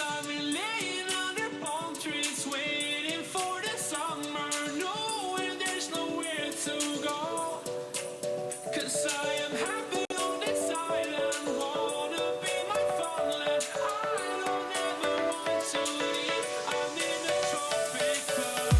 I've been laying under palm trees, waiting for the summer, knowing there's nowhere to go. 'Cause I am happy on this island, wanna be my farmland. I don't ever want to leave, I'm in a tropic club.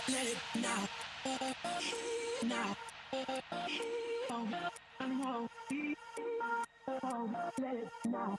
Let it now, now. Oh, I know. Oh, let it now.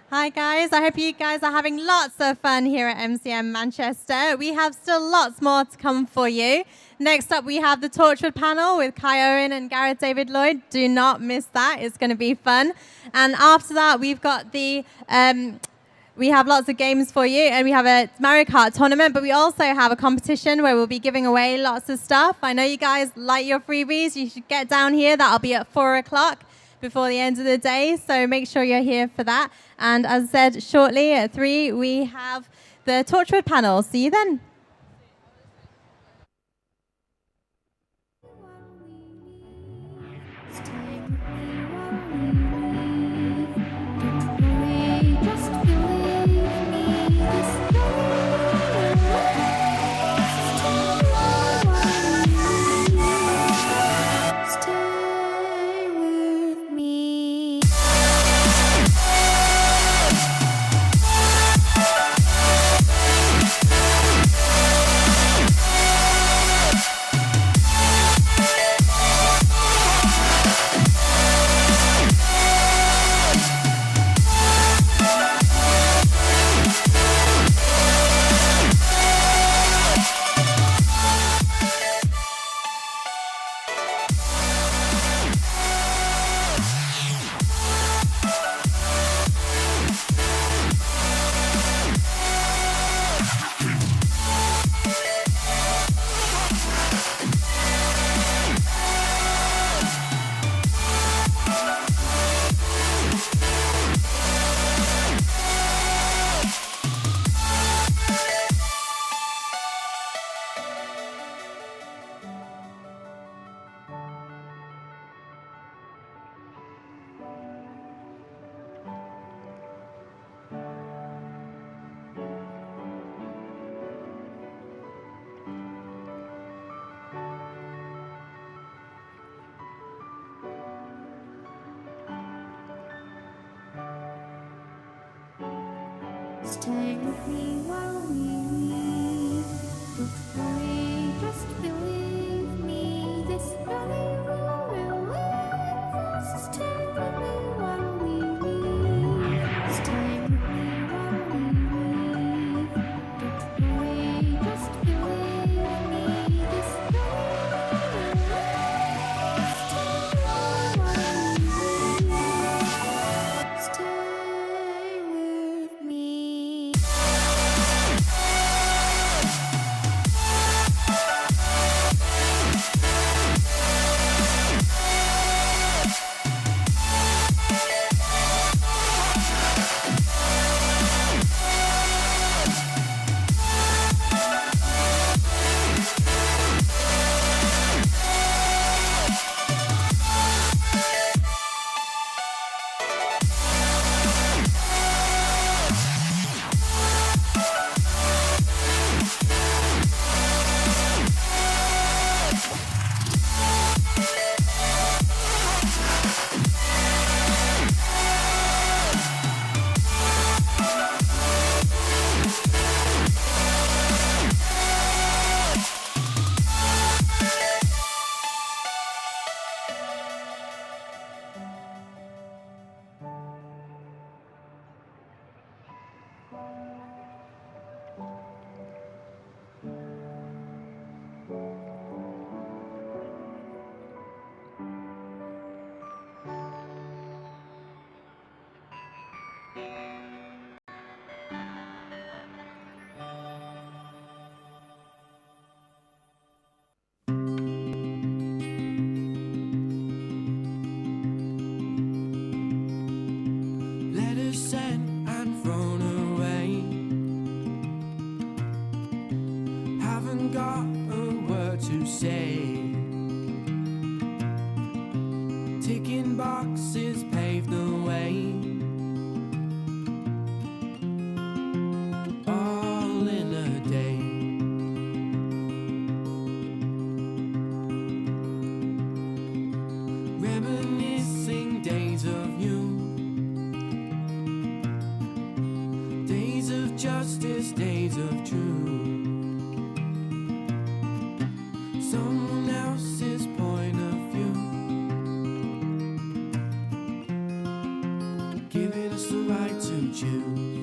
Hi guys, I hope you guys are having lots of fun here at MCM Manchester. We have still lots more to come for you. Next up we have the Torchwood panel with Kai Owen and Gareth David Lloyd. Do not miss that, it's going to be fun. And after that we've got we have lots of games for you, and we have a Mario Kart tournament, but we also have a competition where we'll be giving away lots of stuff. I know you guys like your freebies, you should get down here, that'll be at 4 o'clock. Before the end of the day, so make sure you're here for that. And as I said, shortly at 3, we have the Torchwood panel. See you then. Stay with me while we leave. Don't worry, just believe me. This journey will relieve us. Stay with me while we leave. Stay with me while we leave. Don't worry, just believe me. This journey will relieve us. Stay while we leave. Stay with me. Letters sent and thrown away. Haven't got a word to say. Ticking boxes pave the way. All in a day. Reminiscing days of you. Days of justice, days of truth. Someone else's point of view, giving us the right to choose.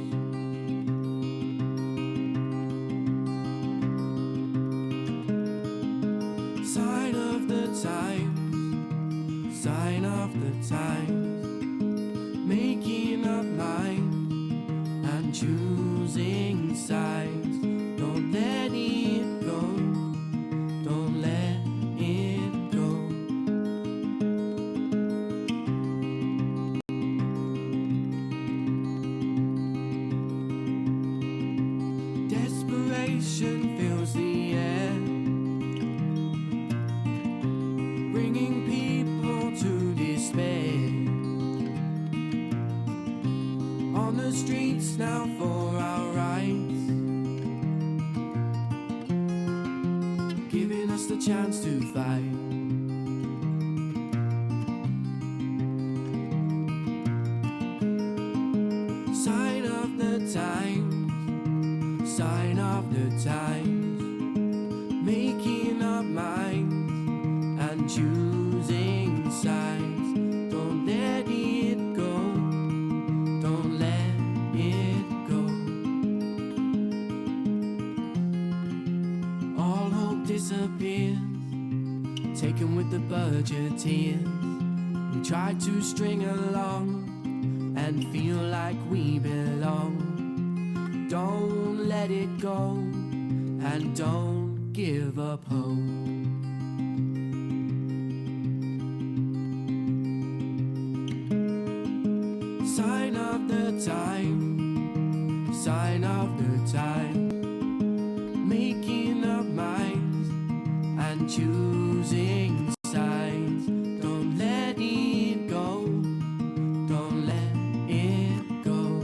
Sign of the times, sign of the times, making up minds and choosing sides. Don't let it go, don't let it go. Desperation fills the air, bringing people to despair. On the streets now for our rights, giving us the chance to fight. Sign of the times, sign of the times, making up minds and choosing sides. Don't let it go, don't let it go. All hope disappears, taken with the budgeteers. We try to string along and feel like we belong. Don't let it go and don't give up hope. Sign of the time, sign of the time, making up minds and choosing sides. Don't let it go, don't let it go.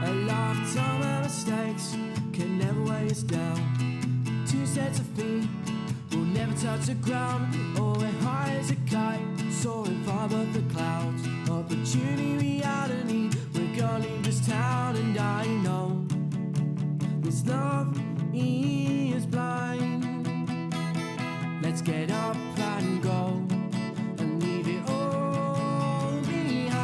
A lifetime of mistakes can never weigh us down. Two sets of feet will never touch the ground. Oh, we're high as a kite, soaring far above the clouds. Opportunity, reality, we're gonna leave this town. And I know this love is blind. Let's get up and go and leave it all behind.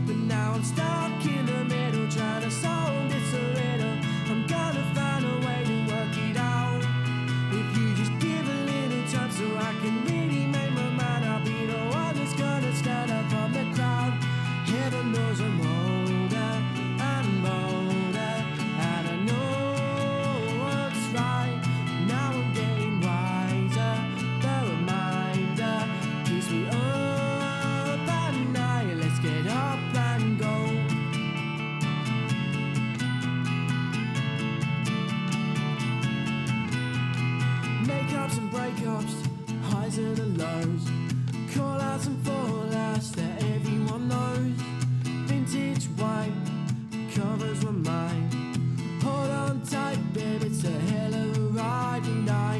But now I'm stuck in the middle, trying to solve this a riddle. I'm gonna find a way to work it out. If you just give a little time so I can really make my mind, I'll be the one that's gonna stand up from the crowd. Heaven knows I'm older and bolder, and I know what's right. Now I'm getting wiser, the reminder keeps me up at night. Let's get up and go. Makeups and breakups, highs and the lows, call outs and fallouts that everyone knows. Vintage wine covers my mind. Hold on tight, babe, it's a hell of a ride, and I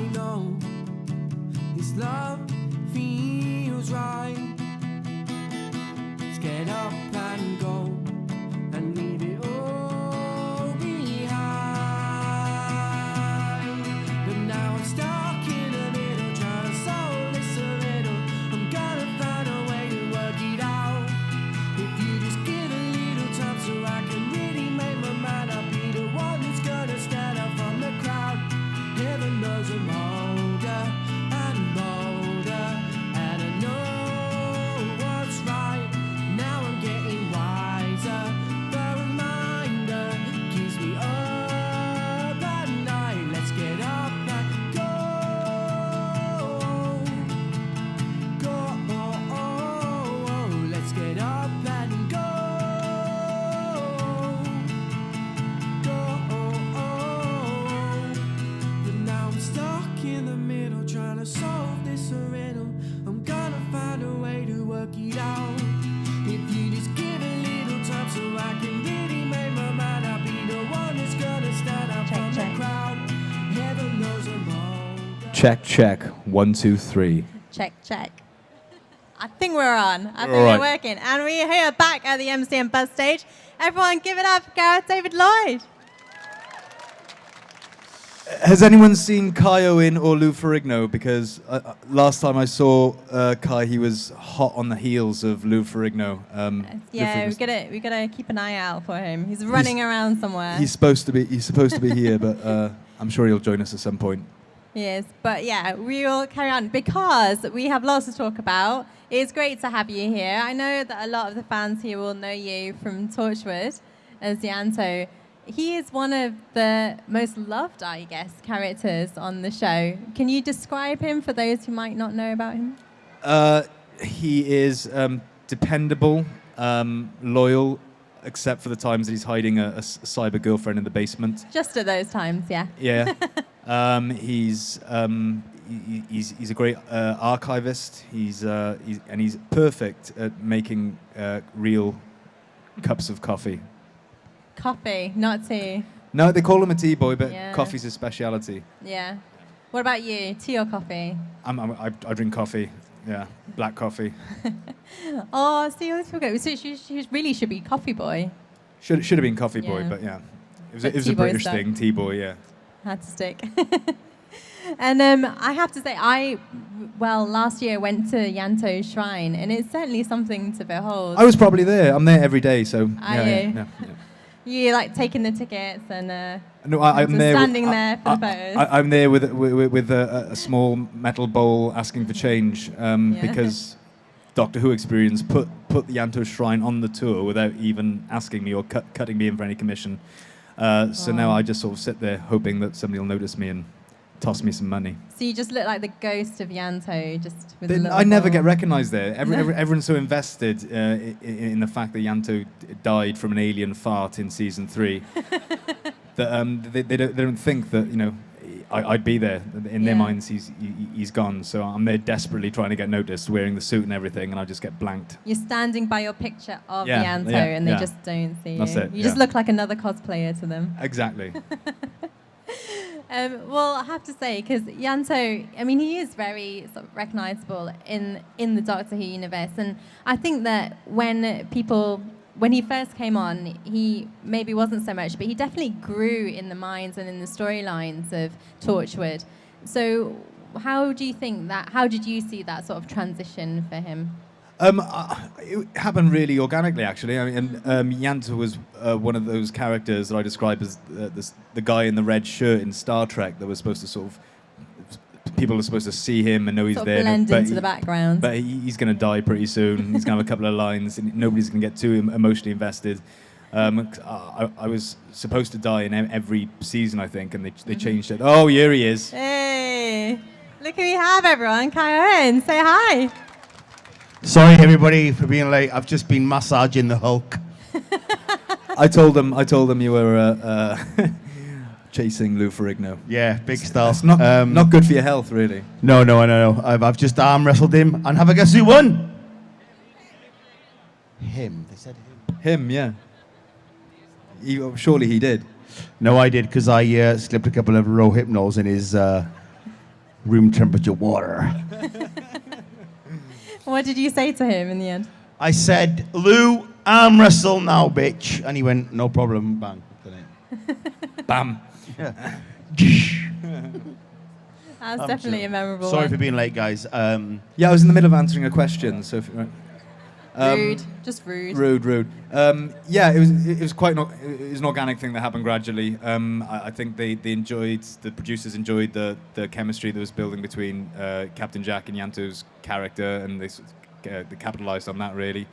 in the middle, trying to solve this riddle. I'm gonna find a way to work it out. If you just give a little time so I can really make my mind, I'll be the one that's gonna stand out from the crowd. Heaven knows I'm all. Check, check. 1, 2, 3. Check, check. I think we're on. I think All right. we're working. And we're here back at the MCM bus stage. Everyone give it up for Gareth David Lloyd. Has anyone seen Kai Owen or Lou Ferrigno? Because last time I saw Kai, he was hot on the heels of Lou Ferrigno. Yeah, we gotta keep an eye out for him. He's running around somewhere. He's supposed to be here, but I'm sure he'll join us at some point. Yes, but yeah, we will carry on because we have lots to talk about. It's great to have you here. I know that a lot of the fans here will know you from Torchwood as Yanto. He is one of the most loved, I guess, characters on the show. Can you describe him for those who might not know about him? He is dependable, loyal, except for the times that he's hiding a cyber girlfriend in the basement. Just at those times, yeah. Yeah. He's a great archivist. He's perfect at making real cups of coffee. Coffee, not tea. No, they call him a tea boy, but Yeah. coffee's his speciality. Yeah. What about you? Tea or coffee? I drink coffee. Yeah, black coffee. Oh, see, I forgot. So she really should be coffee boy. Should have been coffee boy, Yeah. but yeah, it But was a tea boy British stuck. thing. Tea boy, yeah. Had to stick. And I have to say, last year I went to Yanto's shrine, and it's certainly something to behold. I was probably there. I'm there every day, so Are yeah, you? yeah. You like taking the tickets and No, I'm so there. standing there for the photos. I'm there with a small metal bowl asking for change because Doctor Who Experience put the Yanto Shrine on the tour without even asking me or cutting me in for any commission. So now I just sort of sit there hoping that somebody will notice me and toss me some money. So you just look like the ghost of Yanto, just with a little I never ball. get recognised there. Everyone's so invested in the fact that Yanto died from an alien fart in season 3 that they don't think that I'd be there. In their Yeah. minds, he's gone. So I'm there desperately trying to get noticed, wearing the suit and everything, and I just get blanked. You're standing by your picture of Yeah, Yanto, yeah, and they yeah. just don't see That's you. it, You just yeah. look like another cosplayer to them. Exactly. Well, I have to say, because Yanto, I mean, he is very sort of recognizable in the Doctor Who universe. And I think that when he first came on, he maybe wasn't so much, but he definitely grew in the minds and in the storylines of Torchwood. So how did you see that sort of transition for him? It happened really organically, actually. I mean, Yanto was one of those characters that I describe as the guy in the red shirt in Star Trek that was supposed to sort of... People are supposed to see him and know he's Sort of there. blend but into the background. But he's going to die pretty soon. He's going to have a couple of lines, and nobody's going to get too emotionally invested. I was supposed to die in every season, I think, and they changed it. Oh, here he is. Hey, look who we have, everyone. Kai Owen, say hi. Sorry, everybody, for being late. I've just been massaging the Hulk. I told them you were chasing Lou Ferrigno. Yeah, big stuff. It's not good for your health, really. No. I've just arm wrestled him, and have a guess who won? Him. They said him. Him, yeah. Surely he did. No, I did, because I slipped a couple of Rohypnols in his room temperature water. What did you say to him in the end? I said, Lou, arm wrestle now, bitch. And he went, no problem, bang. Bam. Yeah. That's definitely a memorable Sorry one. for being late, guys. Yeah, I was in the middle of answering a question, so... Rude, just rude. Rude. Yeah, it was quite it was an organic thing that happened gradually. I think the producers enjoyed the chemistry that was building between Captain Jack and Yanto's character, and they capitalised on that really.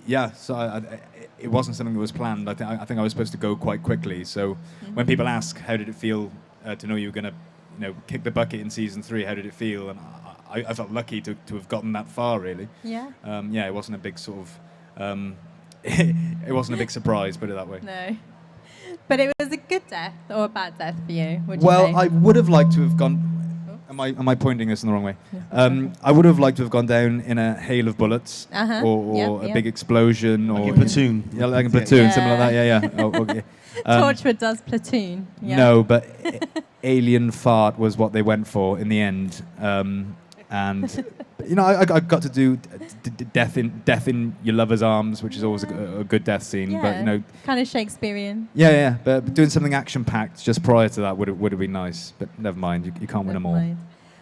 Yeah, so it wasn't something that was planned. I think I was supposed to go quite quickly. So when people ask how did it feel to know you were going to kick the bucket in season 3, how did it feel? And I felt lucky to have gotten that far, really. Yeah. Yeah, it wasn't a big sort of... it wasn't a big surprise, put it that way. No. But it was a good death or a bad death for you, would you Well, say? I would have liked to have gone. Am I pointing this in the wrong way? I would have liked to have gone down in a hail of bullets Uh-huh. or Yep, a yep. big explosion or Like a platoon. Yeah, like a platoon, Yeah. something like that. Yeah. Oh, okay. Torchwood does Platoon. Yeah. No, but alien fart was what they went for in the end. And I got to do death in your lover's arms, which is always a good death scene. Yeah. But Kind of Shakespearean. yeah. But doing something action packed just prior to that would have been nice. But never mind, you can't win them all. Mind.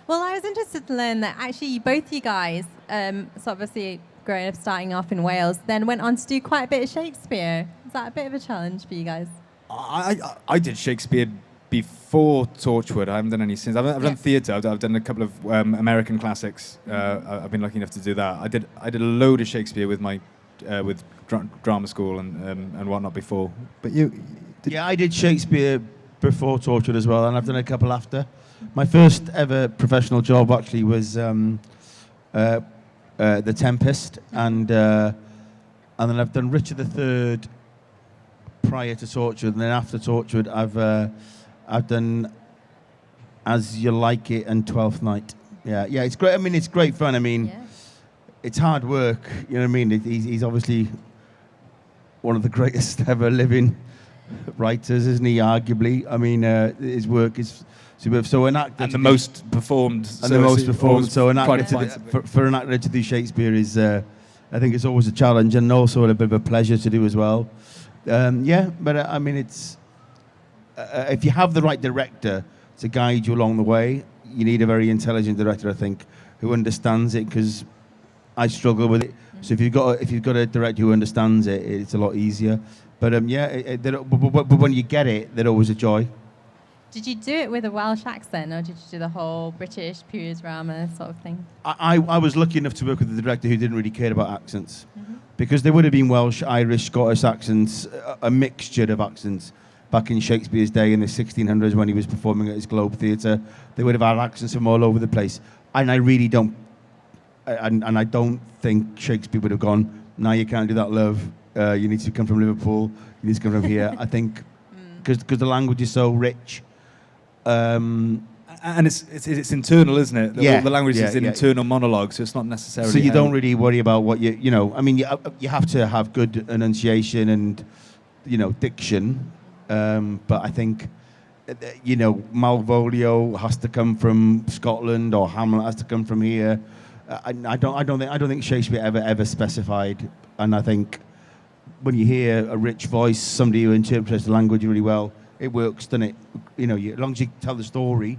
Well, I was interested to learn that actually both you guys, so obviously growing up, starting off in Wales, then went on to do quite a bit of Shakespeare. Is that a bit of a challenge for you guys? I did Shakespeare before Torchwood. I haven't done any since. I've done theatre. I've done a couple of American classics. I've been lucky enough to do that. I did a load of Shakespeare with my with drama school and whatnot before. But you, Yeah, I did Shakespeare before Torchwood as well, and I've done a couple after. My first ever professional job actually was The Tempest, and then I've done Richard III prior to Torchwood, and then after Torchwood, I've done As You Like It and Twelfth Night. Yeah, it's great. I mean, it's great fun. I mean, Yeah. it's hard work. You know what I mean? He's obviously one of the greatest ever living writers, isn't he? Arguably. I mean, his work is superb. So an actor and the most performed. and the most it's performed. always So an trying actor to to find do, for an actor to do Shakespeare is, I think, it's always a challenge and also a bit of a pleasure to do as well. But I mean, it's if you have the right director to guide you along the way, you need a very intelligent director, I think, who understands it, because I struggle with it. So if you've got a director who understands it, it's a lot easier. But but when you get it, they're always a joy. Did you do it with a Welsh accent, or did you do the whole British period drama sort of thing? I was lucky enough to work with a director who didn't really care about accents, because there would have been Welsh, Irish, Scottish accents, a mixture of accents back in Shakespeare's day in the 1600s when he was performing at his Globe Theatre. They would have had accents from all over the place, and I really don't, and I don't think Shakespeare would have gone, "No, you can't do that, love. You need to come from Liverpool. You need to come from here." I think because the language is so rich. And it's internal, isn't it? The language is an internal monologue, so it's not necessarily. So you don't really worry about what you know. I mean, you have to have good enunciation and diction, but I think Malvolio has to come from Scotland or Hamlet has to come from here. I don't think Shakespeare ever specified, and I think when you hear a rich voice, somebody who interprets the language really well, it works, doesn't it? As long as you tell the story,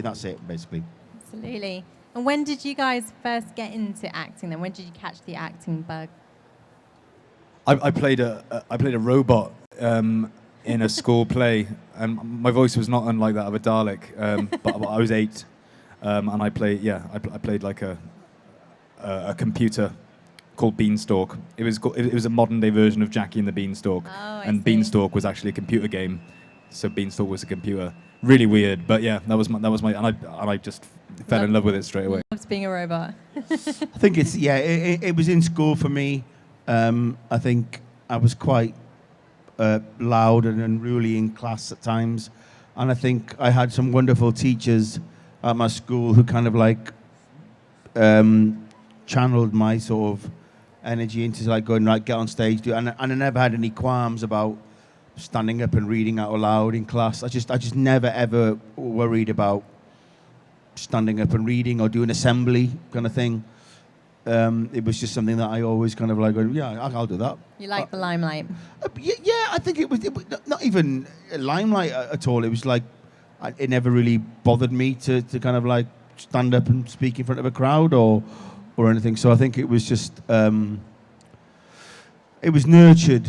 that's it, basically. Absolutely. And when did you guys first get into acting then? When did you catch the acting bug? I played a robot in a school play, and my voice was not unlike that of a Dalek. But I was 8, and I played like a computer called Beanstalk. It was a modern day version of Jackie and the Beanstalk, and see. Beanstalk was actually a computer game. So Beanstalk was a computer. Really weird, but yeah, that was my and I just fell in love with it straight away. Loves being a robot. I think it was in school for me. I think I was quite loud and unruly in class at times, and I think I had some wonderful teachers at my school who kind of like channeled my sort of energy into like going get on stage, and I never had any qualms about standing up and reading out loud in class. I just never ever worried about standing up and reading or doing assembly kind of thing. It was just something that I always kind of like, I'll do that. You like the limelight? Yeah, I think it was not even a limelight at all. It was like, it never really bothered me to kind of like stand up and speak in front of a crowd or anything. So I think it was just, it was nurtured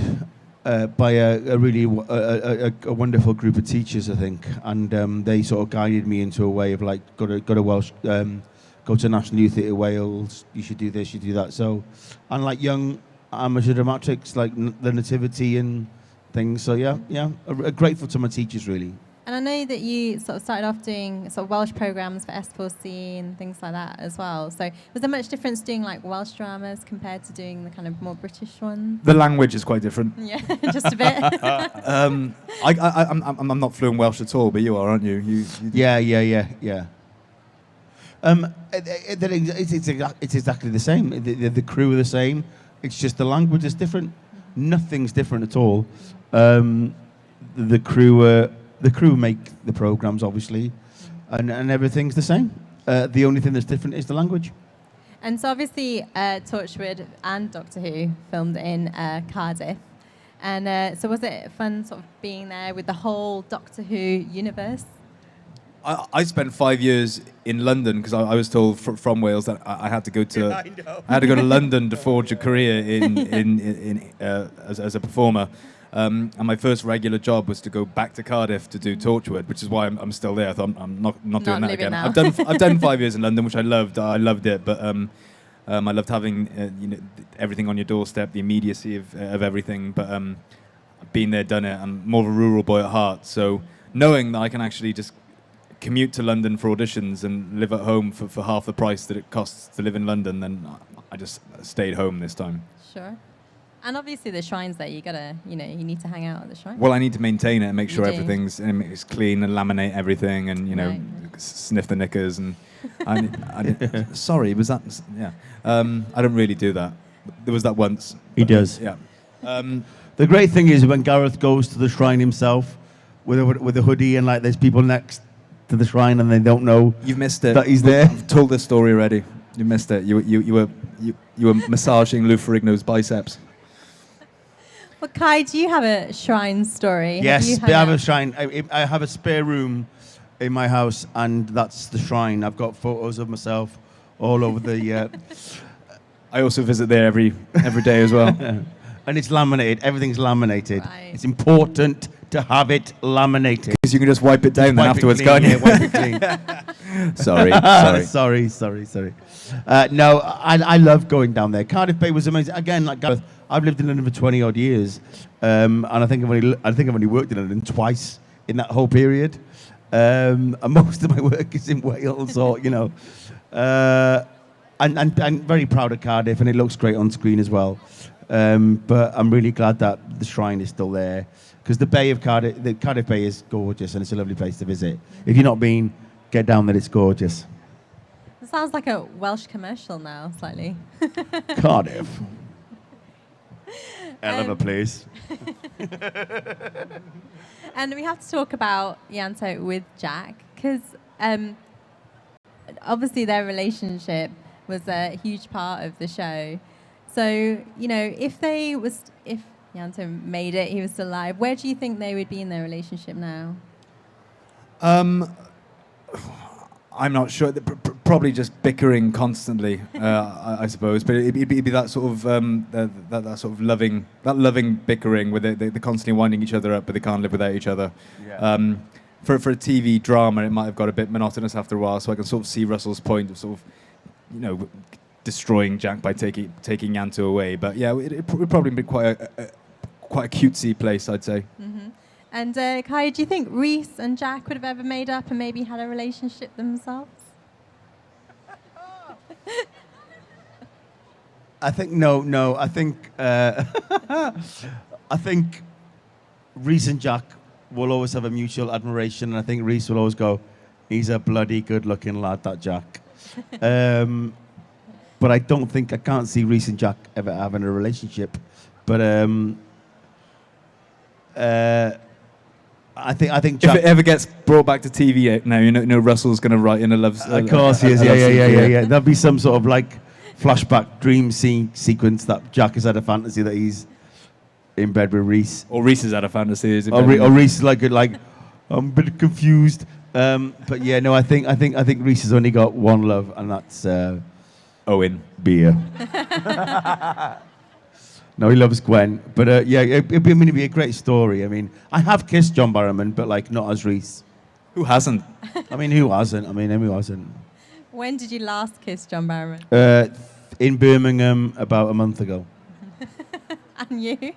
by a really wonderful group of teachers, I think, and they sort of guided me into a way of like go to Welsh, go to National Youth Theatre Wales. You should do this, you do that. So, and like young amateur dramatics like the Nativity and things. So grateful to my teachers really. And I know that you sort of started off doing sort of Welsh programs for S4C and things like that as well. So was there much difference doing like Welsh dramas compared to doing the kind of more British ones? The language is quite different. Yeah, just a bit. I'm not fluent Welsh at all, but you are, aren't you? Yeah. It's exactly the same. The crew are the same. It's just the language is different. Nothing's different at all. The crew make the programs, obviously, and everything's the same. The only thing that's different is the language. And so obviously Torchwood and Doctor Who filmed in Cardiff. And so was it fun sort of being there with the whole Doctor Who universe? I spent 5 years in London because I was told from Wales that I had to go to I had to go to London to forge a career as a performer. And my first regular job was to go back to Cardiff to do Torchwood, which is why I'm still there. So I'm not doing that again. now. I've done 5 years in London, which I loved. I loved it, but I loved having everything on your doorstep, the immediacy of everything. But being there, done it. I'm more of a rural boy at heart, so knowing that I can actually just commute to London for auditions and live at home for half the price that it costs to live in London, then I just stayed home this time. Sure. And obviously the shrine's there. You gotta, you need to hang out at the shrine. Well, I need to maintain it and make You sure do. everything's is clean and laminate everything and Right. sniff the knickers and. Sorry, was that? Yeah. I don't really do that. There was that once. He does. Yeah. The great thing is when Gareth goes to the shrine himself with a hoodie and like there's people next to the shrine and they don't know You've missed it. that he's there. I've told this story already. You missed it. You were massaging Lou Ferrigno's biceps. Well, Kai, do you have a shrine story? Yes, Have I have you a shrine. I have a spare room in my house, and that's the shrine. I've got photos of myself all over the, I also visit there every day as well. and it's laminated. Everything's laminated. Right. It's important to have it laminated. Because you can just wipe it down then Wipe it afterwards, clean, can't you? yeah, wipe it clean. Sorry. sorry. No, I love going down there. Cardiff Bay was amazing. Again, like Gareth, I've lived in London for 20 odd years, and I think I've only worked in London twice in that whole period. And most of my work is in Wales, or and very proud of Cardiff, and it looks great on screen as well. But I'm really glad that the shrine is still there, because the Cardiff Bay is gorgeous, and it's a lovely place to visit. If you've not been, get down there. It's gorgeous. It sounds like a Welsh commercial now, slightly. Cardiff. Hell of a place. And we have to talk about Yanto with Jack, because obviously their relationship was a huge part of the show. So, if Yanto made it, he was still alive, where do you think they would be in their relationship now? I'm not sure. Probably just bickering constantly, I suppose. But it'd be that sort of that sort of loving bickering, where they're constantly winding each other up, but they can't live without each other. Yeah. For a TV drama, it might have got a bit monotonous after a while. So I can sort of see Russell's point of sort of, destroying Jack by taking Yanto away. But yeah, it would probably be quite a cutesy place, I'd say. Mm-hmm. And Kai, do you think Reese and Jack would have ever made up and maybe had a relationship themselves? I think no. I think I think Reese and Jack will always have a mutual admiration, and I think Reese will always go, "He's a bloody good-looking lad, that Jack." But I can't see Reese and Jack ever having a relationship. But I think Jack. If it ever gets brought back to TV now, Russell's going to write in a love. Of course he is. Yeah. There'll be some sort of like flashback dream sequence that Jack has had a fantasy that he's in bed with Reese. Or Reese has had a fantasy. Or Reese is like I'm a bit confused. But yeah, no, I think Reese has only got one love, and that's Owen. beer. No, he loves Gwen. But yeah, it'd be a great story. I mean, I have kissed John Barrowman, but like not as Reese. Who hasn't? I mean, who hasn't? Who hasn't? When did you last kiss John Barrowman? In Birmingham about a month ago. And you?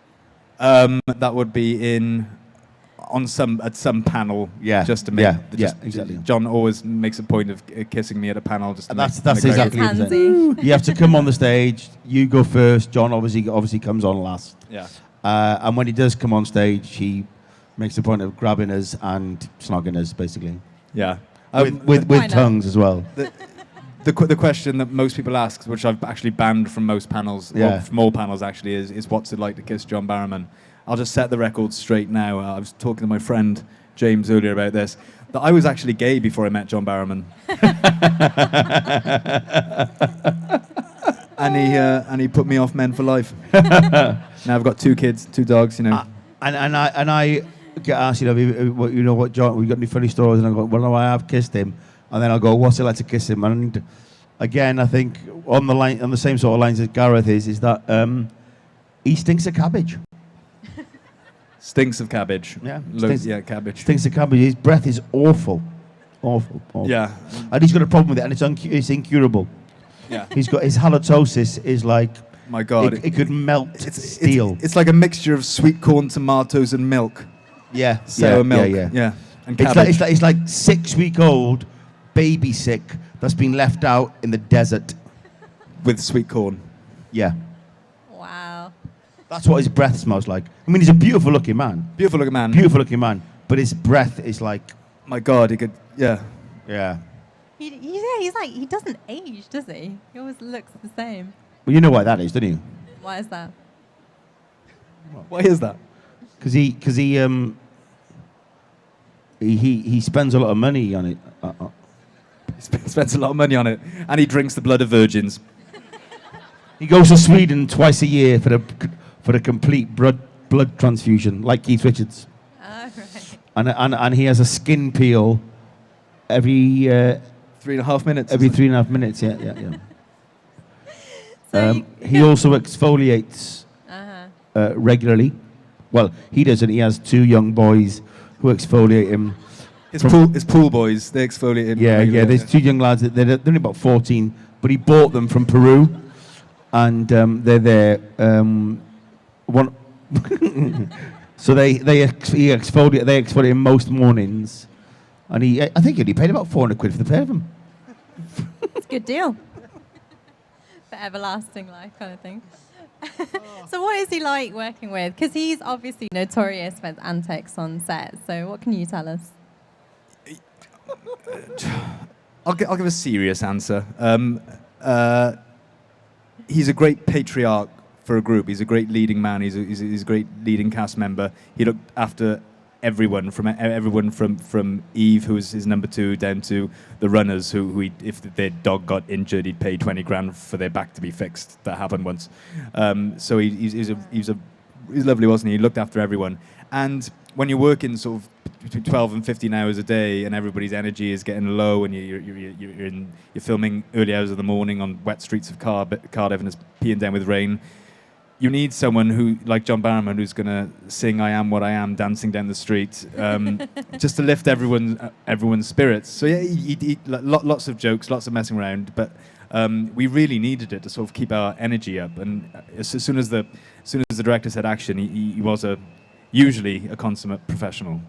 That would be at some panel, Yeah, just to make yeah, just, exactly. John always makes a point of kissing me at a panel. Just to That's make exactly Gets it. handsy. You have to come on the stage. You go first. John obviously comes on last. Yeah. And when he does come on stage, he makes a point of grabbing us and snogging us, basically, Yeah. with Why not? tongues as well. The question that most people ask, which I've actually banned from most panels, Yeah. or from all panels actually, is what's it like to kiss John Barrowman? I'll just set the record straight now. I was talking to my friend James earlier about this, that I was actually gay before I met John Barrowman. and he put me off men for life. Now I've got 2 kids, 2 dogs, you know. And I get asked, what, John, we got any funny stories? And I go, well, no, I have kissed him. And then I'll go, what's it like to kiss him? And again, I think on the same sort of lines as Gareth is that he stinks of cabbage. Stinks of cabbage. Yeah. Cabbage. Stinks of cabbage. His breath is awful. Awful. Yeah. And he's got a problem with it, and it's incurable. Yeah. He's got his halitosis is like, My God. it could melt steel. It's like a mixture of sweet corn, tomatoes, and milk. Yeah. Sour milk. Yeah. And It's cabbage. like 6-week-old baby sick that's been left out in the desert. With sweet corn. Yeah. Wow. That's what his breath smells like. I mean, he's a beautiful looking man. Beautiful looking man. Beautiful looking man. But his breath is like, My God, he could. Yeah. yeah. He's like, he doesn't age, does he? He always looks the same. Well, you know why that is, don't you? Why is that? Why is that? Because he spends a lot of money on it. He spends a lot of money on it, and he drinks the blood of virgins. He goes to Sweden twice a year for the complete blood transfusion, like Keith Richards. Oh, right. And he has a skin peel every 3.5 minutes. every isn't it? 3.5 minutes. Yeah. So He also exfoliates Uh-huh. regularly. Well, he doesn't. He has 2 young boys who exfoliate him. His pool boys, they exfoliate him. Yeah. regularly. There's 2 young lads. They're only about 14, but he bought them from Peru, and they're there. One. So he exfoliate him most mornings, and I think he only paid about 400 quid for the pair of them. It's a good deal. For everlasting life kind of thing. So what is he like working with? Because he's obviously notorious for his antics on set. So what can you tell us? I'll give a serious answer. He's a great patriarch for a group. He's a great leading man. He's a great leading cast member. He looked after everyone from Eve, who was his number 2, down to the runners, who if their dog got injured, he'd pay 20 grand for their back to be fixed. That happened once. So he's lovely, wasn't he? He looked after everyone. And when you're working sort of between 12 and 15 hours a day, and everybody's energy is getting low, and you're filming early hours of the morning on wet streets of Cardiff, and it's peeing down with rain. You need someone who, like John Barrowman, who's going to sing "I Am What I Am" dancing down the street, just to lift everyone's spirits. So yeah, he lots of jokes, lots of messing around, but we really needed it to sort of keep our energy up. And as soon as the director said action, he was usually a consummate professional.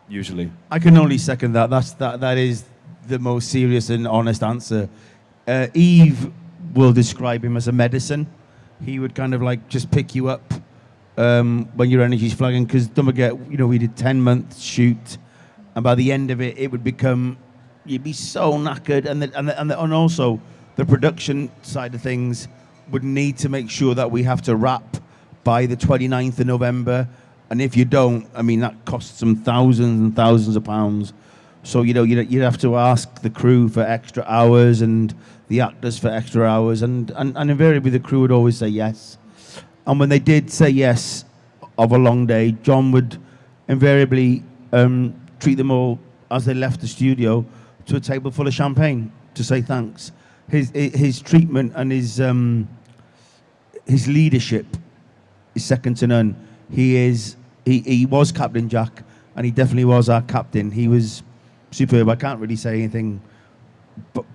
Usually, I can only second that. That is the most serious and honest answer. Eve will describe him as a medicine. He would kind of like just pick you up when your energy's flagging. Because don't forget, we did 10 months shoot, and by the end of it, it would become you'd be so knackered, and also the production side of things would need to make sure that we have to wrap by the 29th of November. And if you don't, I mean, that costs them thousands and thousands of pounds. So, you'd have to ask the crew for extra hours and the actors for extra hours. And invariably, the crew would always say yes. And when they did say yes of a long day, John would invariably treat them all, as they left the studio, to a table full of champagne to say thanks. His treatment and his leadership is second to none. He was Captain Jack, and he definitely was our captain. He was superb. I can't really say anything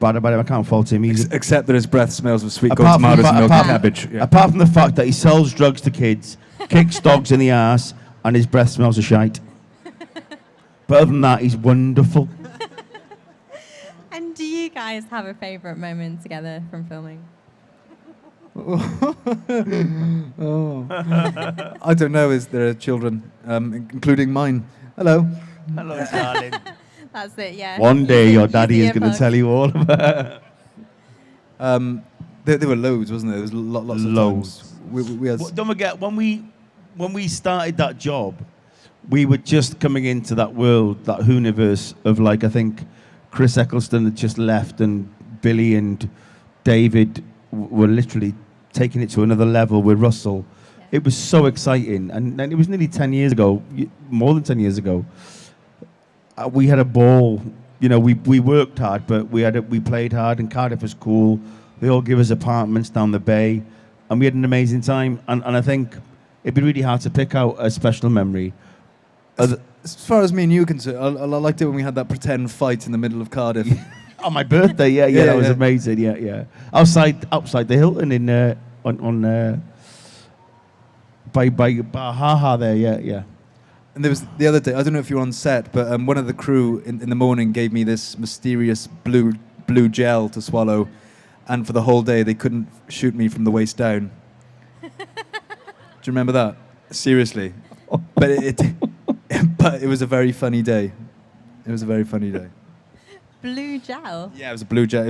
bad about him. I can't fault him. Except that his breath smells of sweet corn, tomatoes, and milk and cabbage. Yeah. Apart from the fact that he sells drugs to kids, kicks dogs in the arse, and his breath smells of shite. But other than that, he's wonderful. And do you guys have a favourite moment together from filming? I don't know. Is there children, including mine? Hello. Hello, darling. That's it, yeah. One day your daddy Using is going to earplugs. tell you all about it. There were loads, wasn't there? There was lots of Loads. times. We had Well, don't forget, when we started that job, we were just coming into that world, that universe of, like, I think Chris Eccleston had just left, and Billy and David were literally taking it to another level with Russell. Yeah. It was so exciting, and it was nearly 10 years ago, more than 10 years ago. We had a ball. You know, we worked hard, but we played hard, and Cardiff was cool. They all give us apartments down the bay, and we had an amazing time. And I think it'd be really hard to pick out a special memory. As far as me and you are concerned, I liked it when we had that pretend fight in the middle of Cardiff. On my birthday, yeah, Yeah, that was yeah. amazing, yeah. Outside the Hilton in by Bahaha there, yeah. And there was the other day, I don't know if you were on set, but one of the crew in the morning gave me this mysterious blue gel to swallow, and for the whole day they couldn't shoot me from the waist down. Do you remember that? Seriously. But but it was a very funny day. It was a very funny day. Blue gel. Yeah, it was a blue gel.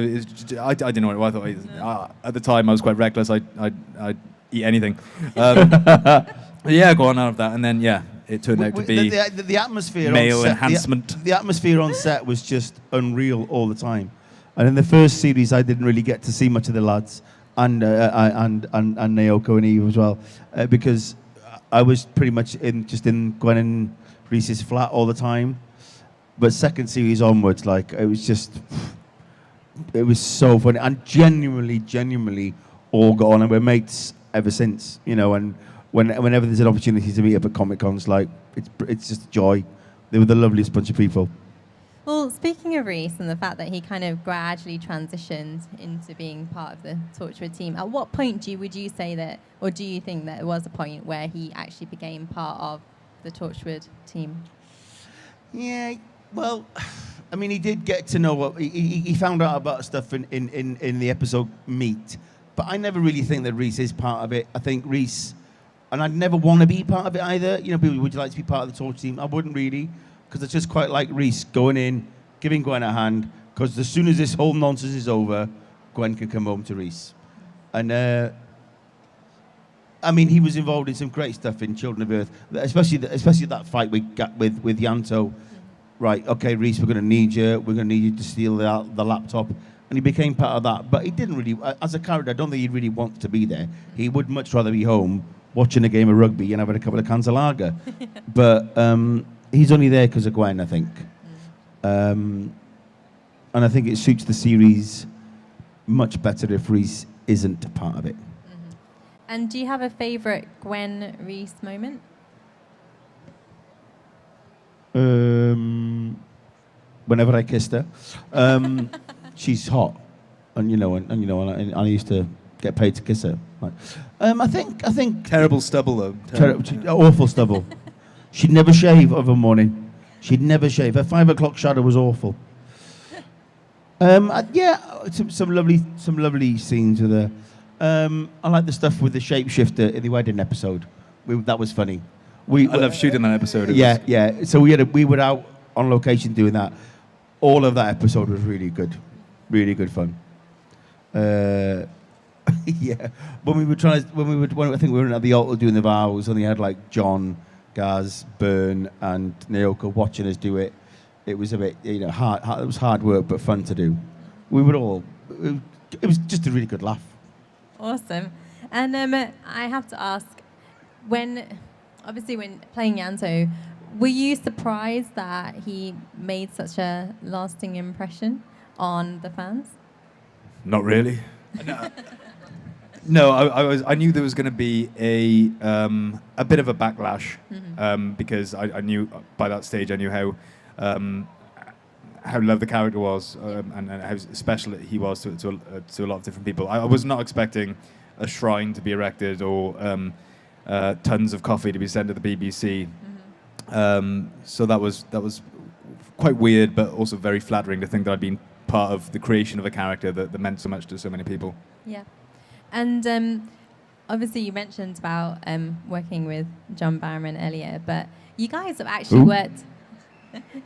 I didn't know what it was. I thought at the time I was quite reckless. I'd eat anything. Yeah, go on out of that, and then it turned out to be the atmosphere male on set, enhancement. The atmosphere on set was just unreal all the time. And in the first series, I didn't really get to see much of the lads, and Naoko and Eve as well, because I was pretty much in Gwen and Reese's flat all the time. But second series onwards, like, it was so funny, and genuinely all got on, and we're mates ever since, you know. And whenever there's an opportunity to meet up at Comic Cons, like, it's just a joy. They were the loveliest bunch of people. Well, speaking of Reese and the fact that he kind of gradually transitioned into being part of the Torchwood team, at what point would you say that, or do you think that there was a point where he actually became part of the Torchwood team? Yeah, well, I mean, he did get to know what he found out about stuff in the episode Meet, but I never really think that Reese is part of it. I think Reese, and I'd never want to be part of it either. You know, people, would you like to be part of the Torch team? I wouldn't really, because it's just quite like Reese going in, giving Gwen a hand, because as soon as this whole nonsense is over, Gwen can come home to Reese. And I mean, he was involved in some great stuff in Children of Earth, especially that fight we got with Yanto. Right, okay, Reese, we're going to need you to steal the laptop. And he became part of that. But he didn't really, as a character, I don't think he'd really want to be there. He would much rather be home watching a game of rugby and having a couple of cans of lager. But he's only there because of Gwen, I think. And I think it suits the series much better if Reese isn't a part of it. Mm-hmm. And do you have a favourite Gwen Reese moment? Whenever I kissed her, she's hot, and I used to get paid to kiss her. Right. I think Terrible stubble though. awful stubble. She'd never shave of a morning. She'd never shave. Her 5 o'clock shadow was awful. Some lovely scenes with her. I like the stuff with the shapeshifter in the wedding episode. That was funny. I love shooting that episode. Yeah. So we were out on location doing that. All of that episode was really good fun. Yeah. I think we were at the altar doing the vows, and they had like John, Gaz, Byrne, and Naoka watching us do it. It was a bit, hard. It was hard work, but fun to do. It was just a really good laugh. Awesome. And I have to ask, when playing Yanto, were you surprised that he made such a lasting impression on the fans? Not really. No, I knew there was going to be a bit of a backlash, because I knew by that stage how loved the character was, and how special he was to a lot of different people. I was not expecting a shrine to be erected or tons of coffee to be sent to the BBC. So that was quite weird, but also very flattering to think that I'd been part of the creation of a character that meant so much to so many people. Yeah. And obviously you mentioned about working with John Barrowman earlier, but you guys have actually worked...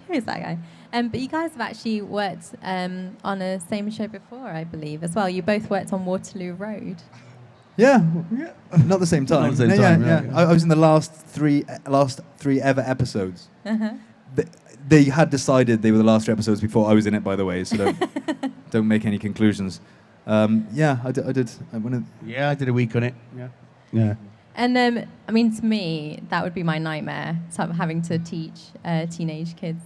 Who is that guy? But you guys have actually worked on a same show before, I believe, as well. You both worked on Waterloo Road. Yeah, not the same time. Not the same time, Yeah. yeah. I was in the last three ever episodes. They had decided they were the last 3 episodes before I was in it, by the way, so don't make any conclusions. Yeah, I did. Yeah, I did a week on it. Yeah. And I mean, to me, that would be my nightmare, having to teach teenage kids.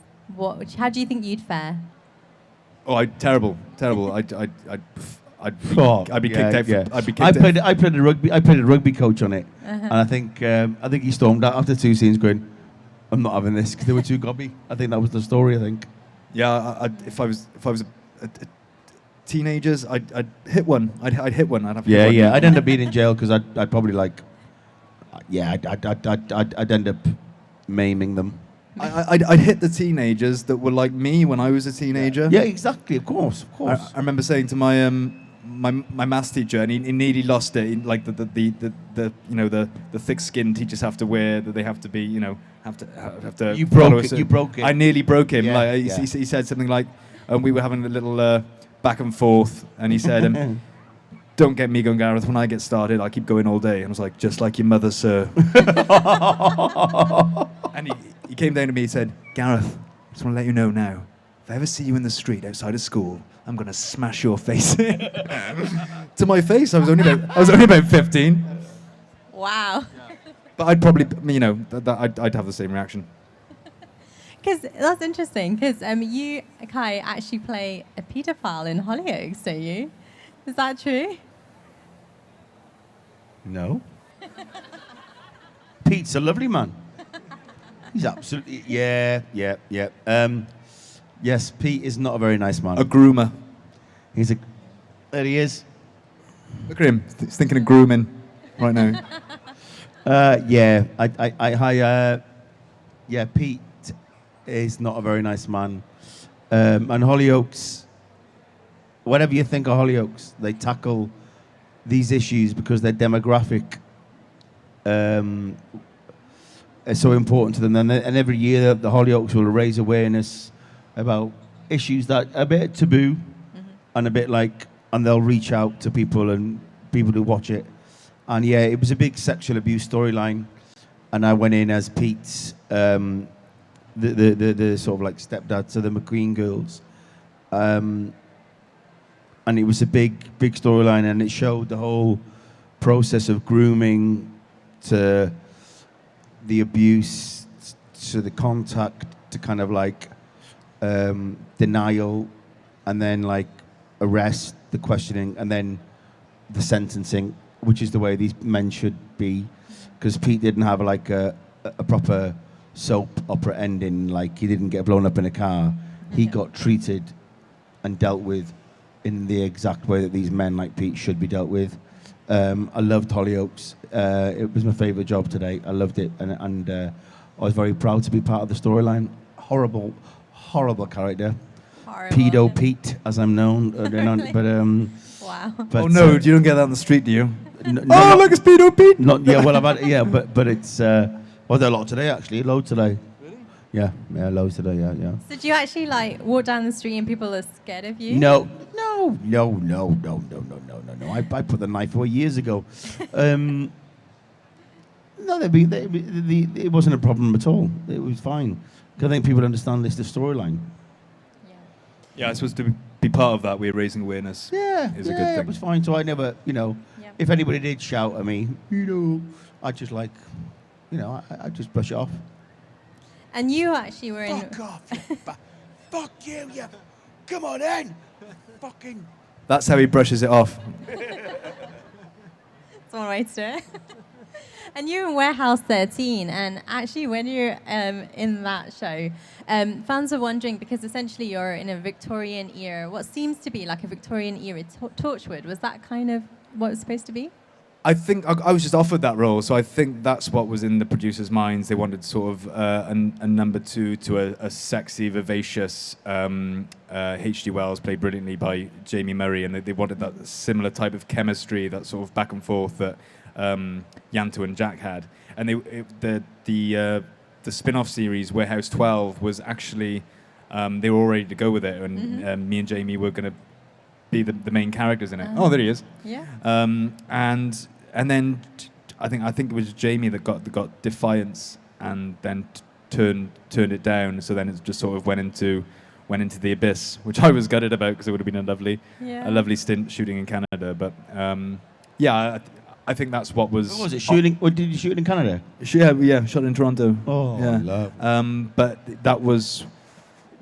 How do you think you'd fare? Oh, terrible. I'd be kicked out. Yeah. I'd be kicked I out. played a rugby coach on it, and I think he stormed out after 2 scenes, going, "I'm not having this," because they were too gobby. I think that was the story. I think. Yeah, if I was teenagers, I'd hit one. I'd hit one. I'd have to hit one. Yeah. I'd end up being in jail because I'd probably I'd end up maiming them. I'd hit the teenagers that were like me when I was a teenager. Yeah, exactly. Of course. I remember saying to my my maths teacher, and he nearly lost it. Like the thick skin teachers have to wear, that they have to be, have to. You follow broke it. You broke it. I nearly broke him. Yeah, Like yeah. he said something like, we were having a little back and forth, and he said, "Don't get me going, Gareth. When I get started, I keep going all day." And I was like, "Just like your mother, sir." And he came down to me and said, "Gareth, just want to let you know now, if I ever see you in the street outside of school, I'm going to smash your face in." To my face, I was only about 15. Wow. But I'd probably, I'd have the same reaction. Because that's interesting, because you, Kai, actually play a paedophile in Hollyoaks, don't you? Is that true? No. Pete's a lovely man. He's absolutely yeah. Yes, Pete is not a very nice man. A groomer. There he is. Look at him. He's thinking of grooming right now. Pete is not a very nice man. And Hollyoaks, whatever you think of Hollyoaks, they tackle these issues because their demographic is so important to them. And every year the Hollyoaks will raise awareness about issues that are a bit taboo and a bit and they'll reach out to people and people who watch it. And yeah, it was a big sexual abuse storyline. And I went in as Pete's, the sort of stepdad to the McQueen girls. And it was a big storyline, and it showed the whole process of grooming to the abuse to the contact to kind of denial, and then arrest, the questioning, and then the sentencing, which is the way these men should be, because Pete didn't have a proper soap opera ending. He didn't get blown up in a car. He got treated and dealt with in the exact way that these men like Pete should be dealt with. I loved Hollyoaks. It was my favourite job today. I loved it, and I was very proud to be part of the storyline. Horrible character. Horrible. Pedo Pete, as I'm known. Wow. But, Oh no, you don't get that on the street, do you? look, it's Pedo Pete. I've had but it's there are a lot today actually. Loads today. Really? Yeah, loads today. Yeah. So do you actually walk down the street and people are scared of you? No. I put the knife away years ago. No, it wasn't a problem at all. It was fine. 'Cause I think people understand the storyline. Yeah, I suppose to be part of that, we're raising awareness. Yeah, is a good thing. It was fine. So I never, if anybody did shout at me, I'd just I'd just brush it off. And you actually were in... Fuck off, fuck you, come on in, fucking. That's how he brushes it off. That's one way to do it. And you're in Warehouse 13, and actually when you're in that show, fans are wondering, because essentially you're in a Victorian era, what seems to be like a Victorian era Torchwood. Was that kind of what it was supposed to be? I think I was just offered that role, so I think that's what was in the producers' minds. They wanted sort of a number two to a sexy, vivacious H.G. Wells, played brilliantly by Jamie Murray, and they wanted that similar type of chemistry, that sort of back and forth that Yanto and Jack had. And the spin-off series Warehouse 12 was actually they were all ready to go with it, and me and Jamie were going to be the main characters in it. Oh, there he is. Yeah. And then I think it was Jamie that got Defiance and then turned it down. So then it just sort of went into the abyss, which I was gutted about because it would have been a lovely stint shooting in Canada. But I think that's what was. What was it shooting? Or did you shoot in Canada? Yeah, shot in Toronto. Oh, yeah. love. But that was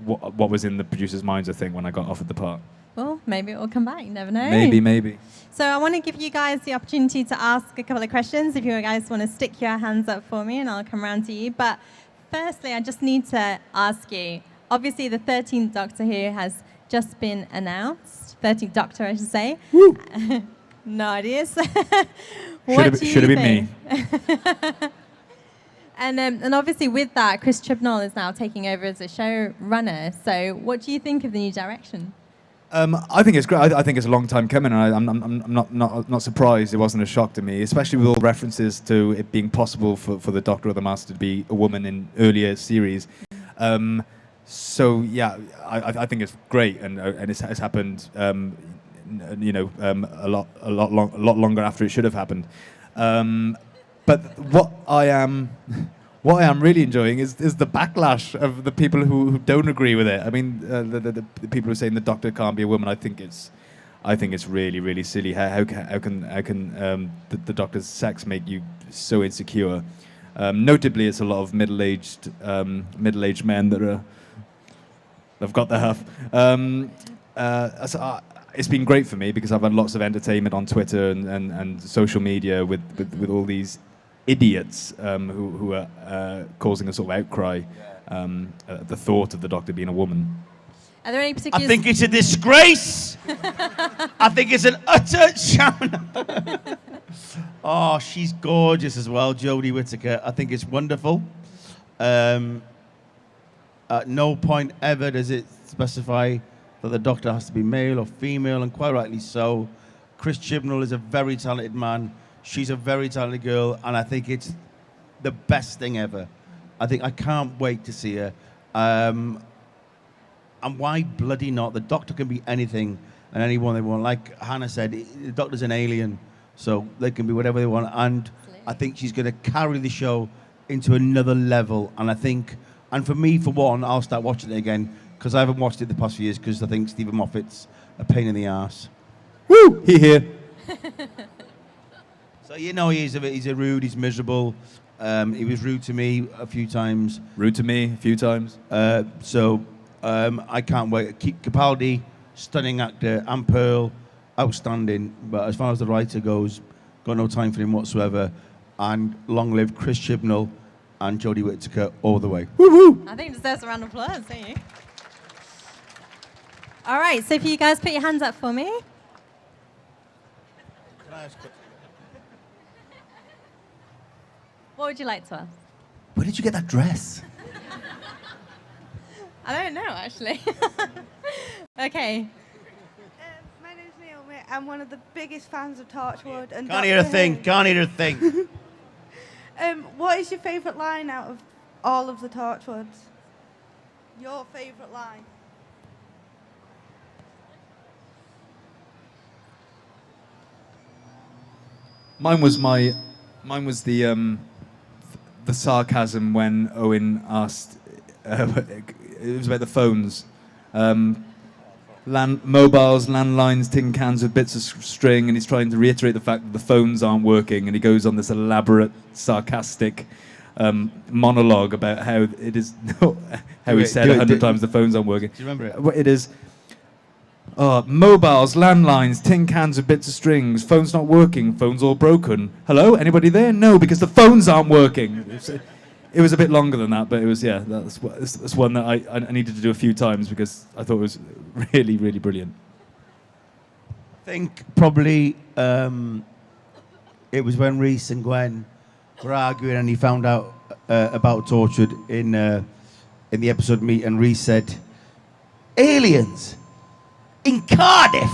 what was in the producers' minds, I think, when I got offered the part. Well, maybe it will come back. You never know. Maybe. So I want to give you guys the opportunity to ask a couple of questions. If you guys want to stick your hands up for me, and I'll come around to you. But firstly, I just need to ask you. Obviously, the 13th Doctor here has just been announced. 13th Doctor, I should say. Woo! No ideas. Should have been me. And obviously, with that, Chris Chibnall is now taking over as a showrunner. So, what do you think of the new direction? I think it's great. I think it's a long time coming, and I'm not surprised it wasn't a shock to me, especially with all references to it being possible for the Doctor or the Master to be a woman in earlier series. So yeah, I think it's great, and it's happened, a lot longer after it should have happened. But what I am really enjoying is the backlash of the people who don't agree with it. I mean, the people who are saying the Doctor can't be a woman. I think it's really, really silly. How can the Doctor's sex make you so insecure? Notably, it's a lot of middle-aged men that have got the huff. It's been great for me because I've had lots of entertainment on Twitter and social media with all these idiots who are causing a sort of outcry at the thought of the Doctor being a woman. Are there any particular? I think it's a disgrace. I think it's an utter sham. Oh, she's gorgeous as well, Jodie Whittaker. I think it's wonderful. At no point ever does it specify that the Doctor has to be male or female, and quite rightly so. Chris Chibnall is a very talented man. She's a very talented girl, and I think it's the best thing ever. I can't wait to see her. And why bloody not? The Doctor can be anything and anyone they want. Like Hannah said, the Doctor's an alien, so they can be whatever they want. And I think she's going to carry the show into another level. And for me, for one, I'll start watching it again, because I haven't watched it the past few years, because I think Stephen Moffat's a pain in the arse. Woo! He here. So he's a rude, he's miserable. He was rude to me a few times. Rude to me a few times. I can't wait. Capaldi, stunning actor, and Pearl, outstanding. But as far as the writer goes, got no time for him whatsoever. And long live Chris Chibnall and Jodie Whittaker all the way. Woo-hoo! I think it deserves a round of applause, don't you? All right, so if you guys put your hands up for me. What would you like to ask? Where did you get that dress? I don't know, actually. Okay. My name's Naomi. I'm one of the biggest fans of Torchwood. And Can't hear a thing. Can't hear a thing. What is your favourite line out of all of the Torchwoods? Your favourite line? Mine was the sarcasm when Owen asked. It was about the phones. Mobiles, landlines, tin cans with bits of string, and he's trying to reiterate the fact that the phones aren't working, and he goes on this elaborate, sarcastic monologue about how it is how he said 100 times the phones aren't working. Do you remember it? It is mobiles, landlines, tin cans with bits of strings, phones not working, phones all broken. Hello, anybody there? No, because the phones aren't working. It was a bit longer than that, but it was, that's one that I needed to do a few times because I thought it was really, really brilliant. I think probably It was when Reese and Gwen were arguing, and he found out about Torchwood in the episode Meet, and Reese said, "Aliens in Cardiff."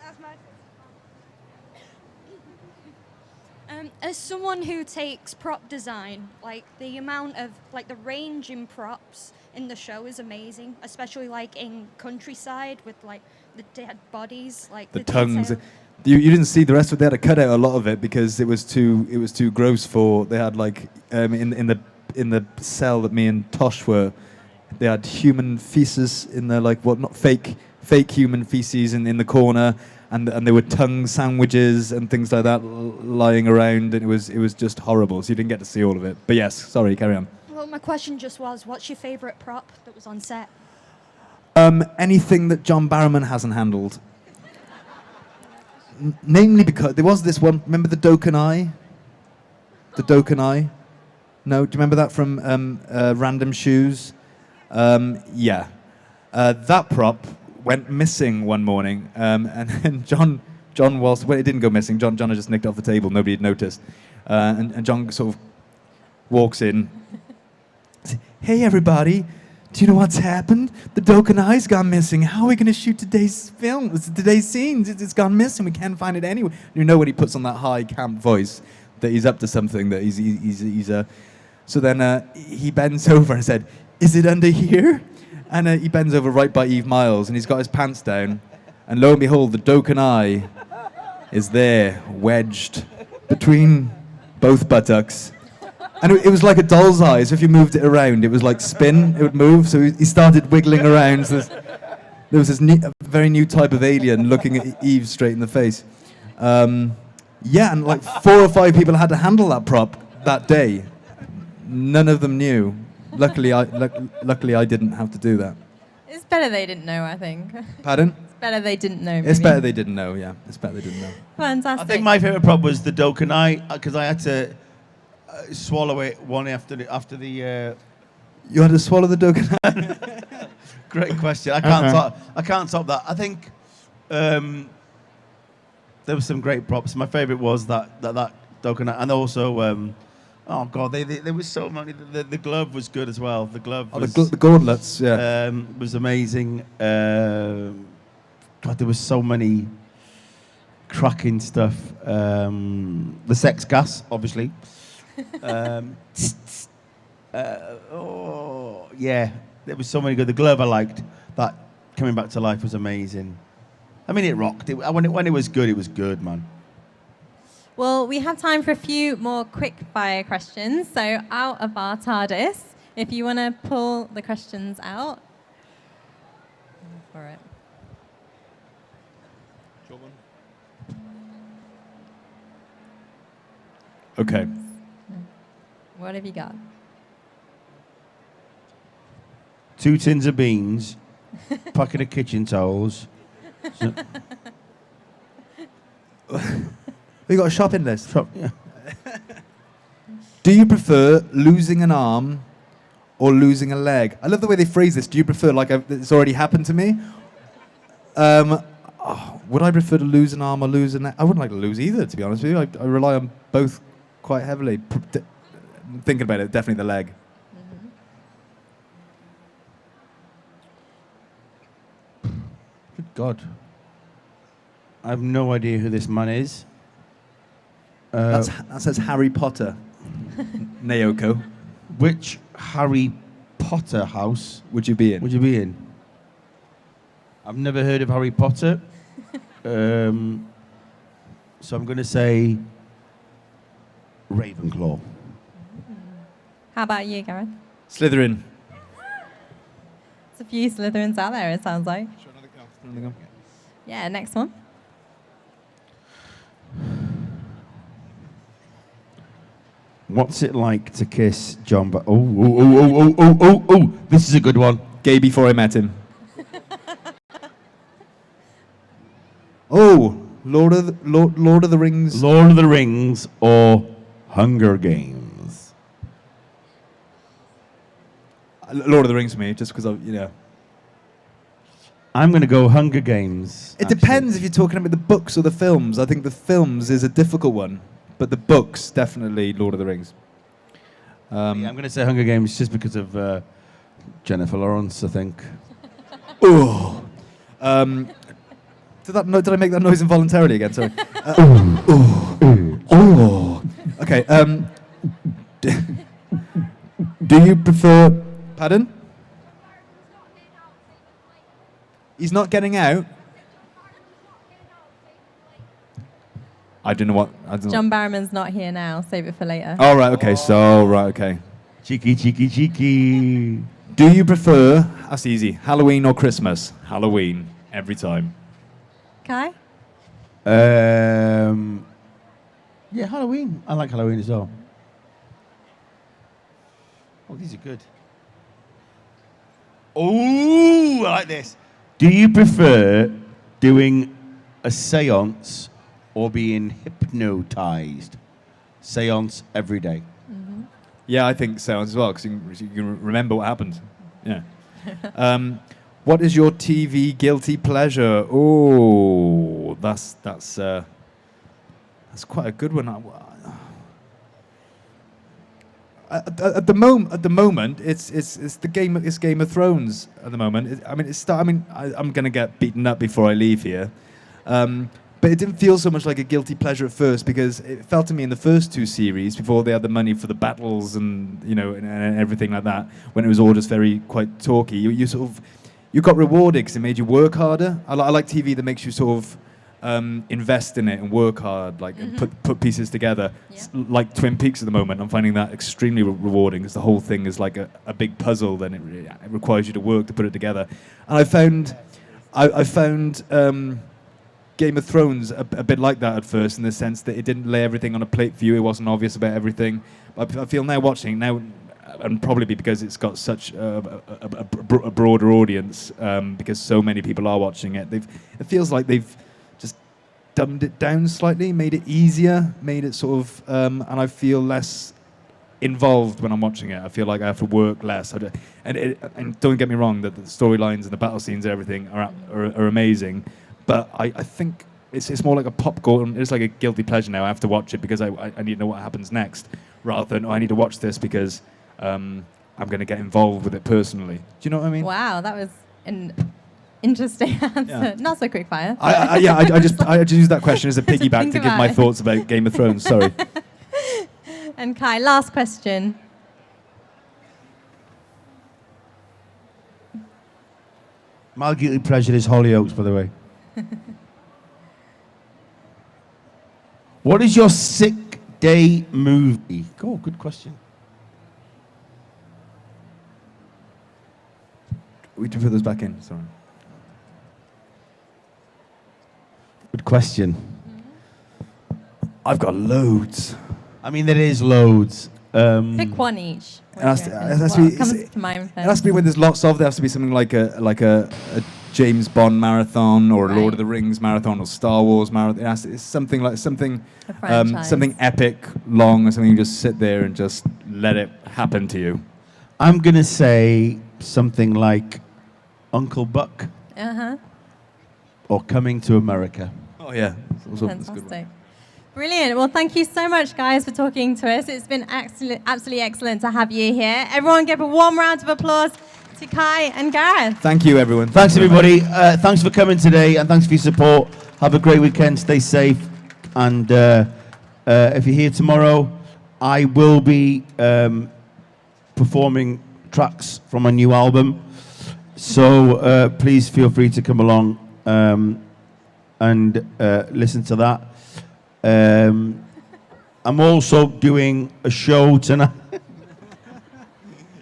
That's my As someone who takes prop design, like the amount of like the range in props in the show is amazing, especially like in countryside with like the dead bodies, like The tongues. detail. You didn't see the rest of it. They had to cut out a lot of it because it was too gross for. They had like in the cell that me and Tosh were. They had human feces in there, like not fake human feces in the corner, and there were tongue sandwiches and things like that lying around, and it was just horrible. So you didn't get to see all of it. But yes, sorry, carry on. Well, my question just was, what's your favourite prop that was on set? Anything that John Barrowman hasn't handled. Namely because there was this one, remember the Doken Eye? The Doken Eye? No, do you remember that from Random Shoes? Yeah. That prop went missing one morning, and John was, well, it didn't go missing. John had just nicked it off the table, nobody had noticed. And John sort of walks in. "Hey, everybody. Do you know what's happened? The Doken Eye's gone missing. How are we going to shoot today's film? Today's scenes? It's gone missing. We can't find it anywhere." You know when he puts on that high camp voice that he's up to something, that he's So then he bends over and said, "Is it under here?" And he bends over right by Eve Miles, and he's got his pants down. And lo and behold, the Doken Eye is there, wedged between both buttocks. And it was like a doll's eye, so if you moved it around, it was like spin, it would move. So he started wiggling around. So there was this very new type of alien looking at Eve straight in the face. Yeah, and like 4 or 5 people had to handle that prop that day. None of them knew. Luckily, I didn't have to do that. It's better they didn't know, I think. Pardon? It's better they didn't know. It's maybe. better they didn't know, yeah. It's better they didn't know. Fantastic. I think my favourite prop was the Doken Eye, because I had to swallow it one after the. You had to swallow the Doken Eye? Great question. I can't top that. I think there were some great props. My favourite was that Doken Eye, and also oh god, there was so many. The glove was good as well. The glove. Oh, Was, the gauntlets, yeah. was amazing. God, there was so many cracking stuff. The sex gas, obviously. Oh yeah, there was so many good. The glove I liked. That coming back to life was amazing. I mean, it rocked. When it was good, man. Well, we have time for a few more quick fire questions. So out of our TARDIS, if you want to pull the questions out. Go for it. Okay. What have you got? 2 tins of beans, packet of kitchen towels. We got a shopping list. Yeah. Do you prefer losing an arm or losing a leg? I love the way they phrase this. Do you prefer, like it's already happened to me? Would I prefer to lose an arm or lose a leg? I wouldn't like to lose either, to be honest with you. I rely on both quite heavily. Thinking about it, definitely the leg. Good God. I have no idea who this man is. That says Harry Potter. Naoko. Which Harry Potter house Would you be in? would you be in? I've never heard of Harry Potter. So I'm going to say Ravenclaw. How about you, Gareth? Slytherin. There's a few Slytherins out there, it sounds like. Yeah, next one. What's it like to kiss John? Oh! This is a good one. Gay before I met him. Oh, Lord of the Rings. Lord of the Rings or Hunger Games? Lord of the Rings for me, just because I'm going to go Hunger Games. It depends if you're talking about the books or the films. I think the films is a difficult one, but the books definitely Lord of the Rings. Yeah, I'm going to say Hunger Games just because of Jennifer Lawrence, I think. Oh. Did I make that noise involuntarily again? Sorry. Okay. Do you prefer? Pardon? He's not getting out. I don't know what. I don't know. John Barrowman's not here now. Save it for later. Oh right. Okay. So right. Okay. Cheeky, cheeky, cheeky. Do you prefer? That's easy. Halloween or Christmas? Halloween every time. Kai? Yeah, Halloween. I like Halloween as well. Oh, these are good. Oh, I like this. Do you prefer doing a seance or being hypnotized? Seance every day. Yeah, I think so as well because you can remember what happened. Yeah. What is your TV guilty pleasure? Oh, that's quite a good one. At the moment, it's Game of Thrones at the moment. I'm gonna get beaten up before I leave here, but it didn't feel so much like a guilty pleasure at first because it felt to me in the first two series before they had the money for the battles and and everything like that when it was all just very quite talky. You got rewarded because it made you work harder. I like TV that makes you sort of invest in it and work hard, like and put pieces together. Like Twin Peaks at the moment, I'm finding that extremely rewarding because the whole thing is like a big puzzle. Then it requires you to work to put it together. And I found Game of Thrones a bit like that at first in the sense that it didn't lay everything on a plate for you. It wasn't obvious about everything. I feel now watching it now. And probably because it's got such a broader audience, because so many people are watching it. It feels like they've just dumbed it down slightly, made it easier, made it sort of, and I feel less involved when I'm watching it. I feel like I have to work less. And don't get me wrong, that the storylines and the battle scenes and everything are amazing, but I think it's more like a popcorn. It's like a guilty pleasure now. I have to watch it because I need to know what happens next, rather than I need to watch this because I'm going to get involved with it personally. Do you know what I mean? Wow, that was an interesting answer. Yeah. Not so quick fire. I just used that question as a piggyback think to give my about it. thoughts about Game of Thrones. Sorry. And Kai, last question. My guilty pleasure is Hollyoaks, by the way. What is your sick day movie? Oh, good question. We can put those back in. Sorry. Good question. I've got loads. I mean, there is loads. Pick one each. It has to- What it has to be- comes to mind It has first? to be when there's lots of. There has to be something like a James Bond marathon or a Lord Right. of the Rings marathon or Star Wars marathon. It's something like something franchise. something epic, long, or something you just sit there and just let it happen to you. I'm going to say something like Uncle Buck or Coming to America. Oh yeah, that's a good one. Fantastic. Brilliant. Well, thank you so much, guys, for talking to us. It's been absolutely excellent to have you here. Everyone give a warm round of applause to Kai and Gareth. Thank you, everyone. Thanks, everybody. Thanks for coming today, and thanks for your support. Have a great weekend. Stay safe. And if you're here tomorrow, I will be performing tracks from a new album. So please feel free to come along and listen to that. I'm also doing a show tonight.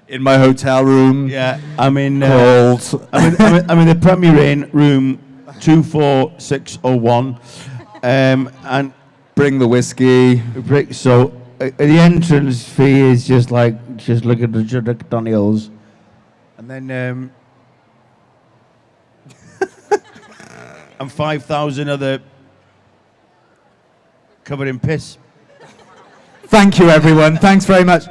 In my hotel room. Yeah, I'm in. Cold. I'm in the Premier Inn, room 24601, and Bring the whiskey. so the entrance fee is just look at the Jack Daniels, and then and 5,000 other covered in piss. Thank you, everyone. Thanks very much.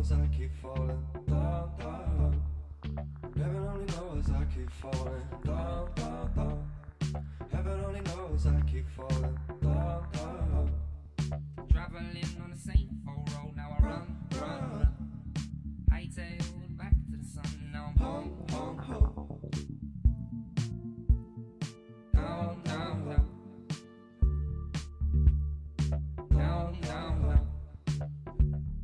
knows I keep falling down, down. Heaven only knows I keep falling down, down, down. Heaven only knows I keep falling down, down. Traveling on the same old road, now I run, run, run. Hightailed back to the sun, now I'm home, home, home. Down, down, down. Down, down, down.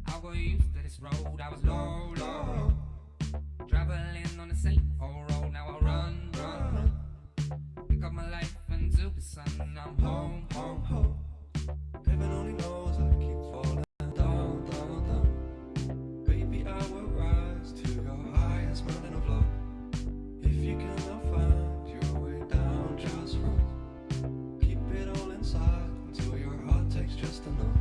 I got used to this road, I was low, low. Traveling on the same old road, now I run, run, run. Pick up my life into the sun, I'm home, home, home. Heaven only knows I keep falling down, down, down. Baby, I will rise to your highest mountain of love. If you cannot find your way down, just run. Keep it all inside until your heart takes just enough.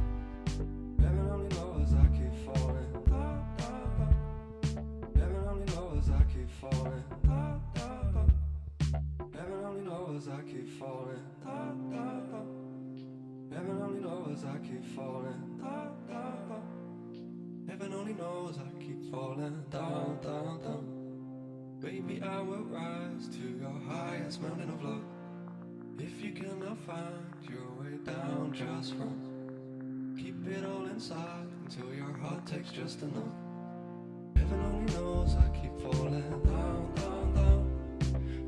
Heaven only knows I keep falling down, down, down. Heaven only knows I keep falling down, down, down. Heaven only knows I keep falling down, down, down. Heaven only knows I keep falling down, down, down. Heaven only knows I keep falling down, down, down. Baby, I will rise to your highest mountain of love. If you cannot find your way down, just run. Keep it all inside until your heart takes just enough. Heaven only knows I keep falling down, down, down.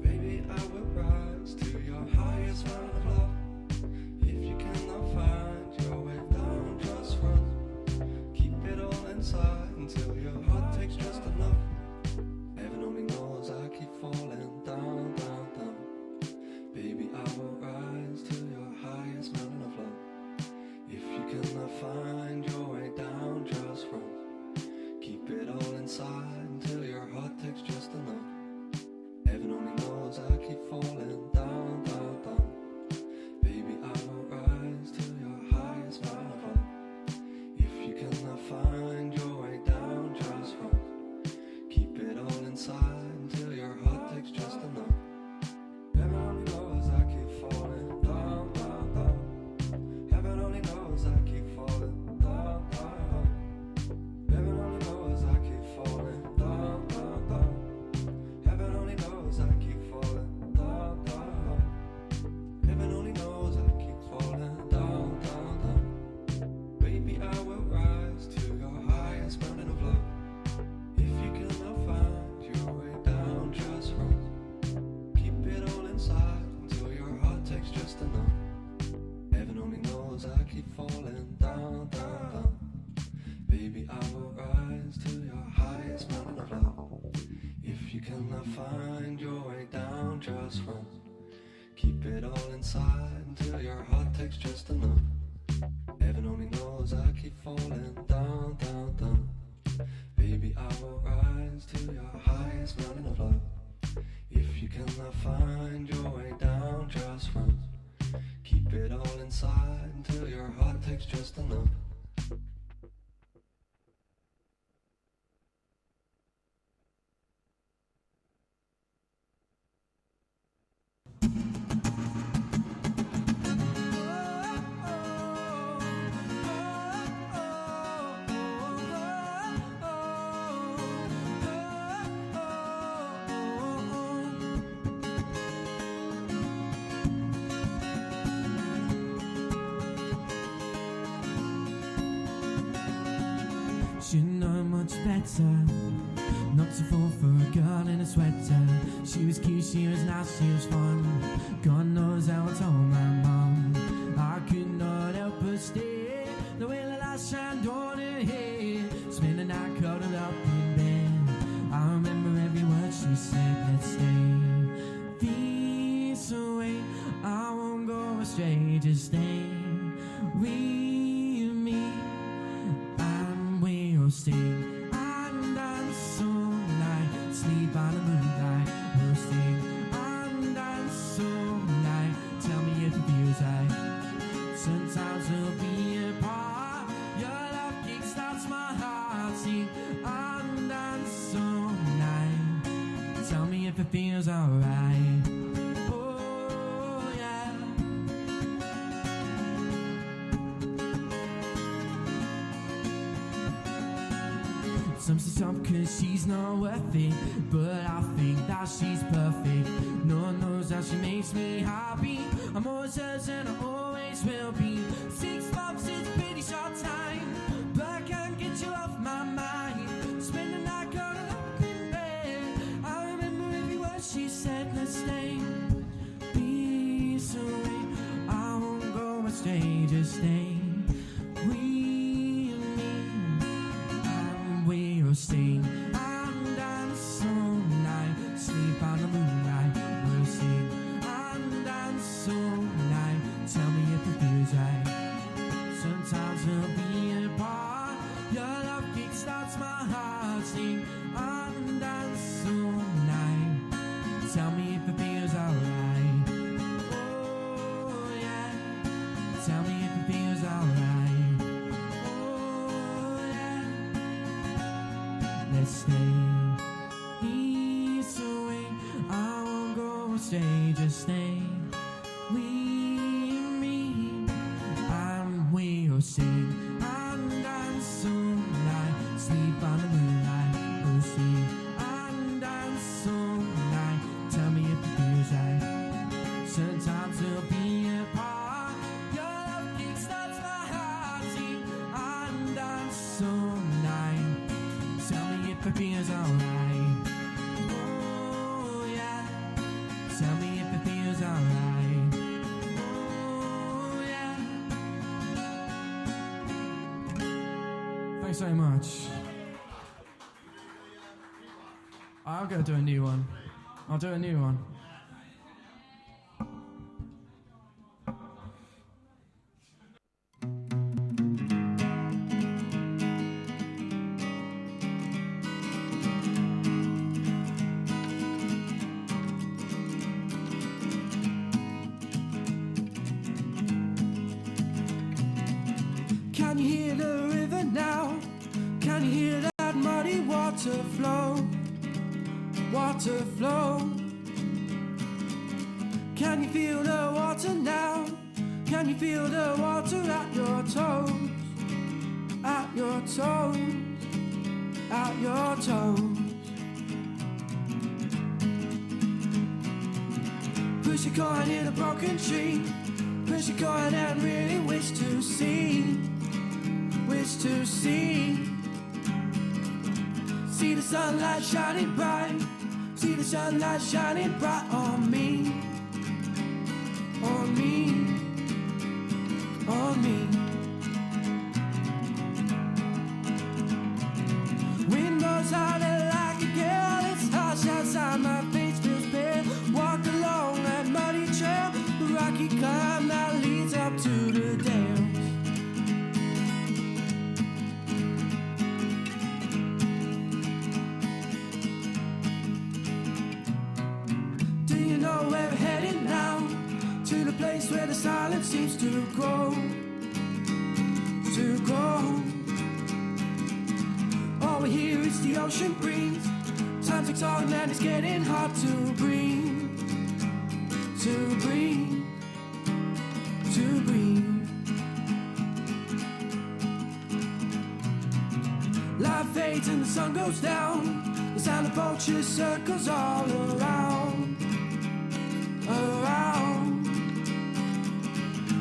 Baby, I will rise to your highest mountain of love. If you cannot find your way down, just run. Keep it all inside until your heart takes just enough. Heaven only knows I keep falling down, down, down. Baby, I will rise to your highest mountain of love. If you cannot find your way down, just run. Keep it all inside until your heart takes just enough. Heaven only knows I keep falling down, down, down. Baby, I will rise to your highest mountain of love. If you cannot find your way down, just run. Keep it all inside until your heart takes just enough. Heaven only knows I keep falling down, down, down. Heaven only knows I keep falling down, down. Heaven only knows I keep falling down, down, down. Heaven only knows I keep falling down, down. Heaven only knows I keep falling down, down, down. Baby, I will rise to your highest mountain of love. If you cannot find your way down, just run. Keep it all inside until your heart takes just enough. Heaven only knows I keep falling down, down, down. Baby, I will rise to your highest mountain of love. If you cannot find your way down, just run. Keep it all inside until your heart takes just enough. Heaven only knows I keep falling down, down, down. Baby, I will rise to your highest mountain of love. If you cannot find your way down, just run. Keep it all inside until your heart takes just enough. Should know much better not to fall for a girl in a sweater. She was cute, she was nice, she was fun. God knows how I told my mum. I could not help but stare. The way the light shined on her head. Spend the night cuddled up in bed. I remember every word she said. Let's stay this way. I won't go astray. Just stay with me. We'll sing and dance all night, sleep by the moonlight. We'll sing and dance all night. Tell me if it feels right. Sometimes we'll be apart. Your love kickstarts my heart. Sing and dance all night. Tell me if it feels alright. Oh yeah. Some say some cause she's not worth it, but I think that she's perfect. No one knows how she makes me happy. I'm always hers and I always will be. 6 months is a pretty short time, but I can't get you off my mind. Spend the night curled up in bed. I remember every word she said. Let's stay, be so way. I won't go astray, just stay. We and me, and we'll sing and dance all night. Sleep on the moonlight, we'll sing and dance all night. Tell me if it feels right. Sometimes we'll be apart. Your love kickstarts my heart. Sing and dance all night. Tell me if it feels alright. Oh yeah. Tell me if it feels alright. Oh yeah. Let's stay. Ease away. I won't go stay. Just stay. We and me, and we'll sing and dance all night. Sleep on the moonlight. We'll sing and dance all night. Tell me if it feels right. Sometimes we'll be apart. Your love kickstarts my heart. Sing and dance all night. Tell me if it feels alright. Oh yeah. Tell me if it feels alright. Oh yeah. Thanks very much. I'm gonna do a new one. I'll do a new one. Can you hear the river now? Can you hear that muddy water flow? Water flow. Can you feel the water now? Can you feel the water at your toes? At your toes. At your toes. Push a coin in a broken tree. Push a coin and really wish to see. Wish to see. See the sunlight shining bright. See the sunlight shining bright on me. On me. On me. Wind blows harder like a gale. It's harsh outside, my face feels pale. Walk along that muddy trail, the rocky climb that leads up to the dales. Where we're heading now, to the place where the silence seems to grow, to grow. All we hear is the ocean breeze. Time ticks on and it's getting hard to breathe, to breathe, to breathe. Light fades and the sun goes down. The sound of vultures circles all around. Around.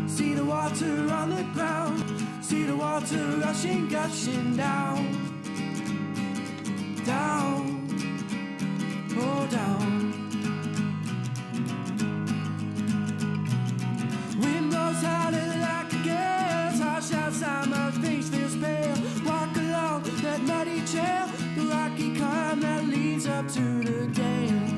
See the water on the ground. See the water rushing, gushing down. Down. Oh, down. Wind blows harder like a gale. It's harsh outside, my face feels pale. Walk along that muddy trail, the rocky climb that leads up to the dales.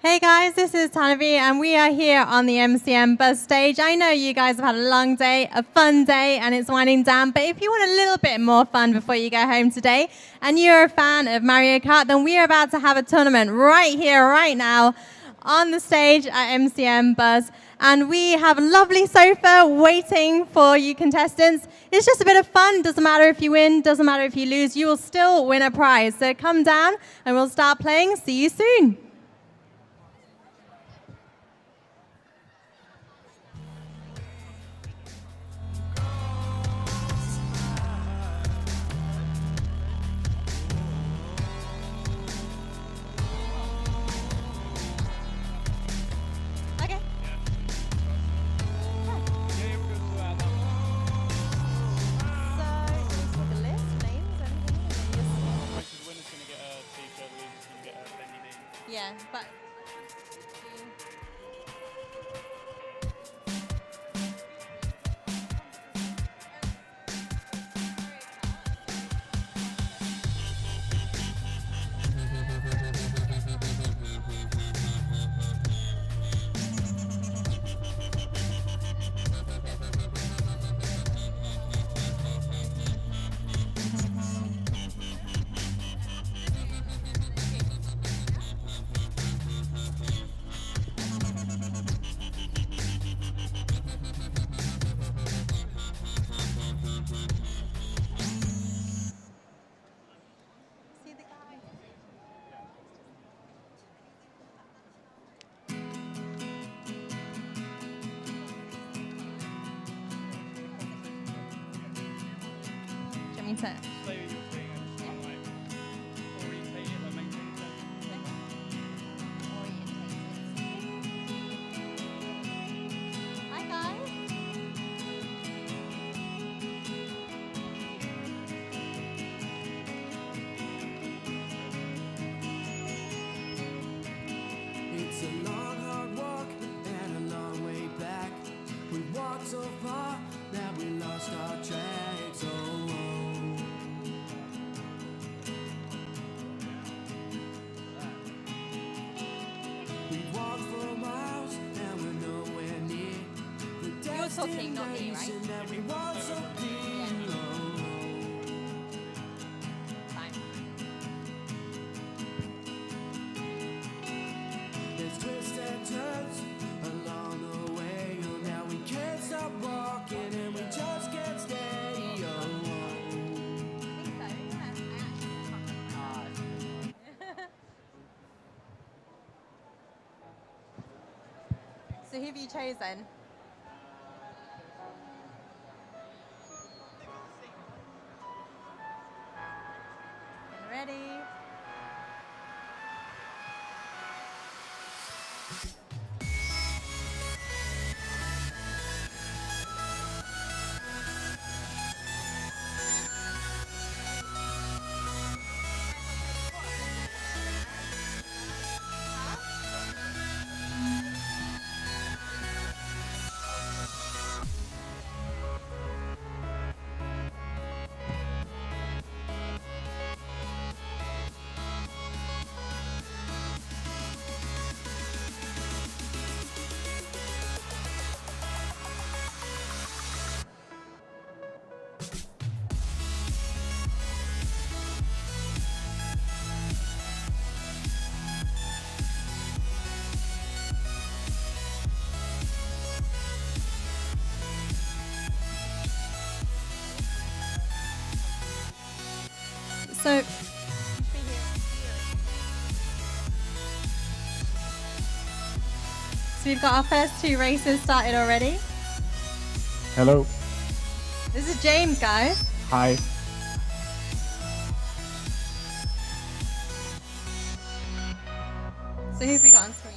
Hey guys, this is Tanavi, and we are here on the MCM Buzz stage. I know you guys have had a long day, a fun day, and it's winding down, but if you want a little bit more fun before you go home today, and you're a fan of Mario Kart, then we are about to have a tournament right here, right now, on the stage at MCM Buzz. And we have a lovely sofa waiting for you contestants. It's just a bit of fun. Doesn't matter if you win, doesn't matter if you lose, you will still win a prize. So come down and we'll start playing. See you soon. Okay. Yeah, but see the guy. Do you want me to? Hi guys. It's a long, hard walk and a long way back. We walked so far that we lost our tracks. Oh, we walked for miles and we're nowhere near the You're talking, not me, right? destination that we want so clear. Fine. There's twists and turns along the way. Oh, now we can't stop walking and we just can't stay. Oh, So who have you chosen? Ready? So, we've got our first 2 races started already. Hello. This is James, guys. Hi. So who have we got on screen?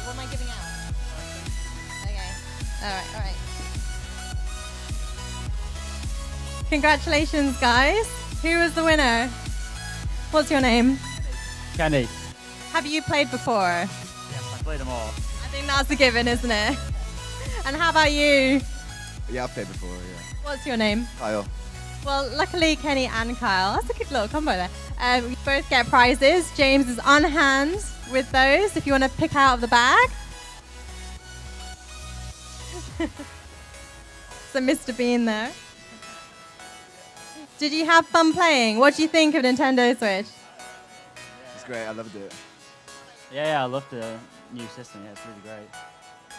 What am I giving out? Okay. All right. Congratulations, guys. Who was the winner? What's your name? Kenny. Have you played before? Yes, I played them all. I think that's a given, isn't it? And how about you? Yeah, I've played before, yeah. What's your name? Kyle. Well, luckily, Kenny and Kyle. That's a good little combo there. We both get prizes. James is on hand with those if you want to pick out of the bag. So Mr. Bean there. Did you have fun playing? What do you think of Nintendo Switch? It's great, I loved it. Yeah, I love the new system. Yeah, it's really great.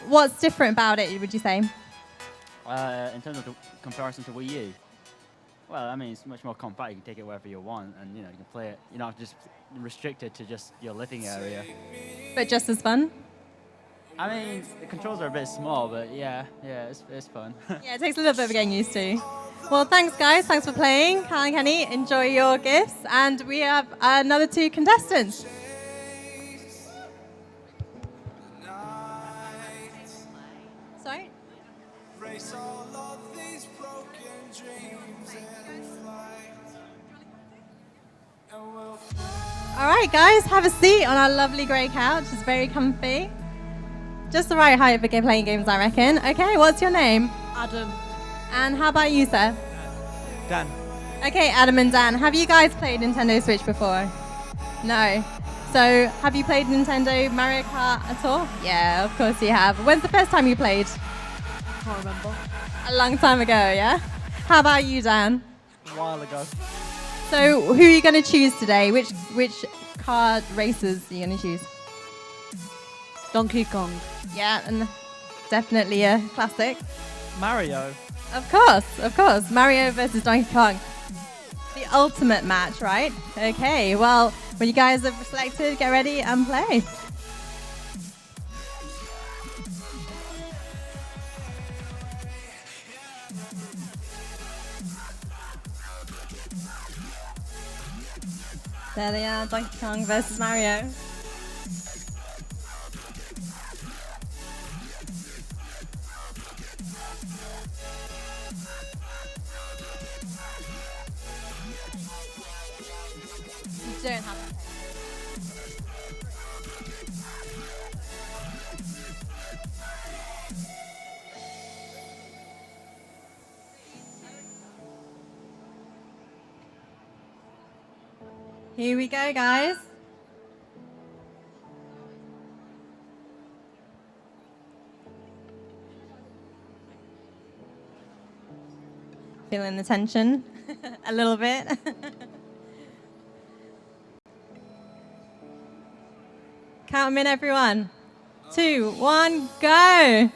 What's different about it, would you say? In terms of the comparison to Wii U, well, I mean, it's much more compact. You can take it wherever you want, and you can play it. You're not just restricted to just your living area. But just as fun? I mean, the controls are a bit small, but yeah, it's fun. Yeah, it takes a little bit of getting used to. Well, thanks, guys. Thanks for playing. Kyle and Kenny, enjoy your gifts. And we have another 2 contestants. Sorry? All right, guys, have a seat on our lovely grey couch. It's very comfy. Just the right height for playing games, I reckon. Okay, what's your name? Adam. And how about you, sir? Dan. Okay, Adam and Dan, have you guys played Nintendo Switch before? No. So, have you played Nintendo Mario Kart at all? Yeah, of course you have. When's the first time you played? Can't remember. A long time ago, yeah? How about you, Dan? A while ago. So, who are you going to choose today? Which car races are you going to choose? Donkey Kong. Yeah, and definitely a classic. Mario. Of course. Mario versus Donkey Kong. The ultimate match, right? Okay, well, when you guys have selected, get ready and play. There they are, Donkey Kong versus Mario. You don't have to. Here we go, guys. Feeling the tension a little bit. Count them in, everyone. 2, 1, go.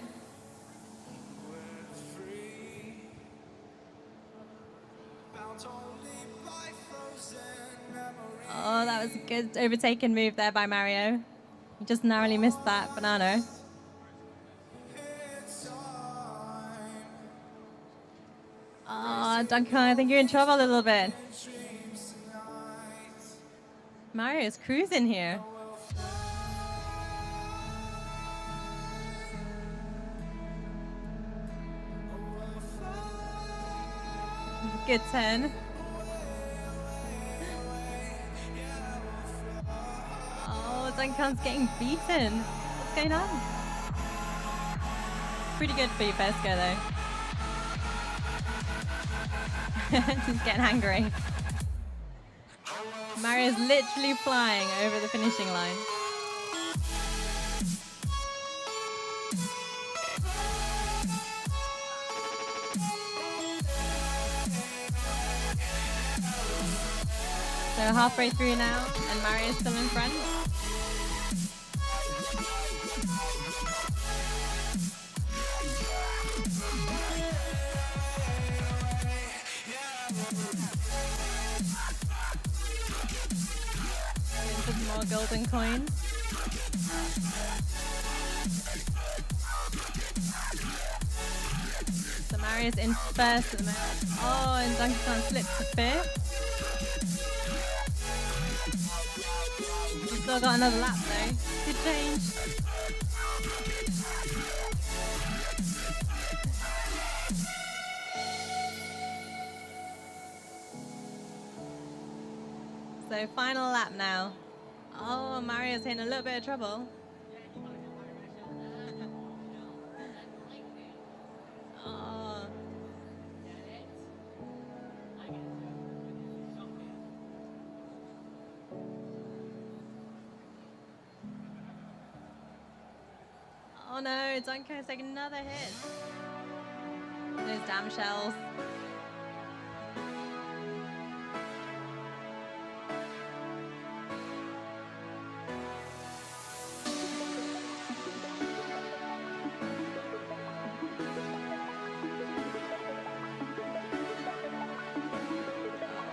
Oh, that was a good overtaken move there by Mario. He just narrowly missed that banana. Oh, Donkey Kong, I think you're in trouble a little bit. Mario's cruising here. Good turn. Oh, Donkey Kong's getting beaten. What's going on? Pretty good for your first go, though. Just getting angry. Mario's literally flying over the finishing line. So halfway through now, and Mario's still in front. Some more golden coins. So Mario's in first at the moment. Oh, and Donkey Kong slips to fifth. He's still got another lap though. Good change. So final lap now. Oh, Mario's in a little bit of trouble. Oh. Oh no, Donkey Kong's taking another hit. Those damn shells.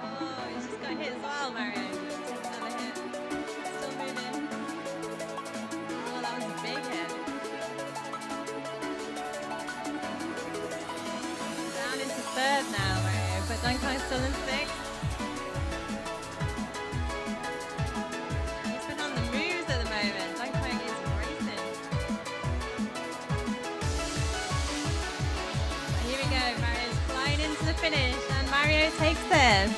Oh, he's just got hit as well, Mario. Take another hit. Still moving. Oh, that was a big hit. Down into third now, Mario, but Donkey Kong's still in sixth. He's been on the moves at the moment. Donkey Kong is racing. And here we go, Mario's flying into the finish, and Mario takes it.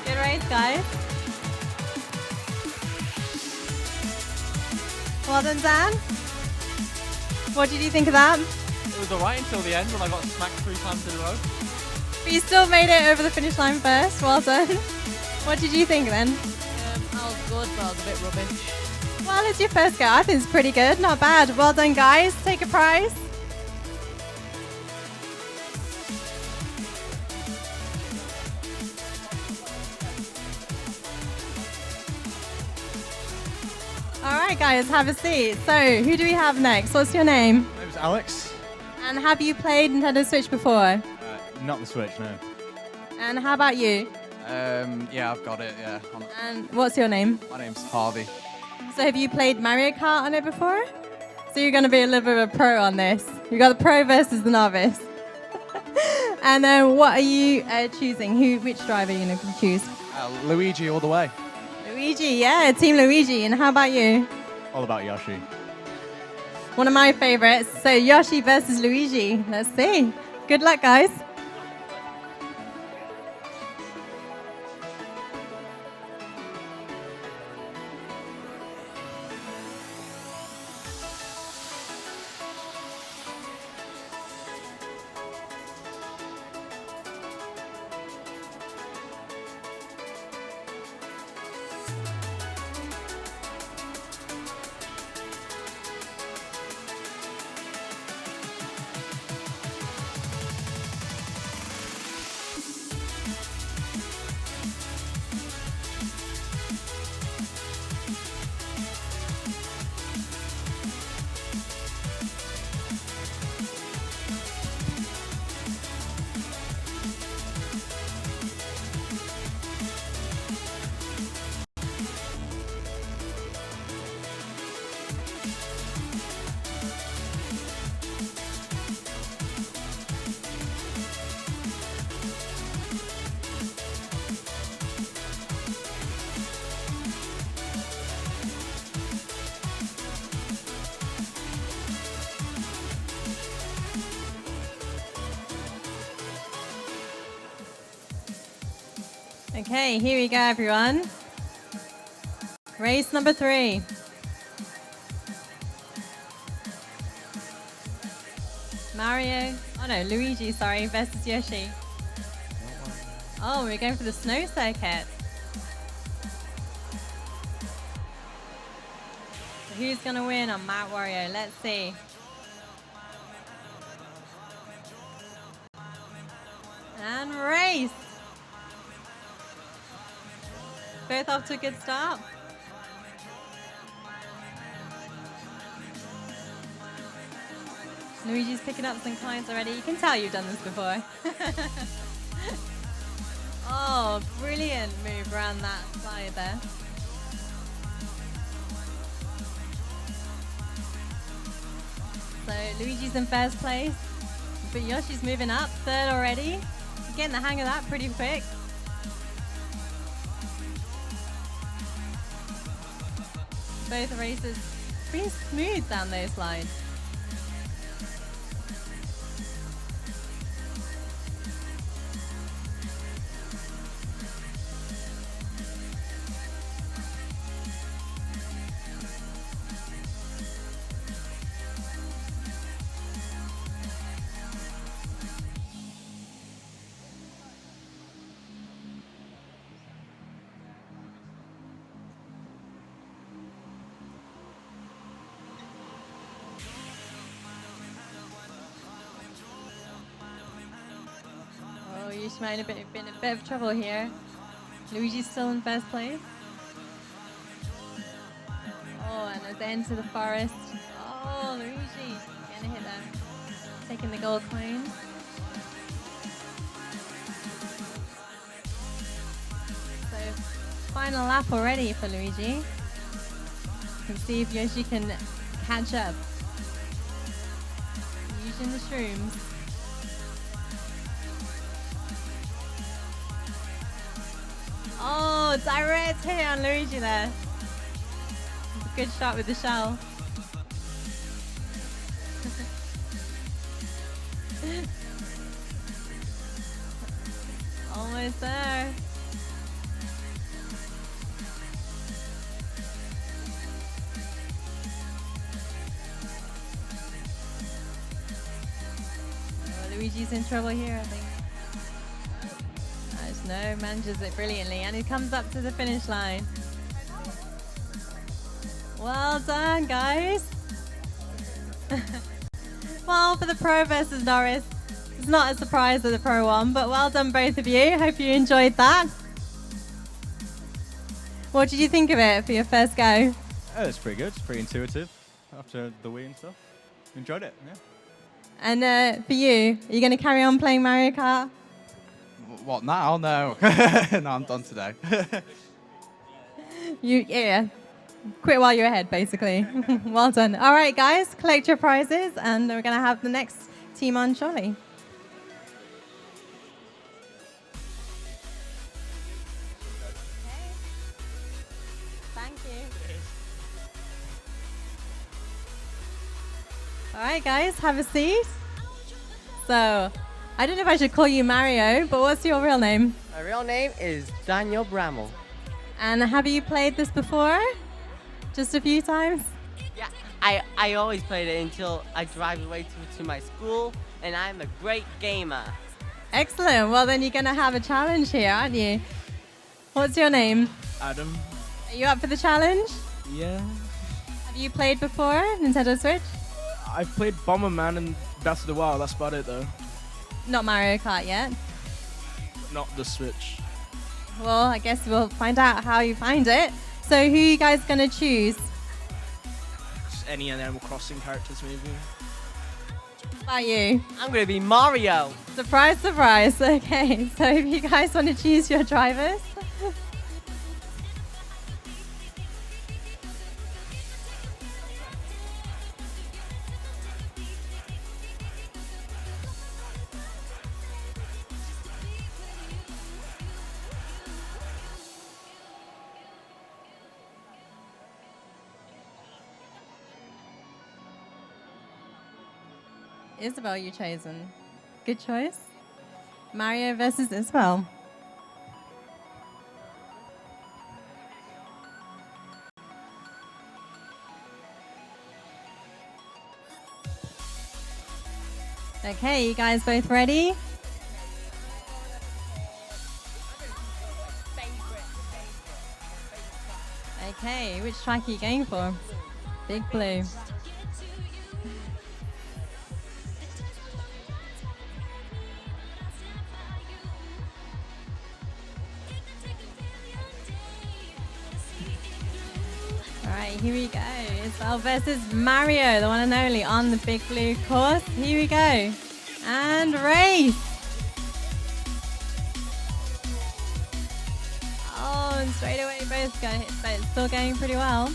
Good race, guys. Well done, Dan. What did you think of that? It was alright until the end when I got smacked 3 times in a row. But you still made it over the finish line first. Well done. What did you think then? I was good, but I was a bit rubbish. Well, it's your first go. I think it's pretty good. Not bad. Well done, guys. Take a prize. All right, guys, have a seat. So, who do we have next? What's your name? My name's Alex. And have you played Nintendo Switch before? Not the Switch, no. And how about you? Yeah, I've got it, yeah. And what's your name? My name's Harvey. So have you played Mario Kart on it before? So you're going to be a little bit of a pro on this. You got the pro versus the novice. And then what are you choosing? Which driver are you going to choose? Luigi all the way. Luigi, yeah, Team Luigi. And how about you? All about Yoshi. One of my favorites. So Yoshi versus Luigi. Let's see. Good luck, guys. Okay, here we go, everyone. Race number 3. Mario, oh no, Luigi, sorry, versus Yoshi. Oh, we're going for the snow circuit. So who's gonna win on Mount Wario? Let's see. And race. Both off to a good start. Luigi's picking up some clients already. You can tell you've done this before. Oh, brilliant move around that slide there. So Luigi's in first place, but Yoshi's moving up, third already. Getting the hang of that pretty quick. Both races pretty smooth down those slides. Oh, Yoshi might have been in a bit of trouble here. Luigi's still in first place. Oh, and as they enter the forest. Oh, Luigi getting a hit there. Taking the gold coin. So, final lap already for Luigi. Let's see if Yoshi can catch up. Using the shrooms. Oh, direct hit on Luigi there. Good shot with the shell. Almost there. Oh, Luigi's in trouble here, I think. No, manages it brilliantly, and he comes up to the finish line. Well done, guys. Well, for the pro versus Norris, it's not a surprise that the pro won, but well done, both of you. Hope you enjoyed that. What did you think of it for your first go? It's pretty good. It's pretty intuitive after the Wii and stuff. Enjoyed it, yeah. And for you, are you going to carry on playing Mario Kart? What now? No. No, I'm done today. Yeah. Quit while you're ahead, basically. Well done. All right, guys, collect your prizes, and we're going to have the next team on shortly. Thank you. All right, guys, have a seat. So, I don't know if I should call you Mario, but what's your real name? My real name is Daniel Bramall. And have you played this before? Just a few times? Yeah, I always played it until I drive away to my school, and I'm a great gamer. Excellent. Well, then you're going to have a challenge here, aren't you? What's your name? Adam. Are you up for the challenge? Yeah. Have you played before, Nintendo Switch? I've played Bomberman and Breath of the Wild. That's about it, though. Not Mario Kart yet. Not the Switch. Well, I guess we'll find out how you find it. So who are you guys going to choose? Just any Animal Crossing characters, maybe. What about you? I'm going to be Mario. Surprise, surprise. Okay, so if you guys want to choose your drivers. Isabel, you chosen. Good choice. Mario versus Isabel. Okay, you guys both ready? Okay, which track are you going for? Big Blue. All right, here we go. Isabel versus Mario, the one and only on the Big Blue course. Here we go. And race. Oh, and straight away both got hit, but it's still going pretty well.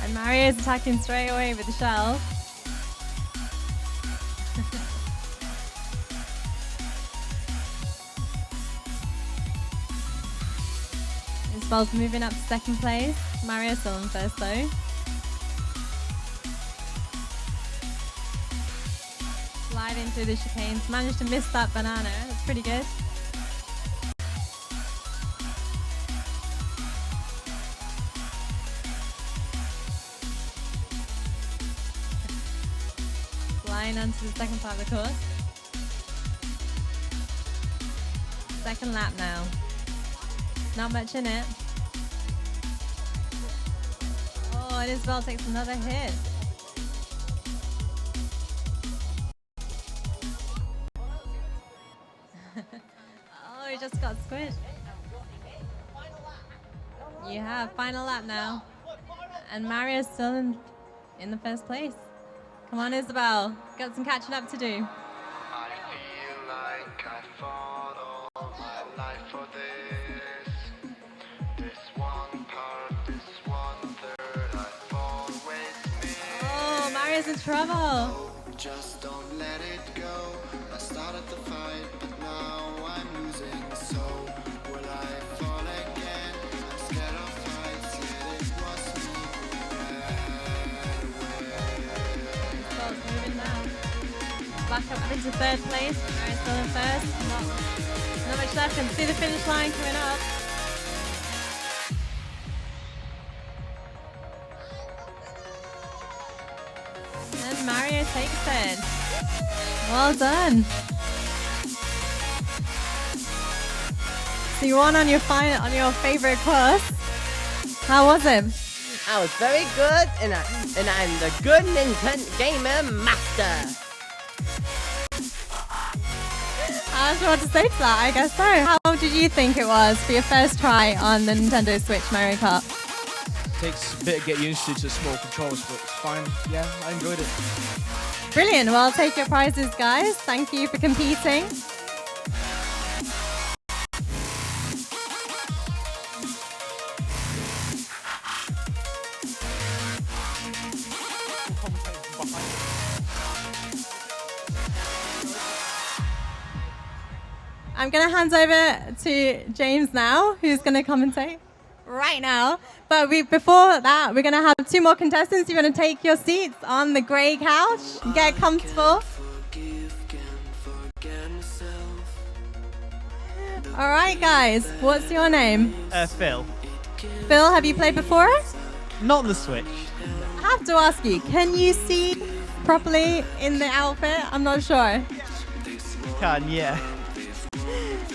And Mario's attacking straight away with the shell. Isabel's moving up to second place. Mario's still in first though. Sliding through the chicanes. Managed to miss that banana. That's pretty good. Flying onto the second part of the course. Second lap now. Not much in it. Oh, and Isabel takes another hit. Oh, he just got squished. You have final lap now. And Mario's still in the first place. Come on, Isabel. Got some catching up to do. I feel like I fought all my life for this. This one part, this one third, I've always missed. Oh, Mario's in trouble. Just don't let it go. I started the fight, but now I'm losing. So will I fall again? I'm scared of fights, yet it was me who ran away. Isabel's moving now. Back up into third place. Mario's still in first. Not much left. Can see the finish line coming up. And Mario takes it. Well done. So you won on your favorite course. How was it? I was very good, and I'm the good Nintendo gamer master. I don't know what to say to that, I guess so. How did you think it was for your first try on the Nintendo Switch Mario Kart? Takes a bit to get used to small controls, but it's fine. Yeah, I enjoyed it. Brilliant. Well, I'll take your prizes, guys. Thank you for competing. I'm going to hand over to James now, who's going to commentate right now. But before that, we're going to have two more contestants. You're going to take your seats on the grey couch, get comfortable. All right, guys, what's your name? Phil. Phil, have you played before? Not on the Switch. I have to ask you, can you see properly in the outfit? I'm not sure. Can, yeah.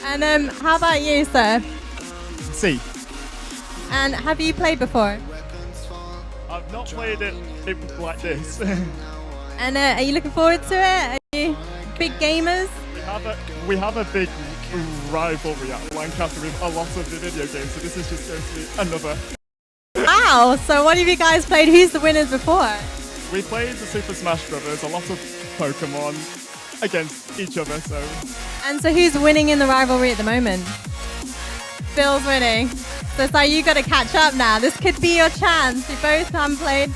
And how about you, sir? See. And have you played before? I've not played it like this. And are you looking forward to it? Are you big gamers? We have a big rivalry at Lancaster with a lot of the video games, so this is just going to be another. Wow, so what have you guys played? Who's the winners before? We played the Super Smash Brothers, a lot of Pokemon against each other, so. And so who's winning in the rivalry at the moment? Phil's winning. So you got to catch up now. This could be your chance. You both haven't played.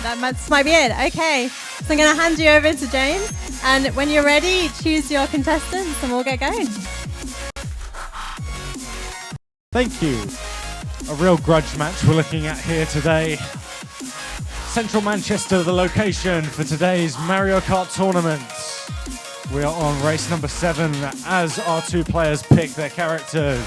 That might be it. Okay, so I'm going to hand you over to James. And when you're ready, choose your contestants and we'll get going. Thank you. A real grudge match we're looking at here today. Central Manchester, the location for today's Mario Kart tournament. We are on race number 7 as our two players pick their characters.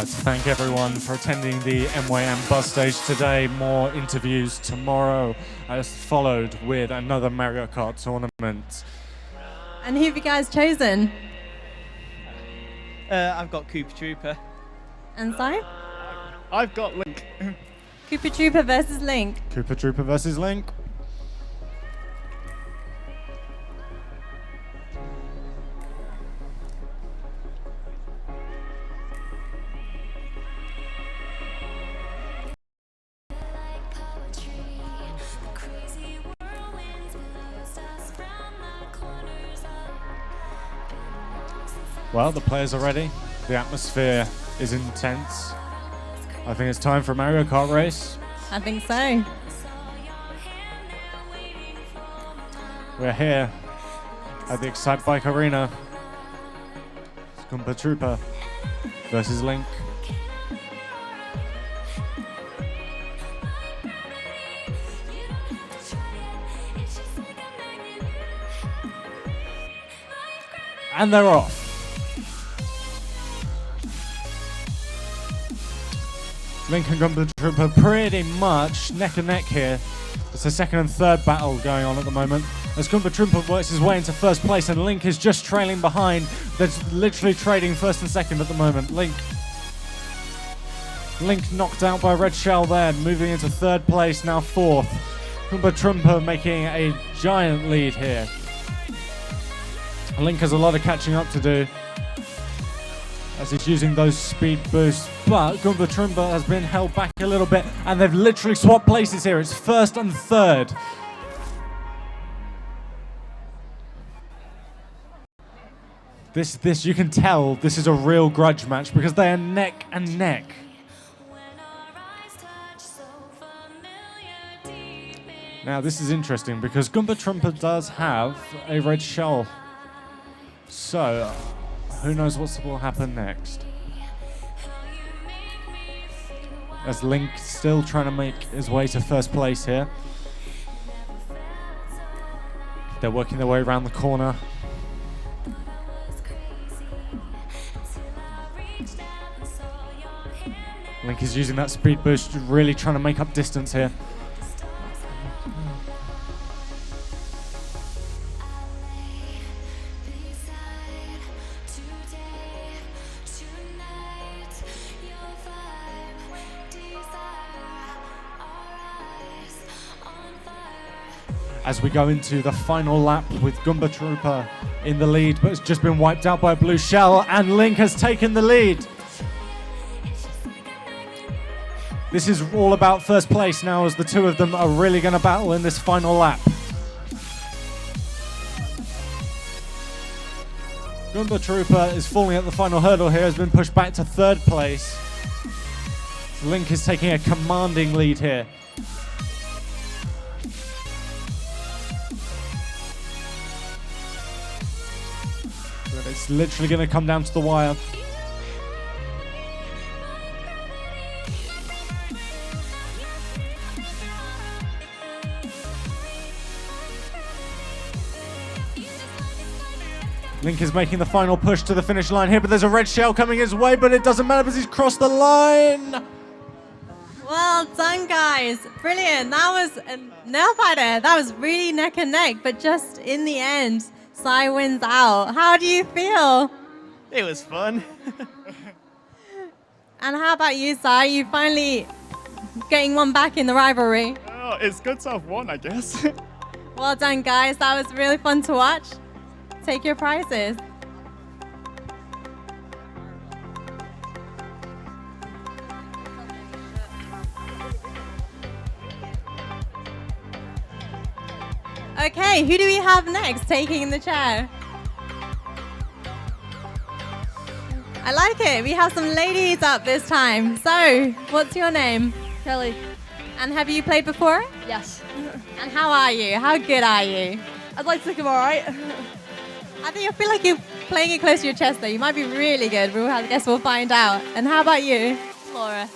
like to thank everyone for attending the Mcm bus stage today. More interviews tomorrow, as followed with another Mario Kart tournament. And who have you guys chosen? I've got Cooper Trooper. And so? I've got Link. Cooper Trooper versus Link. Cooper Trooper versus Link. Well, the players are ready. The atmosphere is intense. I think it's time for a Mario Kart race. I think so. We're here at the Excite Bike Arena. Cooper Trooper versus Link. And they're off. Link and Cooper Trooper pretty much neck and neck here. It's the second and third battle going on at the moment. As Cooper Trooper works his way into first place and Link is just trailing behind. They're literally trading first and second at the moment. Link knocked out by Red Shell there, moving into third place, now fourth. Cooper Trooper making a giant lead here. Link has a lot of catching up to do as he's using those speed boosts, but Cooper Trooper has been held back a little bit, and they've literally swapped places here. It's first and third. This you can tell this is a real grudge match because they are neck and neck. Now this is interesting because Cooper Trooper does have a red shell, so who knows what will happen next? As Link still trying to make his way to first place here. They're working their way around the corner. Link is using that speed boost, really trying to make up distance here. As we go into the final lap with Cooper Trooper in the lead, but it's just been wiped out by a blue shell, and Link has taken the lead. This is all about first place now, as the two of them are really going to battle in this final lap. Cooper Trooper is falling at the final hurdle here, has been pushed back to third place. Link is taking a commanding lead here. It's literally going to come down to the wire. Link is making the final push to the finish line here, but there's a red shell coming his way, but it doesn't matter because he's crossed the line. Well done, guys. Brilliant. That was a nail biter. That was really neck and neck, but just in the end, Sai wins out. How do you feel? It was fun. And how about you, Sai? You finally getting one back in the rivalry. Oh, it's good to have one, I guess. Well done, guys. That was really fun to watch. Take your prizes. Okay, who do we have next taking the chair? I like it. We have some ladies up this time. So, what's your name? Kelly. And have you played before? Yes. And how are you? How good are you? I'd like to think I'm alright. I feel like you're playing it close to your chest though. You might be really good. I guess we'll find out. And how about you? Laura.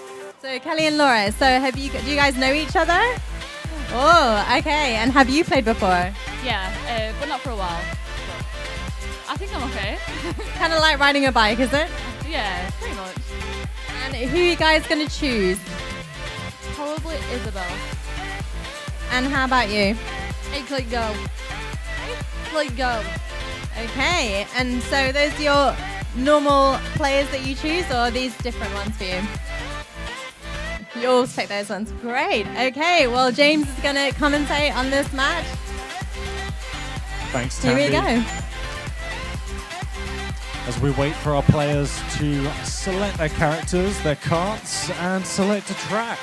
So Kelly and Laura. So do you guys know each other? Oh, okay. And have you played before? Yeah, but not for a while. But I think I'm okay. Kind of like riding a bike, is it? Yeah, pretty much. And who are you guys going to choose? Probably Isabel. And how about you? Hey, click go. Click go. Okay, and so those are your normal players that you choose, or are these different ones for you? You always pick those ones. Great. Okay, well, James is going to commentate on this match. Thanks, Here Tandy. we go. As we wait for our players to select their characters, their carts, and select a track.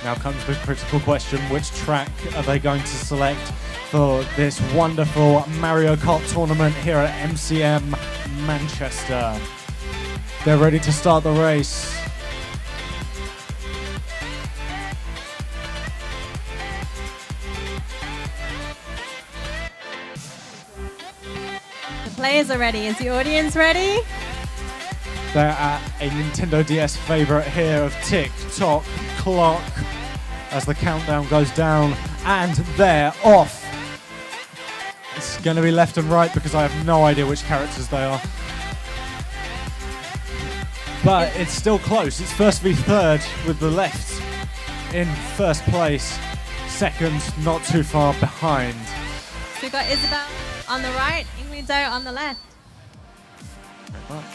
Now comes the critical question, which track are they going to select for this wonderful Mario Kart tournament here at MCM Manchester? They're ready to start the race. The players are ready. Is the audience ready? They're at a Nintendo DS favorite here of Tick Tock Clock as the countdown goes down, and they're off. It's going to be left and right because I have no idea which characters they are. But it's still close. It's first v third with the left in first place. Second, not too far behind. So we've got Isabel on the right, Ingrido on the left. Very much.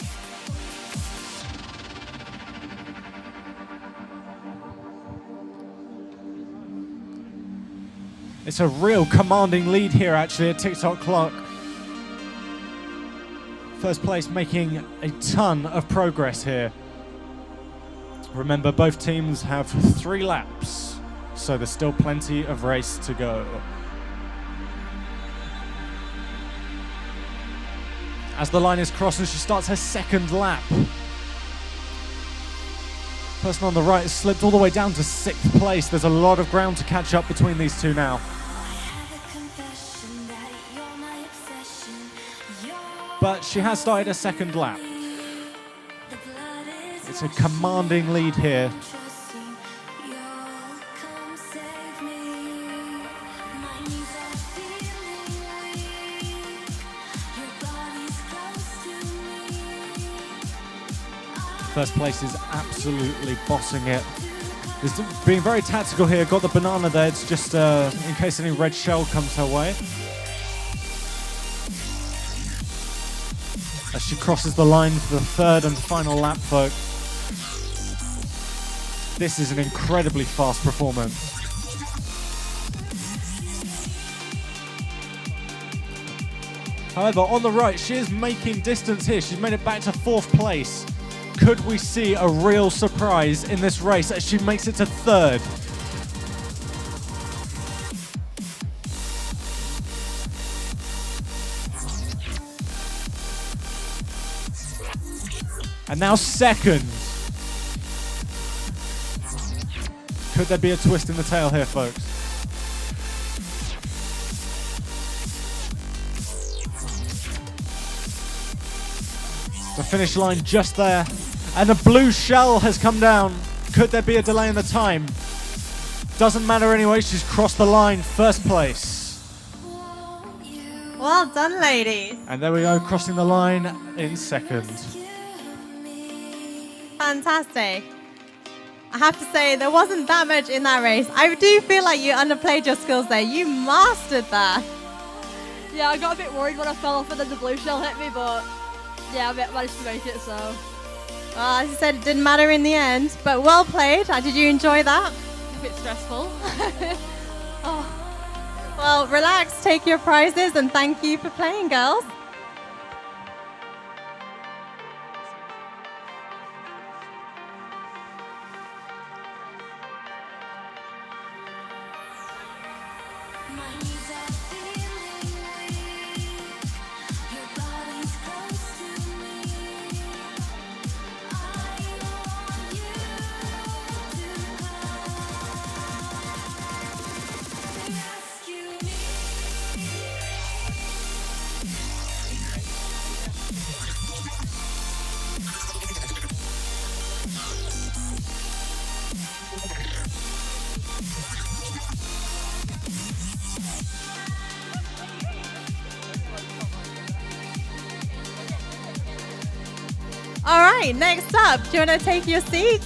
It's a real commanding lead here, actually, at TikTok Clock. First place making a ton of progress here. Remember, both teams have 3 laps, so there's still plenty of race to go. As the line is crossed and she starts her second lap. Person on the right has slipped all the way down to 6th place. There's a lot of ground to catch up between these two now. But she has started a second lap. It's a commanding lead here. First place is absolutely bossing it. Is being very tactical here. Got the banana there. It's just in case any red shell comes her way. As she crosses the line for the third and final lap, folks. This is an incredibly fast performance. However, on the right, she is making distance here. She's made it back to 4th place. Could we see a real surprise in this race as she makes it to 3rd? And now 2nd. Could there be a twist in the tail here, folks? The finish line just there. And a blue shell has come down. Could there be a delay in the time? Doesn't matter anyway, she's crossed the line, 1st place. Well done, ladies. And there we go, crossing the line in 2nd. Fantastic. I have to say, there wasn't that much in that race. I do feel like you underplayed your skills there. You mastered that. Yeah, I got a bit worried when I fell off and then the blue shell hit me, but yeah, I managed to make it, so. Well, as I said, it didn't matter in the end, but well played. Did you enjoy that? A bit stressful. Oh. Well, relax, take your prizes, and thank you for playing, girls. All right, next up, do you want to take your seat?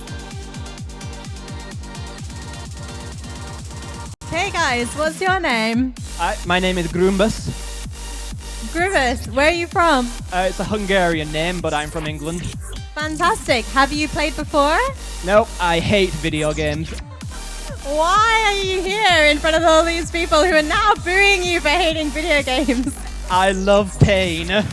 Hey guys, what's your name? My name is Grumbus. Grubus, where are you from? It's a Hungarian name, but I'm from England. Fantastic. Have you played before? Nope, I hate video games. Why are you here in front of all these people who are now booing you for hating video games? I love pain.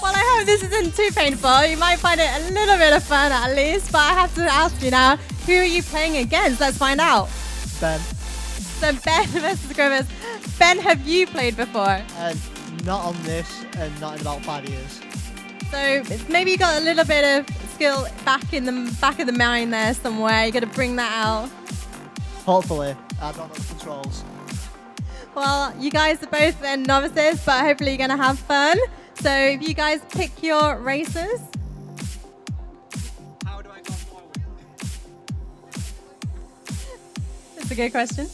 Well, I hope this isn't too painful. You might find it a little bit of fun at least, but I have to ask you now, who are you playing against? Let's find out. Ben. So Ben versus Grimace. Ben, have you played before? Not on this and not in about 5 years. So maybe you got a little bit of skill back in the back of the mind there somewhere. You got to bring that out. Hopefully. I don't know the controls. Well, you guys are both then novices, but hopefully you're going to have fun. So if you guys pick your races. How do I go forward? That's a good question.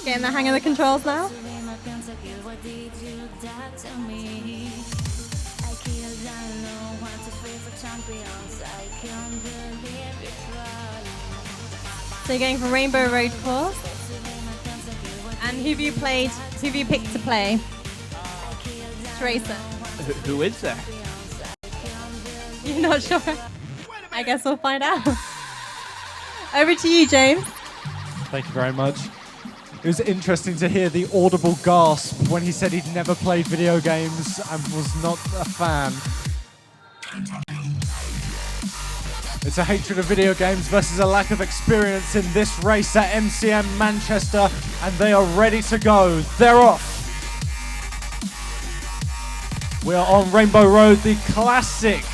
Getting the hang of the controls now. So you're going for Rainbow Road course. And who have you played? Who have you picked to play? Tracer. Who is there? You're not sure? I guess we'll find out. Over to you, James. Thank you very much. It was interesting to hear the audible gasp when he said he'd never played video games and was not a fan. It's a hatred of video games versus a lack of experience in this race at MCM Manchester, and they are ready to go. They're off. We are on Rainbow Road. The classic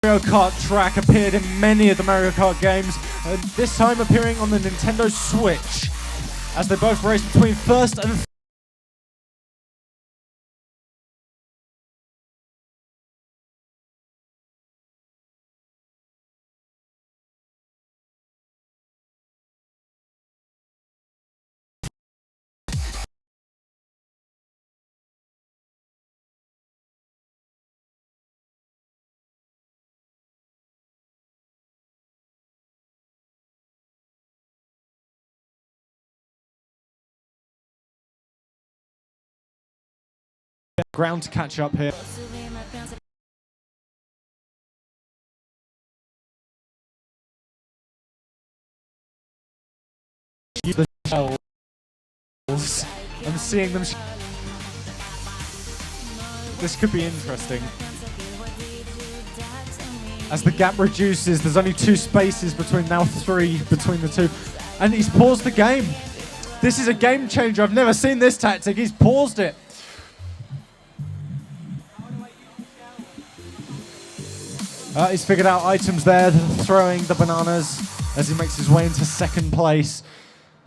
Mario Kart track appeared in many of the Mario Kart games, and this time appearing on the Nintendo Switch, as they both race between first and ground to catch up here. The shells. I'm seeing them. This could be interesting. As the gap reduces, there's only 2 spaces between, now 3 between the two. And he's paused the game. This is a game changer. I've never seen this tactic. He's paused it. He's figured out items there, throwing the bananas as he makes his way into second place.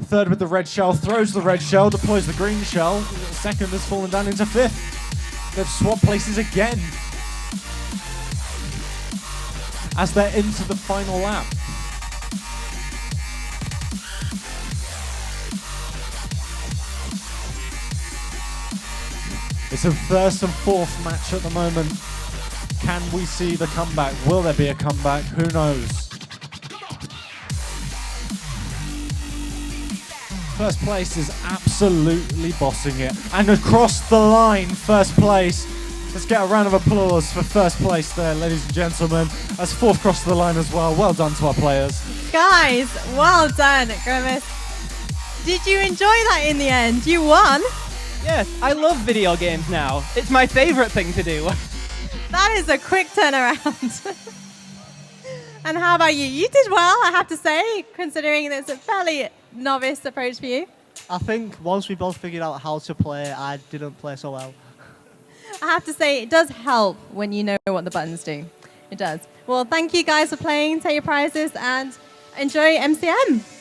Third with the red shell, throws the red shell, deploys the green shell. Second has fallen down into 5th. They've swapped places again as they're into the final lap. It's a first and fourth match at the moment. Can we see the comeback? Will there be a comeback? Who knows? First place is absolutely bossing it. And across the line, first place. Let's get a round of applause for first place there, ladies and gentlemen. As fourth crossed the line as well. Well done to our players. Guys, well done, Grimace. Did you enjoy that in the end? You won. Yes, I love video games now. It's my favorite thing to do. That is a quick turnaround. And how about you? You did well, I have to say, considering it's a fairly novice approach for you. I think once we both figured out how to play, I didn't play so well. I have to say, it does help when you know what the buttons do. It does. Well, thank you guys for playing. Take your prizes and enjoy MCM.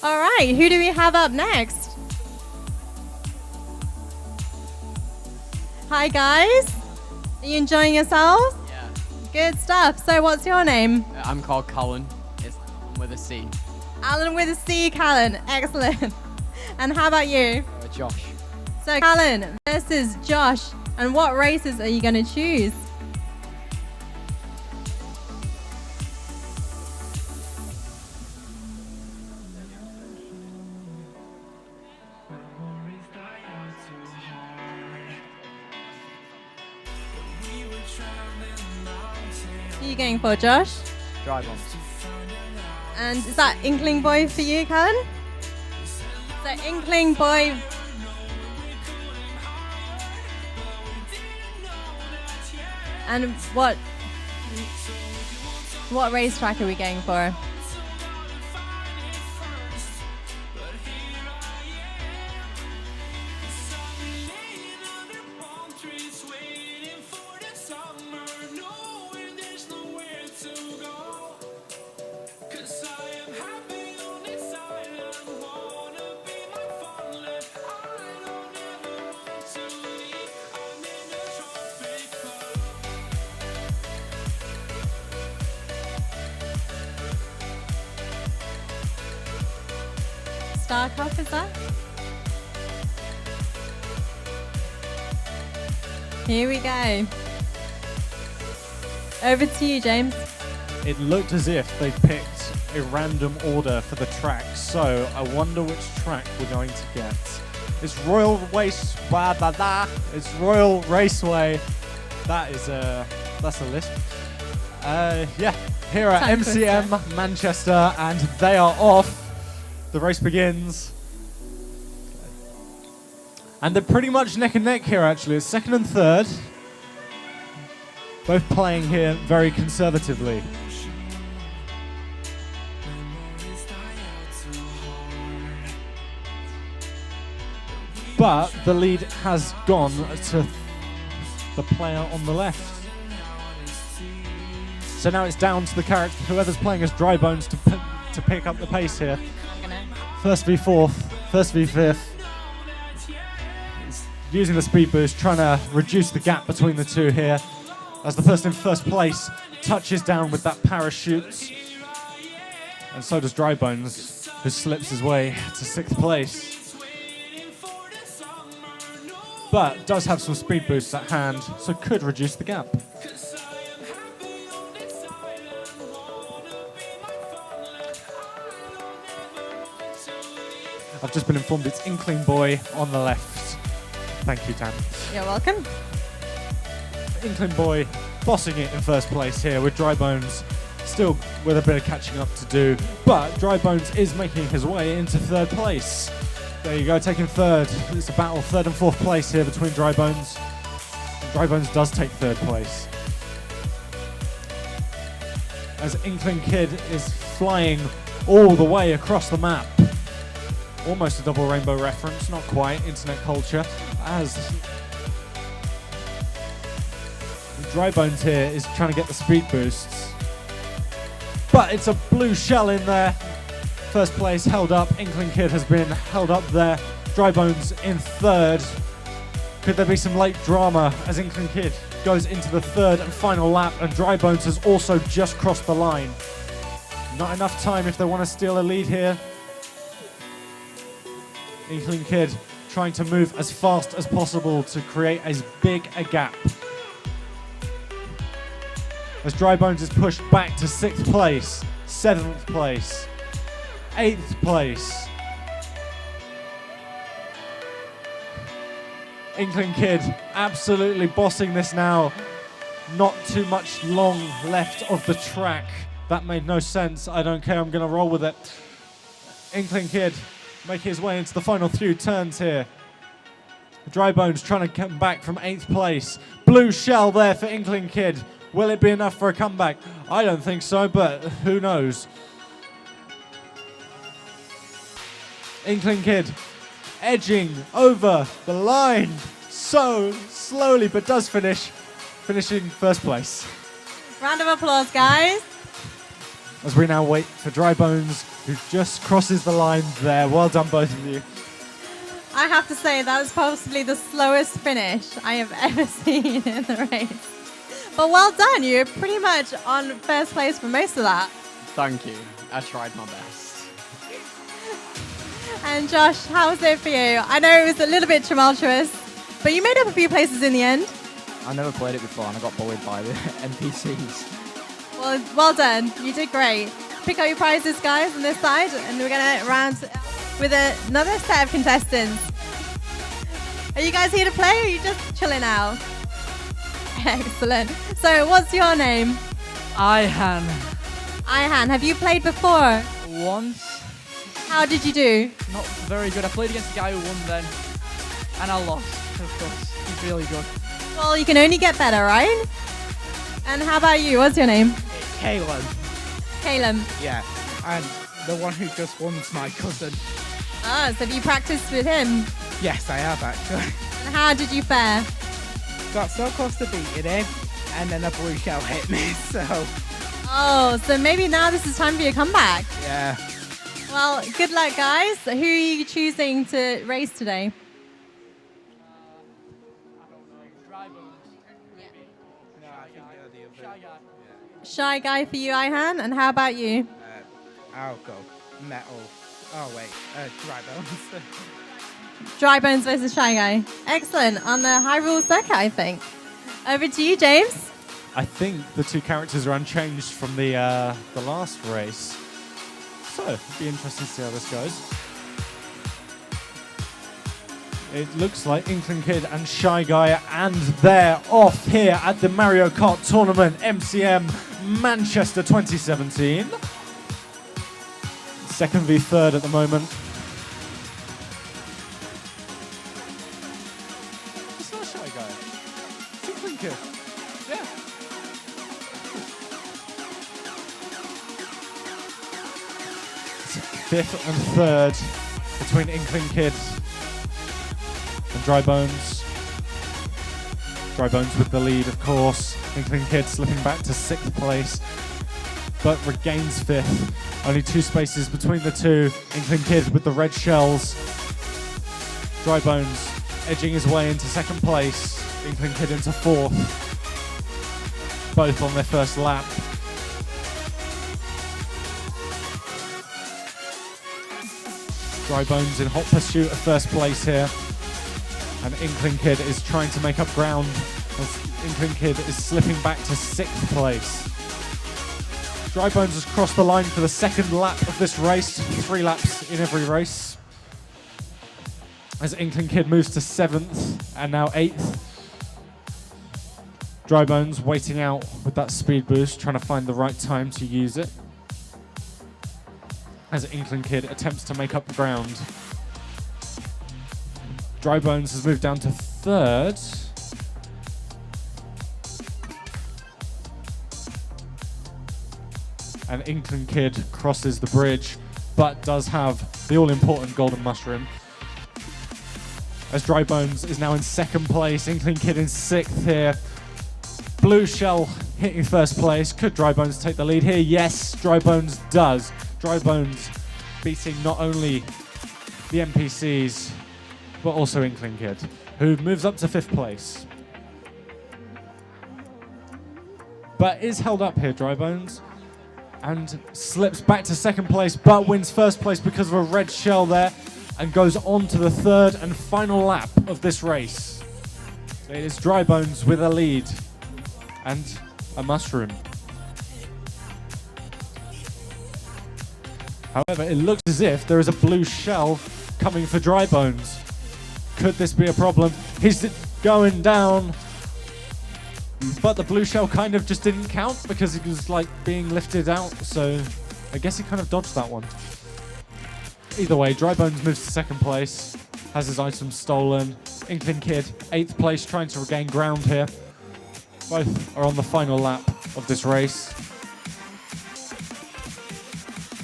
All right, who do we have up next? Hi, guys. Are you enjoying yourselves? Yeah. Good stuff. So what's your name? I'm called Colin. It's with a C. Alan with a C, Callan. Excellent. And how about you? Josh. So Callan versus Josh. And what races are you going to choose? Who are you going for, Josh? Drive on. And is that Inkling Boy for you, Callan? So Inkling Boy. And what racetrack are we going for? Starcraft, is that? Here we go. Over to you, James. It looked as if they picked a random order for the track, so I wonder which track we're going to get. It's Royal Race, blah, blah, blah. It's Royal Raceway. That's a list. Yeah, here at MCM Manchester, and they are off. The race begins. And they're pretty much neck and neck here, actually. It's second and third. Both playing here very conservatively. But the lead has gone to the player on the left. So now it's down to the character, whoever's playing as Dry Bones, to pick up the pace here. First v fourth, first v fifth. Using the speed boost, trying to reduce the gap between the two here. As the person in first place touches down with that parachute. And so does Dry Bones, who slips his way to sixth place. But does have some speed boosts at hand, so could reduce the gap. I've just been informed it's Inkling Boy on the left. Thank you, Tam. You're welcome. Inkling Boy bossing it in first place here with Dry Bones still with a bit of catching up to do, but Dry Bones is making his way into third place. There you go, taking third. It's a battle, third and fourth place here between Dry Bones. Dry Bones does take third place. As Inkling Kid is flying all the way across the map. Almost a double rainbow reference, not quite, internet culture, as Dry Bones here is trying to get the speed boosts. But it's a blue shell in there. First place held up, Inkling Kid has been held up there. Dry Bones in third. Could there be some late drama as Inkling Kid goes into the third and final lap, and Dry Bones has also just crossed the line. Not enough time if they want to steal a lead here. Inkling Kid trying to move as fast as possible to create as big a gap. As Dry Bones is pushed back to 6th place, 7th place, 8th place. Inkling Kid absolutely bossing this now. Not too much long left of the track. That made no sense. I don't care, I'm going to roll with it. Inkling Kid making his way into the final few turns here. Dry Bones trying to come back from 8th place. Blue shell there for Inkling Kid. Will it be enough for a comeback? I don't think so, but who knows? Inkling Kid edging over the line so slowly, but does finish, finishing first place. Round of applause, guys. As we now wait for Dry Bones, who just crosses the line there. Well done, both of you. I have to say that was possibly the slowest finish I have ever seen in the race. But well done, you're pretty much on first place for most of that. Thank you. I tried my best. And Josh, how was it for you? I know it was a little bit tumultuous, but you made up a few places in the end. I never played it before and I got bullied by the NPCs. Well done. You did great. Pick up your prizes, guys, on this side, and we're going to round with another set of contestants. Are you guys here to play, or are you just chilling out? Excellent. So, what's your name? Ihan. Ihan, have you played before? Once. How did you do? Not very good. I played against the guy who won then, and I lost, of course. He's really good. Well, you can only get better, right? And how about you? What's your name? Caleb. Caleb. Yeah, and the one who just won's my cousin. Ah, so have you practiced with him? Yes, I have actually. And how did you fare? Got so close to beating him, and then a blue shell hit me, so... Oh, so maybe now this is time for your comeback. Yeah. Well, good luck, guys. Who are you choosing to race today? Shy Guy for you, Ihan. And how about you? I'll go metal. Oh, wait. Dry Bones. Dry Bones versus Shy Guy. Excellent. On the High Rule circuit, I think. Over to you, James. I think the two characters are unchanged from the last race. So, it'll be interesting to see how this goes. It looks like Inkling Kid and Shy Guy, and they're off here at the Mario Kart Tournament MCM Manchester 2017. Second v third at the moment. It's not Shy Guy. It's Inkling Kid. Yeah. Fifth and third between Inkling Kid and Dry Bones. Dry Bones with the lead, of course. Inkling Kid slipping back to 6th place, but regains 5th. Only 2 spaces between the two. Inkling Kid with the red shells. Dry Bones edging his way into 2nd place. Inkling Kid into 4th. Both on their first lap. Dry Bones in hot pursuit of 1st place here. And Inkling Kid is trying to make up ground as Inkling Kid is slipping back to 6th place. Dry Bones has crossed the line for the 2nd lap of this race, 3 laps in every race. As Inkling Kid moves to 7th and now 8th. Dry Bones waiting out with that speed boost, trying to find the right time to use it. As Inkling Kid attempts to make up ground. Dry Bones has moved down to 3rd. And Inkling Kid crosses the bridge, but does have the all-important golden mushroom. As Dry Bones is now in 2nd place, Inkling Kid in 6th here. Blue Shell hitting 1st place. Could Dry Bones take the lead here? Yes, Dry Bones does. Dry Bones beating not only the NPCs, but also Inkling Kid, who moves up to 5th place. But is held up here, Dry Bones, and slips back to 2nd place, but wins 1st place because of a red shell there, and goes on to the 3rd and final lap of this race. So it is Dry Bones with a lead and a mushroom. However, it looks as if there is a blue shell coming for Dry Bones. Could this be a problem? He's going down, but the blue shell kind of just didn't count because he was like being lifted out, so I guess he kind of dodged that one. Either way, Dry Bones moves to 2nd place, has his items stolen. Inkling Kid, 8th place, trying to regain ground here. Both are on the final lap of this race.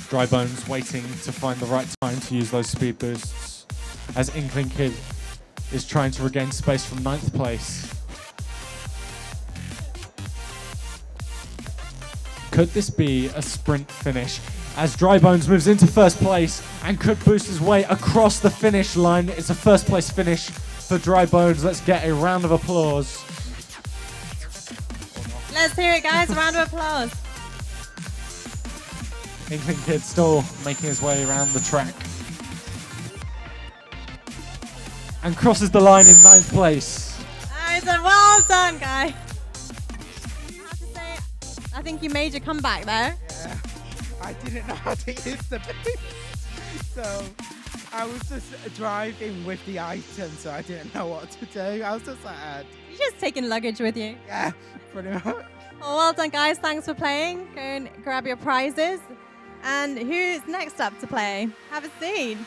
Drybones waiting to find the right time to use those speed boosts, as Inkling Kid is trying to regain space from 9th place. Could this be a sprint finish? As Drybones moves into first place and could boost his way across the finish line. It's a first place finish for Drybones. Let's get a round of applause. Let's hear it, guys. A round of applause. Inkling Kid still making his way around the track. And crosses the line in 9th place. I said, well done, guy. I have to say, I think you made your comeback there. Yeah, I didn't know how to use the boost. So I was just driving with the item, so I didn't know what to do. I was just sad. You're just taking luggage with you. Yeah, pretty much. Well done, guys. Thanks for playing. Go and grab your prizes. And who's next up to play? Have a seat.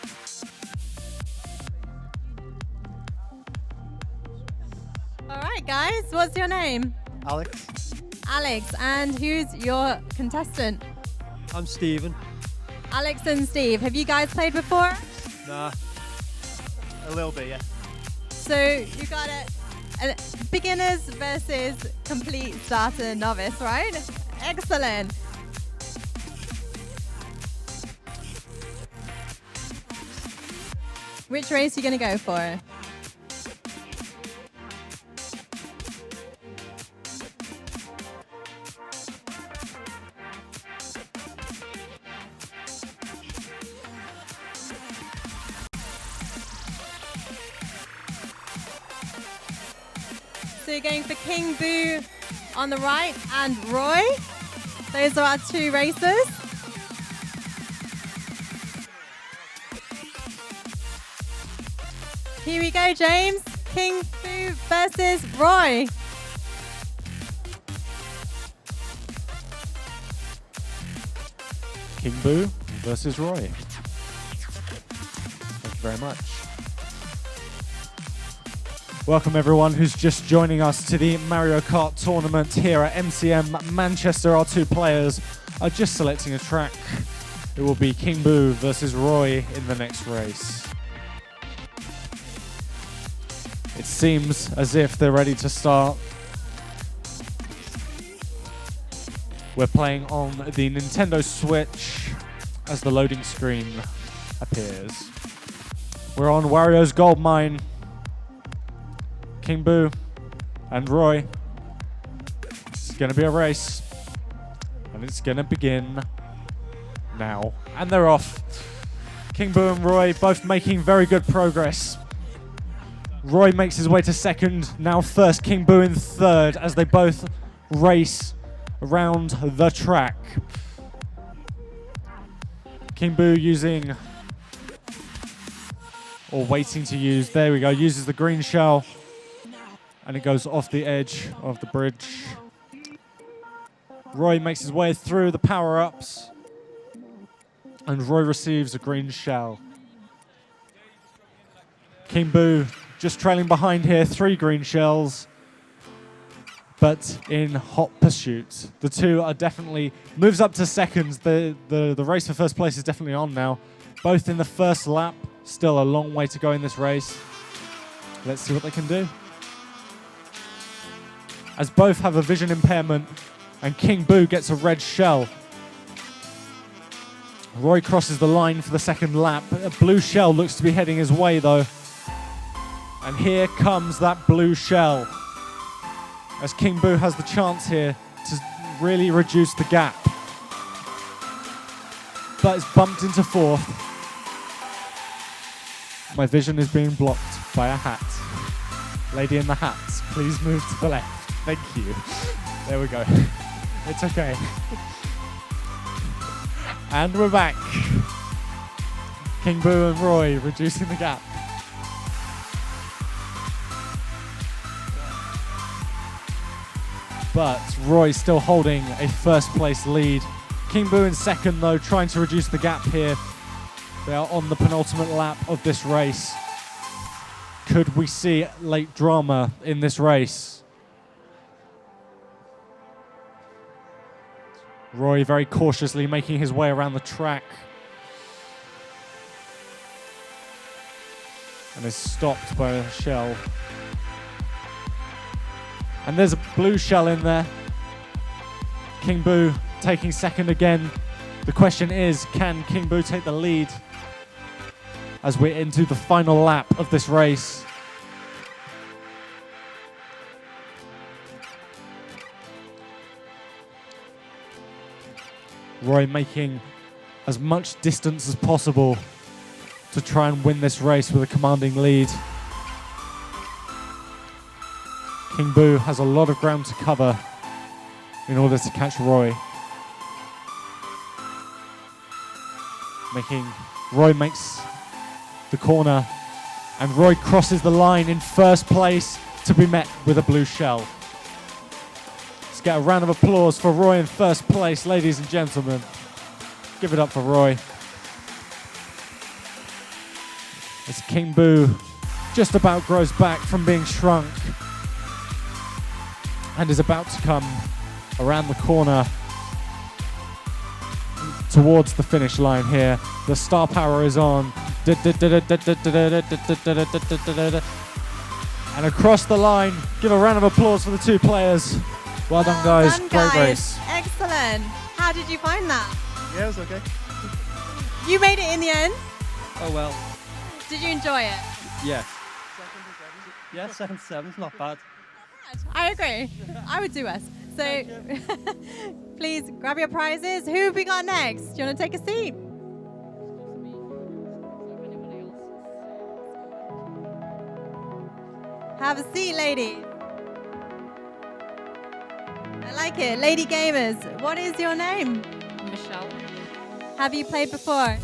All right, guys. What's your name? Alex. Alex. And who's your contestant? I'm Stephen. Alex and Steve. Have you guys played before? Nah. A little bit, yeah. So you got a beginners versus complete starter novice, right? Excellent. Which race are you going to go for? So you're going for King Boo on the right and Roy. Those are our two racers. Here we go, James. King Boo versus Roy. King Boo versus Roy. Thank you very much. Welcome everyone who's just joining us to the Mario Kart tournament here at MCM Manchester. Our two players are just selecting a track. It will be King Boo versus Roy in the next race. It seems as if they're ready to start. We're playing on the Nintendo Switch as the loading screen appears. We're on Wario's Gold Mine. King Boo and Roy. It's gonna be a race. And it's gonna begin now. And they're off. King Boo and Roy both making very good progress. Roy makes his way to second, now first, King Boo in third as they both race around the track. King Boo using, or waiting to use, there we go, uses the green shell and it goes off the edge of the bridge. Roy makes his way through the power-ups and Roy receives a green shell. King Boo just trailing behind here, 3 green shells, but in hot pursuit. The two are definitely, moves up to seconds. The race for first place is definitely on now. Both in the first lap, still a long way to go in this race. Let's see what they can do. As both have a vision impairment and King Boo gets a red shell. Roy crosses the line for the second lap. A blue shell looks to be heading his way though. And here comes that blue shell. As King Boo has the chance here to really reduce the gap. But it's bumped into fourth. My vision is being blocked by a hat. Lady in the hat, please move to the left. Thank you. There we go. It's okay. And we're back. King Boo and Roy reducing the gap. But Roy still holding a first place lead. King Boo in second though, trying to reduce the gap here. They are on the penultimate lap of this race. Could we see late drama in this race? Roy very cautiously making his way around the track. And is stopped by a shell. And there's a blue shell in there. King Boo taking second again. The question is, can King Boo take the lead as we're into the final lap of this race? Roy making as much distance as possible to try and win this race with a commanding lead. King Boo has a lot of ground to cover in order to catch Roy. Roy makes the corner, and Roy crosses the line in first place to be met with a blue shell. Let's get a round of applause for Roy in first place, ladies and gentlemen. Give it up for Roy. As King Boo just about grows back from being shrunk and is about to come around the corner towards the finish line here. The star power is on. And across the line, give a round of applause for the two players. Well done, guys. Done, Great guys. race. Excellent. How did you find that? Yeah, it was okay. You made it in the end. Oh well. Did you enjoy it? Yeah. Yeah, 2nd to 7th, not bad. I agree. I would do us. So please grab your prizes. Who have we got next? Do you want to take a seat? Have a seat, lady. I like it. Lady Gamers, what is your name? Michelle. Have you played before? I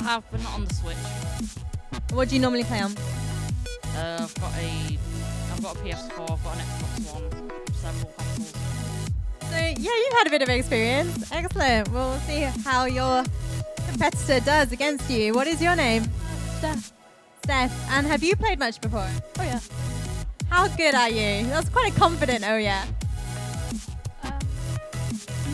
have, but not on the Switch. What do you normally play on? I've got a PS4, I've got an Xbox One, several consoles. So yeah, you've had a bit of experience. Excellent. We'll see how your competitor does against you. What is your name? Steph. Steph. And have you played much before? Oh yeah. How good are you? That's quite a confident oh yeah.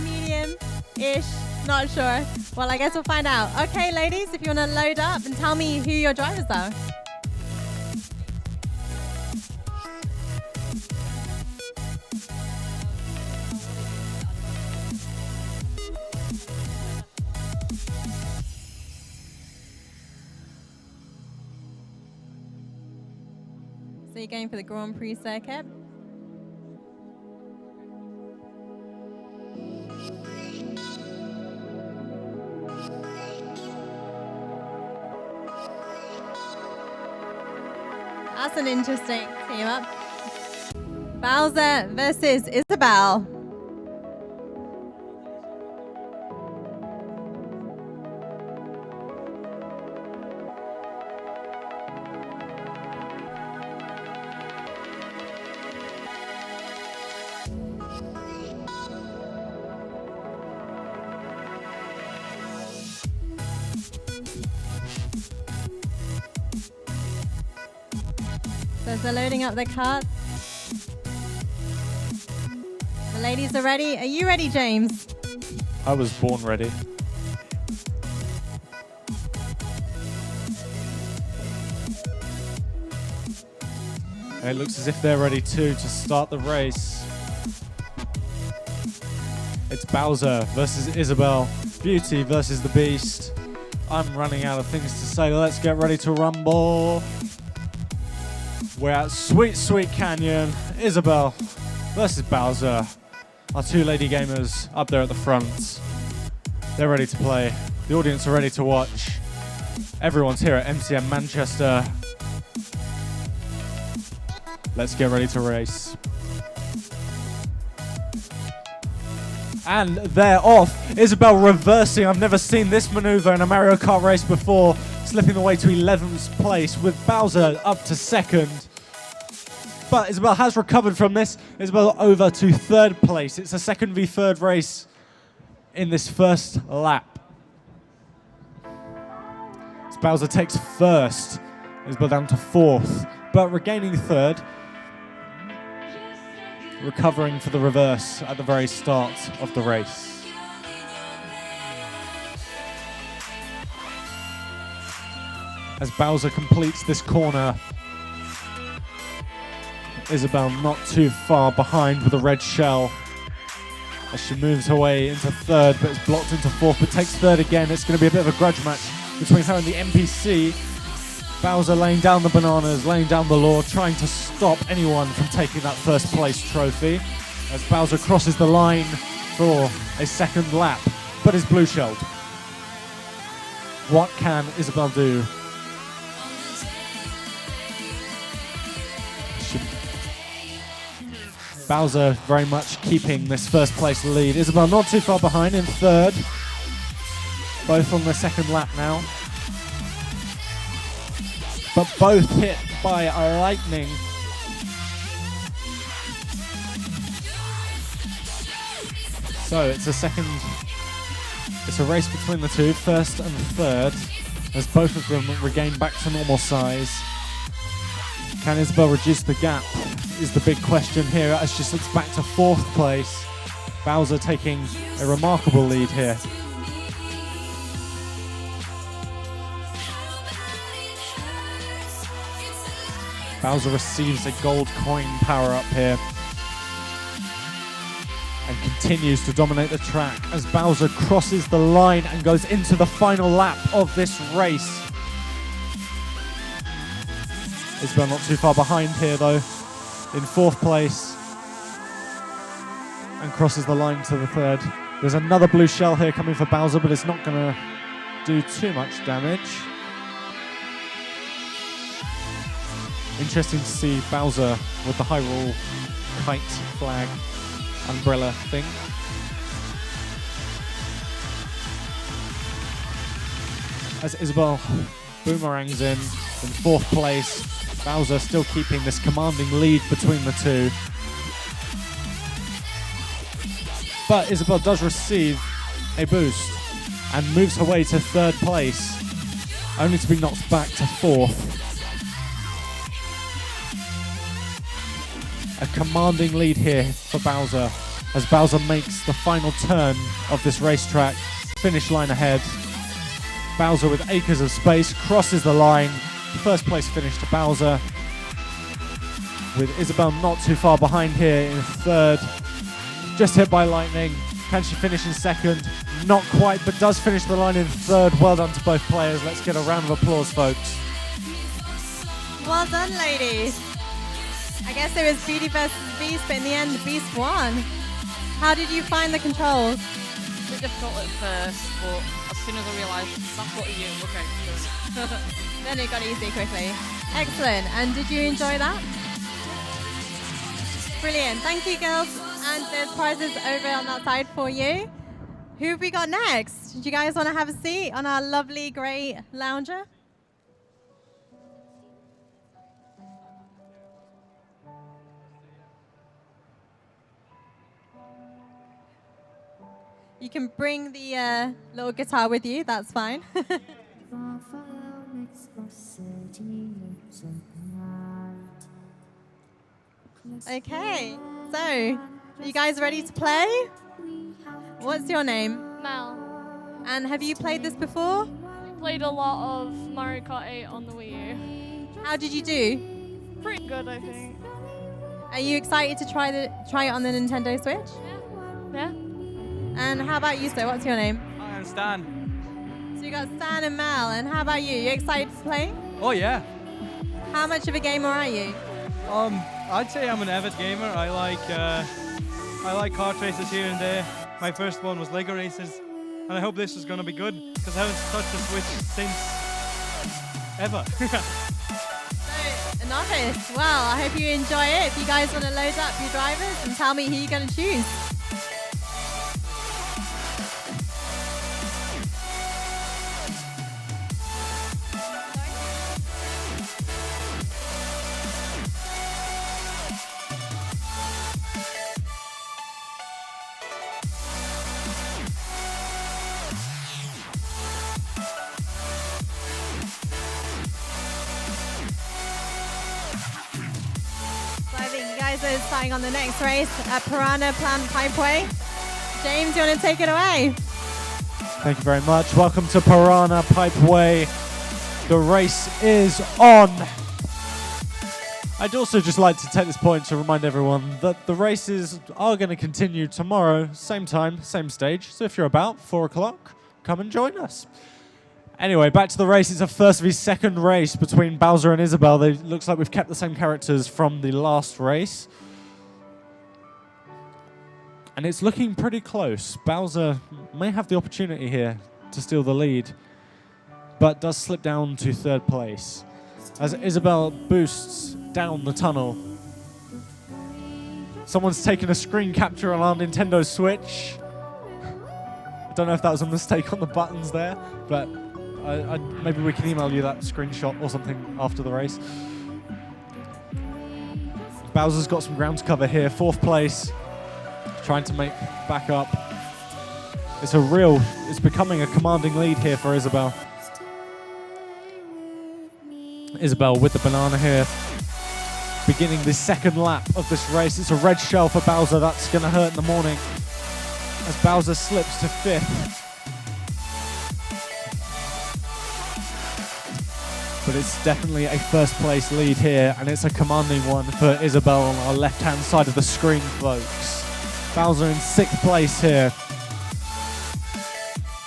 Medium-ish. Not sure. Well, I guess we'll find out. Okay, ladies, if you want to load up and tell me who your drivers are. So you're going for the Grand Prix circuit? That's an interesting team up. Bowser versus Isabel. So as they're loading up their carts. The ladies are ready. Are you ready, James? I was born ready. And it looks as if they're ready too to start the race. It's Bowser versus Isabel. Beauty versus the Beast. I'm running out of things to say. Let's get ready to rumble. We're at Sweet Sweet Canyon. Isabel versus Bowser. Our two lady gamers up there at the front. They're ready to play. The audience are ready to watch. Everyone's here at Mcm Manchester. Let's get ready to race. And they're off. Isabel reversing. I've never seen this maneuver in a Mario Kart race before. Slipping the way to 11th place with Bowser up to 2nd. But Isabel has recovered from this. Isabel over to 3rd place. It's a 2nd v 3rd race in this first lap. As Bowser takes 1st. Isabel down to 4th. but regaining third. Recovering for the reverse at the very start of the race. As Bowser completes this corner, Isabel not too far behind with a red shell as she moves her way into third, but is blocked into fourth, but takes third again. It's going to be a bit of a grudge match between her and the NPC. Bowser laying down the bananas, laying down the law, trying to stop anyone from taking that first place trophy as Bowser crosses the line for a second lap, but is blue shelled. What can Isabel do? Bowser very much keeping this first place lead. Isabel not too far behind in third. Both on the second lap now. But both hit by a lightning. So it's a race between the two, first and third, as both of them regain back to normal size. Can Isabel reduce the gap is the big question here as she slips back to fourth place. Bowser taking a remarkable lead here. Bowser receives a gold coin power-up here and continues to dominate the track as Bowser crosses the line and goes into the final lap of this race. Isabel not too far behind here though, in fourth place, and crosses the line to the third. There's another blue shell here coming for Bowser, but it's not going to do too much damage. Interesting to see Bowser with the Hyrule kite flag umbrella thing. As Isabel boomerangs in fourth place, Bowser still keeping this commanding lead between the two. But Isabel does receive a boost and moves her way to third place, only to be knocked back to fourth. A commanding lead here for Bowser as Bowser makes the final turn of this racetrack. Finish line ahead. Bowser with acres of space crosses the line. First place finish to Bowser, with Isabel not too far behind here in third. Just hit by lightning. Can she finish in second? Not quite, but does finish the line in third. Well done to both players. Let's get a round of applause, folks. Well done, ladies. I guess it was Beauty versus Beast, but in the end, the Beast won. How did you find the controls? A bit difficult at first, but as soon as I realised that's what you do, okay. Then it got easy quickly. Excellent. And did you enjoy that? Brilliant. Thank you, girls. And there's prizes over on that side for you. Who have we got next? Do you guys want to have a seat on our lovely grey lounger? You can bring the little guitar with you, that's fine. Okay, so are you guys ready to play? What's your name? Mel. And have you played this before? Played a lot of Mario Kart 8 on the Wii U. How did you do? Pretty good, I think. Are you excited to try it on the Nintendo Switch? Yeah. And how about you, sir? What's your name? Hi, I'm Stan. So you got Stan and Mel, and how about you? You excited to play? Oh yeah. How much of a gamer are you? I'd say I'm an avid gamer. I like kart races here and there. My first one was Lego races, and I hope this is going to be good because I haven't touched the Switch since ever. So, novice. Well, I hope you enjoy it. If you guys want to load up your drivers and tell me who you're going to choose. guys are starting on the next race at Piranha Plant Pipeway. James, you want to take it away? Thank you very much. Welcome to Piranha Pipeway. The race is on. I'd also just like to take this point to remind everyone that the races are going to continue tomorrow, same time, same stage. So if you're about 4 o'clock, come and join us. Anyway, back to the race. It's a first v second race between Bowser and Isabelle. It looks like we've kept the same characters from the last race. And it's looking pretty close. Bowser may have the opportunity here to steal the lead, but does slip down to third place as Isabelle boosts down the tunnel. Someone's taken a screen capture on our Nintendo Switch. I don't know if that was a mistake on the buttons there, but maybe we can email you that screenshot or something after the race. Bowser's got some ground to cover here. Fourth place, trying to make back up. It's becoming a commanding lead here for Isabelle. Isabelle with the banana here, beginning the second lap of this race. It's a red shell for Bowser. That's going to hurt in the morning as Bowser slips to fifth. But it's definitely a first place lead here, and it's a commanding one for Isabelle on our left hand side of the screen, folks. Bowser in sixth place here.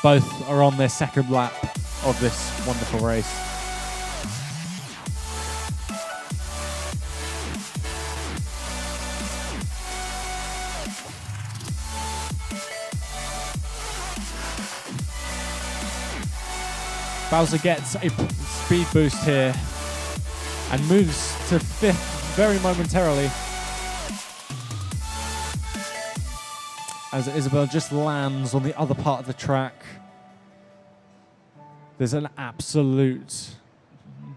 Both are on their second lap of this wonderful race. Bowser gets a speed boost here and moves to fifth very momentarily as Isabelle just lands on the other part of the track. There's an absolute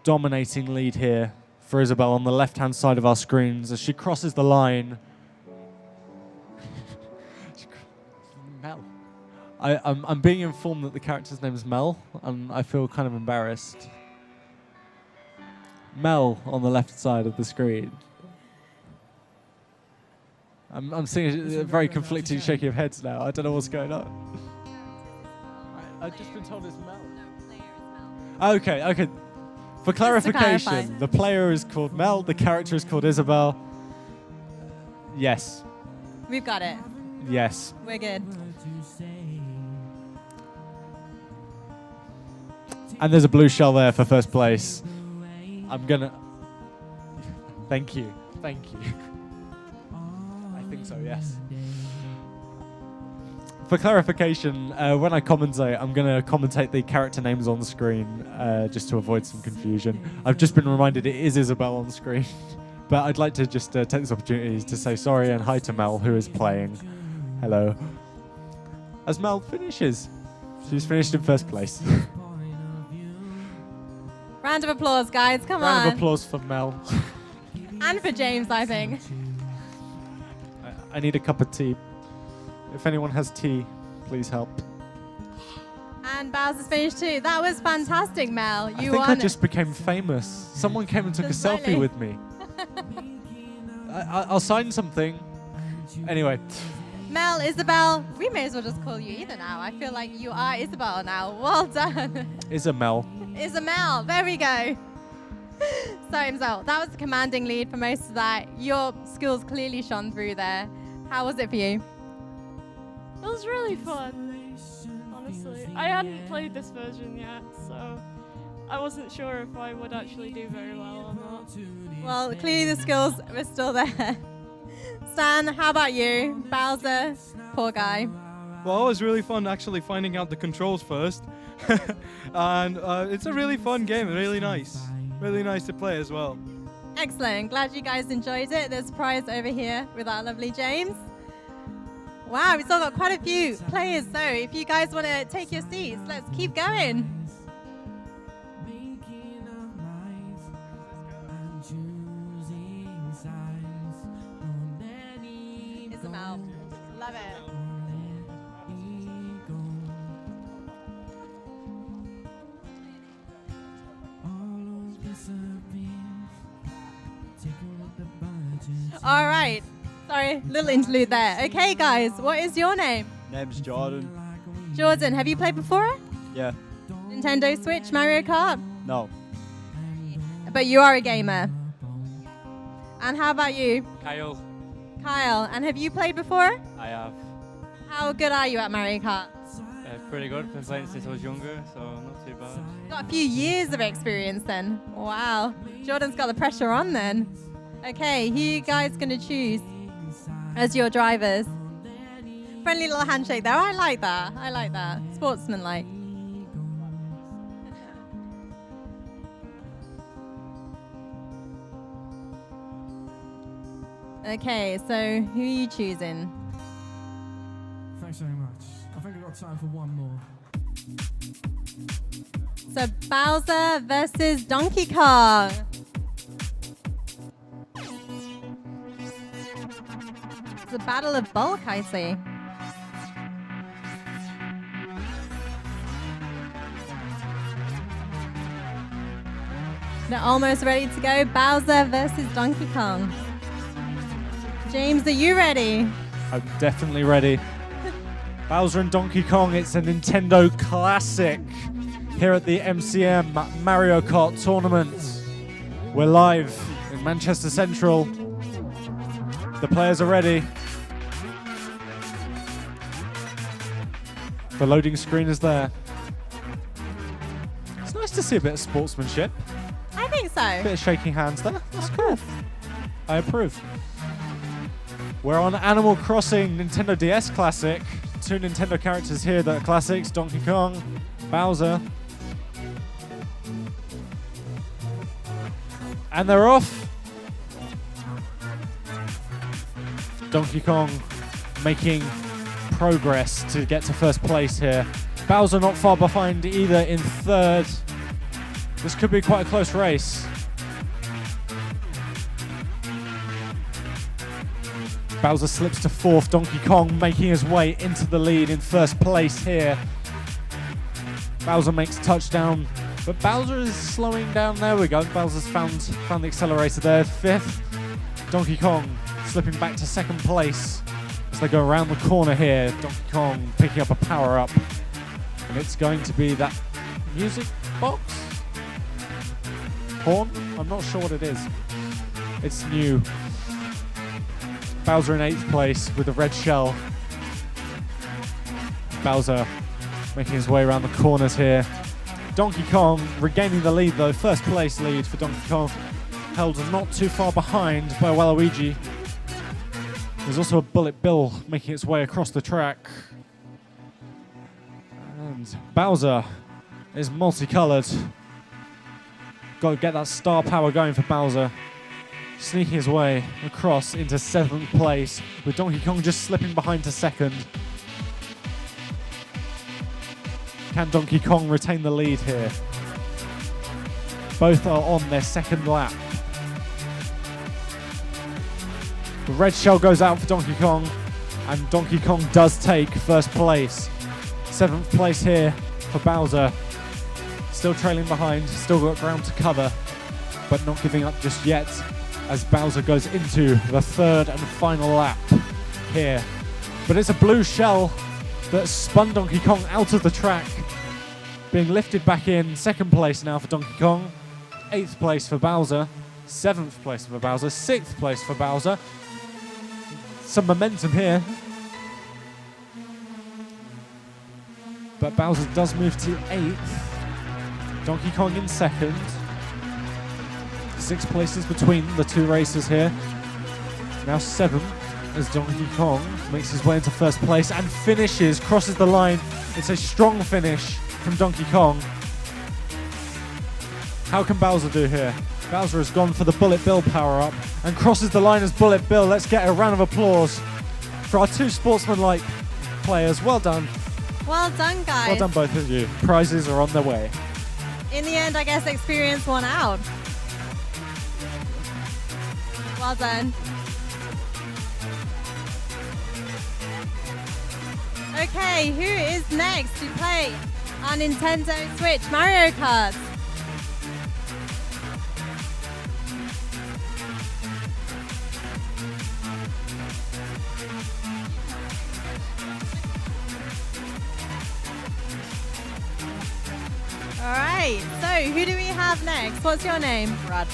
dominating lead here for Isabelle on the left-hand side of our screens as she crosses the line. Mel. I'm being informed that the character's name is Mel, and I feel kind of embarrassed. Mel on the left side of the screen. I'm seeing a very conflicting shaking of heads now. I don't know what's going on. I've just been told it's Mel. Okay. For clarification, the player is called Mel, the character is called Isabelle. Yes. We've got it. Yes. We're good. And there's a blue shell there for first place. I'm gonna... Thank you. I think so, yes. For clarification, when I commentate, I'm going to commentate the character names on the screen just to avoid some confusion. I've just been reminded it is Isabelle on screen. But I'd like to just take this opportunity to say sorry and hi to Mel, who is playing. Hello. As Mel finishes. She's finished in first place. Round of applause, guys. Come on. Round of applause for Mel. And for James, I think. I need a cup of tea. If anyone has tea, please help. And Bowser's finished too. That was fantastic, Mel. I think I just became famous. Someone came and took a selfie with me. I'll sign something. Anyway. Mel, Isabelle, we may as well just call you either now. I feel like you are Isabelle now. Well done. Isabelle. Isabelle, there we go. So, Isabelle, that was a commanding lead for most of that. Your skills clearly shone through there. How was it for you? It was really fun, honestly. I hadn't played this version yet, so I wasn't sure if I would actually do very well or not. Well, clearly the skills were still there. Stan, how about you? Bowser, poor guy. Well, it was really fun actually finding out the controls first. And it's a really fun game, really nice. Really nice to play as well. Excellent. Glad you guys enjoyed it. There's a prize over here with our lovely James. Wow, we've still got quite a few players, so if you guys want to take your seats, let's keep going. Isabelle, love it. All right. Sorry, little interlude there. Okay, guys, what is your name? Name's Jordan. Jordan, have you played before? Yeah. Nintendo Switch, Mario Kart? No. But you are a gamer. And how about you? Kyle, Kyle, and have you played before? I have How good are you at Mario Kart? pretty good. Been playing since I was younger, so not too bad. Got a few years of experience then. Wow. Jordan's got the pressure on then. Okay, who you guys gonna choose as your drivers? Friendly little handshake there. I like that. I like that. Sportsman-like. Okay, so who are you choosing? Thanks very much. I think I've got time for one more. So Bowser versus Donkey Kong. It's a battle of bulk, I see. They're almost ready to go. Bowser versus Donkey Kong. James, are you ready? I'm definitely ready. Bowser and Donkey Kong, it's a Nintendo classic here at the MCM Mario Kart tournament. We're live in Manchester Central. The players are ready. The loading screen is there. It's nice to see a bit of sportsmanship. I think so. A bit of shaking hands there. That's cool. I approve. We're on Animal Crossing Nintendo DS Classic. 2 Nintendo characters here that are classics. Donkey Kong, Bowser. And they're off. Donkey Kong making progress to get to first place here. Bowser not far behind either in third. This could be quite a close race. Bowser slips to fourth. Donkey Kong making his way into the lead in first place here. Bowser makes touchdown, but Bowser is slowing down. There we go. Bowser's found the accelerator there. Fifth. Donkey Kong slipping back to second place as they go around the corner here. Donkey Kong picking up a power up, and it's going to be that music box horn. I'm not sure what it is. It's new. Bowser in 8th place with a red shell. Bowser making his way around the corners here. Donkey Kong regaining the lead though. First place lead for Donkey Kong. Held not too far behind by Waluigi. There's also a Bullet Bill making its way across the track. And Bowser is multicolored. Got to get that star power going for Bowser. Sneaking his way across into 7th place, with Donkey Kong just slipping behind to 2nd. Can Donkey Kong retain the lead here? Both are on their 2nd lap. The red shell goes out for Donkey Kong, and Donkey Kong does take first place. 7th place here for Bowser. Still trailing behind, still got ground to cover, but not giving up just yet, as Bowser goes into the 3rd and final lap here. But it's a blue shell that spun Donkey Kong out of the track, being lifted back in. 2nd place now for Donkey Kong, 8th place for Bowser, 7th place for Bowser, 6th place for Bowser. Some momentum here. But Bowser does move to 8th. Donkey Kong in 2nd. 6 places between the 2 racers here. Now 7th as Donkey Kong makes his way into first place and finishes, crosses the line. It's a strong finish from Donkey Kong. How can Bowser do here? Bowser has gone for the Bullet Bill power-up and crosses the line as Bullet Bill. Let's get a round of applause for our 2 sportsman-like players. Well done. Well done, guys. Well done, both of you. Prizes are on their way. In the end, I guess experience won out. Well done. Okay, who is next to play on Nintendo Switch Mario Kart? Great. So, who do we have next? What's your name? Brad.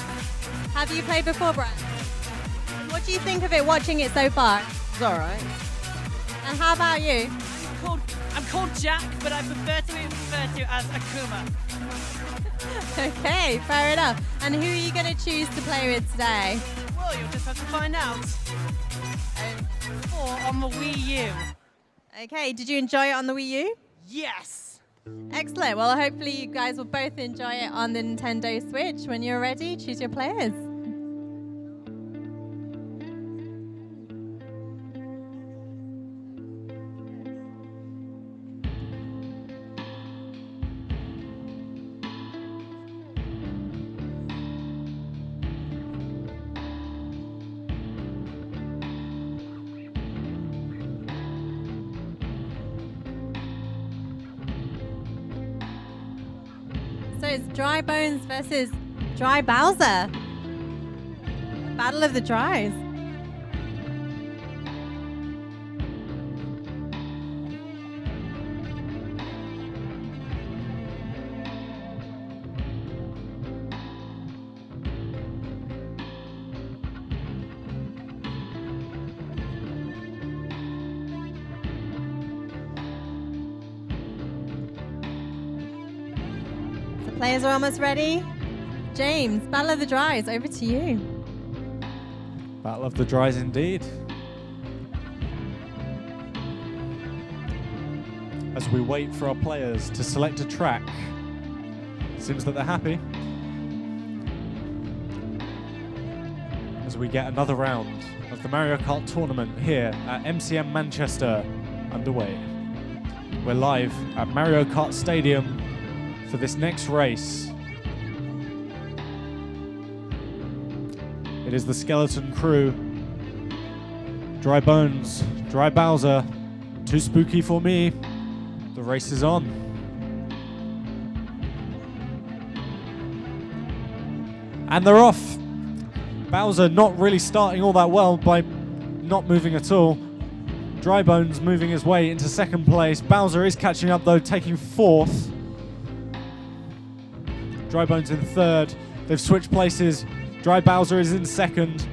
Have you played before, Brad? What do you think of it watching it so far? It's alright. And how about you? I'm called Jack, but I prefer to be referred to as Akuma. Okay, fair enough. And who are you going to choose to play with today? Well, you'll just have to find out. 4 on the Wii U. Okay, did you enjoy it on the Wii U? Yes. Excellent. Well, hopefully you guys will both enjoy it on the Nintendo Switch. When you're ready, choose your players. So it's Dry Bones versus Dry Bowser. Battle of the Dries. Players are almost ready. James, Battle of the Dries, over to you. Battle of the Dries indeed. As we wait for our players to select a track, seems that they're happy. As we get another round of the Mario Kart tournament here at MCM Manchester underway. We're live at Mario Kart Stadium for this next race. It is the Skeleton Crew. Dry Bones, Dry Bowser, too spooky for me. The race is on. And they're off. Bowser not really starting all that well by not moving at all. Dry Bones moving his way into second place. Bowser is catching up though, taking fourth. Dry Bones in third. They've switched places. Dry Bowser is in second.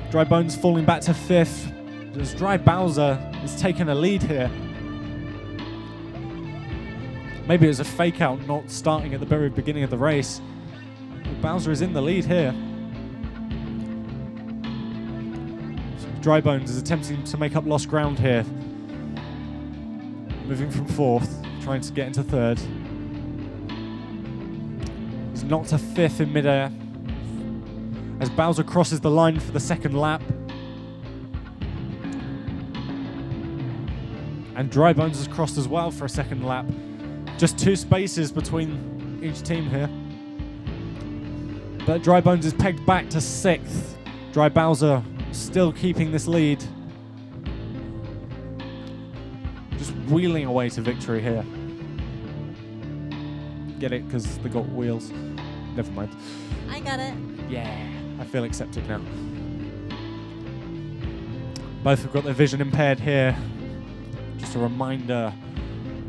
Dry Bones falling back to fifth. As Dry Bowser is taking a lead here. Maybe it was a fake out not starting at the very beginning of the race. But Bowser is in the lead here. So Dry Bones is attempting to make up lost ground here. Moving from fourth, trying to get into third. Knocked to fifth in midair as Bowser crosses the line for the second lap. And Dry Bones has crossed as well for a second lap. Just 2 spaces between each team here. But Dry Bones is pegged back to 6th. Dry Bowser still keeping this lead. Just wheeling away to victory here. Get it because they got wheels. Never mind. I got it. Yeah, I feel accepted now. Both have got their vision impaired here. Just a reminder,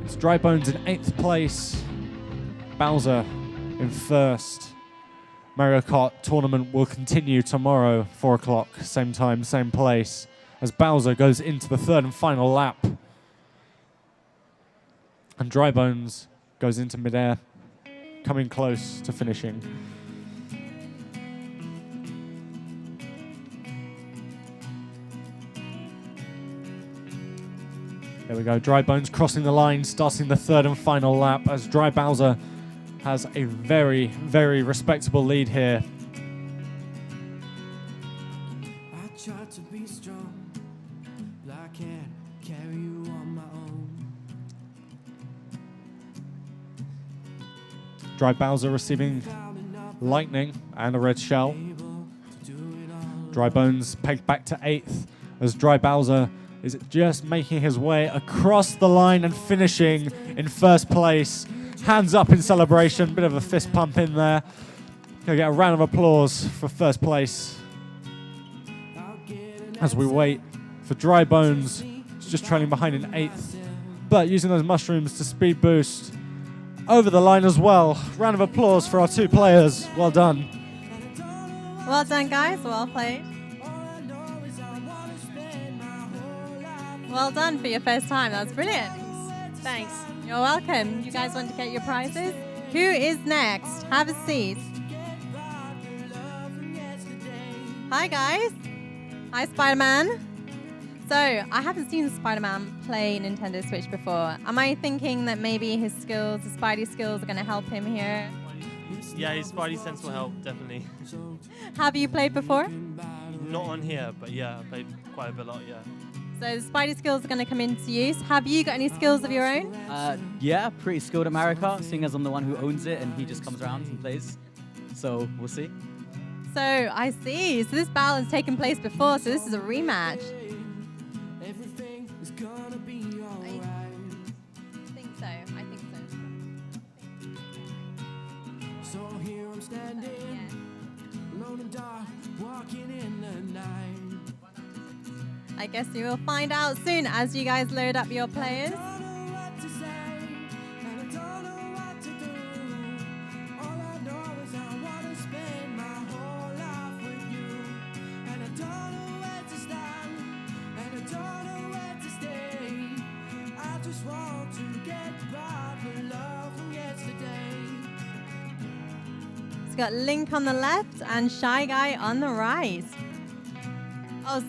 it's Dry Bones in 8th place, Bowser in 1st. Mario Kart tournament will continue tomorrow, 4 o'clock, same time, same place, as Bowser goes into the 3rd and final lap. And Dry Bones goes into midair, coming close to finishing. There we go, Dry Bones crossing the line, starting the 3rd and final lap as Dry Bowser has a very, very respectable lead here. I try to be strong, but I can't carry you on my own. Dry Bowser receiving lightning and a red shell. Dry Bones pegged back to 8th as Dry Bowser is just making his way across the line and finishing in 1st place. Hands up in celebration, bit of a fist pump in there. Gonna get a round of applause for 1st place. As we wait for Dry Bones, who's just trailing behind in 8th, but using those mushrooms to speed boost over the line as well. Round of applause for our two players. Well done. Well done, guys. Well played. Well done for your first time. That's brilliant. Thanks. You're welcome. You guys want to get your prizes? Who is next? Have a seat. Hi, guys. Hi, Spider-Man. So, I haven't seen Spider-Man play Nintendo Switch before. Am I thinking that maybe his skills, his Spidey skills, are going to help him here? Yeah, his Spidey sense will help, definitely. Have you played before? Not on here, but yeah, I played quite a lot, yeah. So, the Spidey skills are going to come into use. Have you got any skills of your own? Yeah, pretty skilled at Mario Kart, seeing as I'm the one who owns it and he just comes around and plays. So, we'll see. So, I see. So, this battle has taken place before, so this is a rematch. I guess you will find out soon as you guys load up your players. It's got Link on the left and Shy Guy on the right. Oh,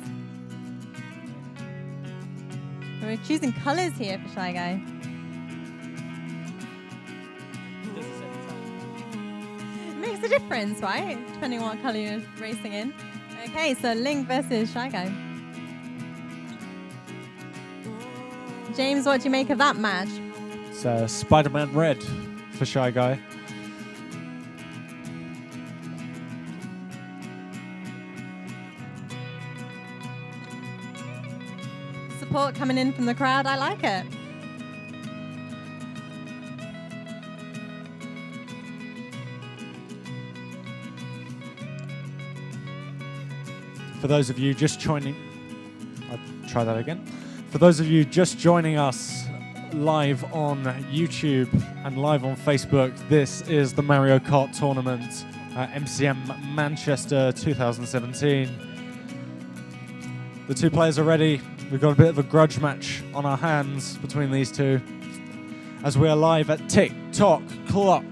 we're choosing colors here for Shy Guy. It makes a difference, right? Depending on what color you're racing in. Okay, so Link versus Shy Guy. James, what do you make of that match? It's Spider-Man Red for Shy Guy. Support coming in from the crowd. I like it. For those of you just joining, I'll try that again. For those of you just joining us live on YouTube and live on Facebook, this is the Mario Kart tournament at MCM Manchester 2017. The two players are ready. We've got a bit of a grudge match on our hands between these two as we are live at TikTok Clock.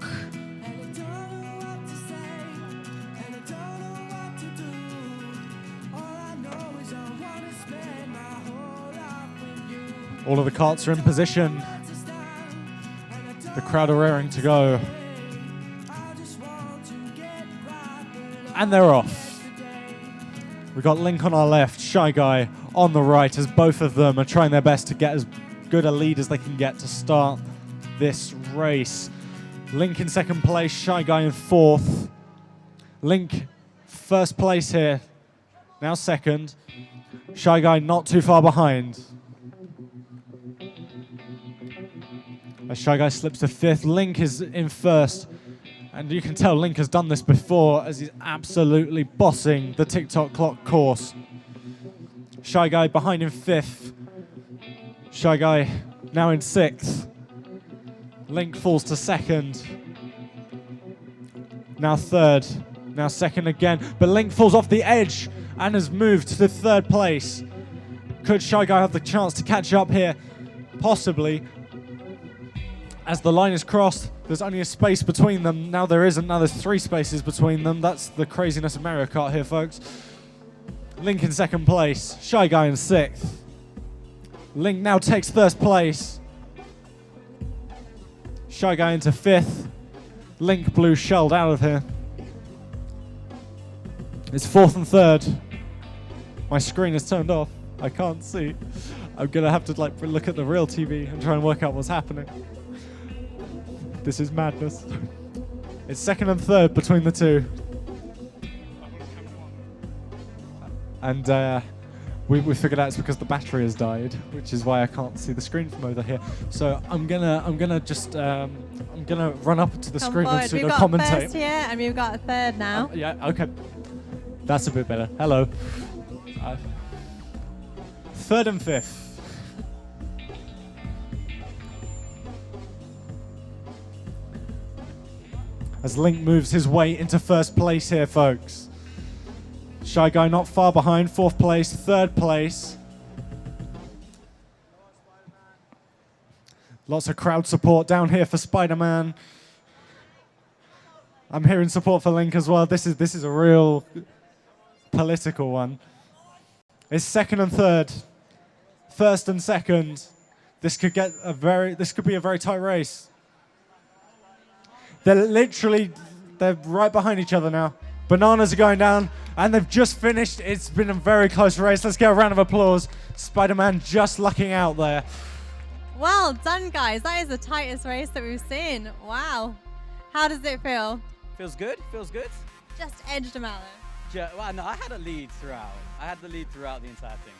All of the carts are in position. The crowd are raring to go. And they're off. We've got Link on our left, Shy Guy on the right, as both of them are trying their best to get as good a lead as they can get to start this race. Link in second place, Shy Guy in fourth. Link first place here, now second. Shy Guy not too far behind. As Shy Guy slips to fifth, Link is in first. And you can tell Link has done this before as he's absolutely bossing the TikTok Clock course. Shy Guy behind in fifth. Shy Guy now in sixth. Link falls to second. Now third. Now second again. But Link falls off the edge and has moved to third place. Could Shy Guy have the chance to catch up here? Possibly. As the line is crossed, there's only a space between them. Now there isn't. Now there's 3 spaces between them. That's the craziness of Mario Kart here, folks. Link in second place. Shy Guy in sixth. Link now takes first place. Shy Guy into fifth. Link blue shelled out of here. It's fourth and third. My screen is turned off. I can't see. I'm going to have to look at the real TV and try and work out what's happening. This is madness. It's second and third between the two. And we figured out it's because the battery has died, which is why I can't see the screen from over here. So I'm gonna run up to the screen and sort of commentate. We've got first here and we've got a third now. Yeah, okay. That's a bit better. Hello. Third and fifth. as Link moves his way into first place here, folks. Shy Guy not far behind, fourth place, third place. Lots of crowd support down here for Spider-Man. I'm hearing support for Link as well. This is a real political one. It's second and third, first and second. This could be a very tight race. They're right behind each other now. Bananas are going down, and they've just finished. It's been a very close race. Let's get a round of applause. Spider-Man just lucking out there. Well done, guys. That is the tightest race that we've seen. Wow. How does it feel? Feels good. Feels good. Just edged him out there. Well, no, I had a lead throughout. I had the lead throughout the entire thing.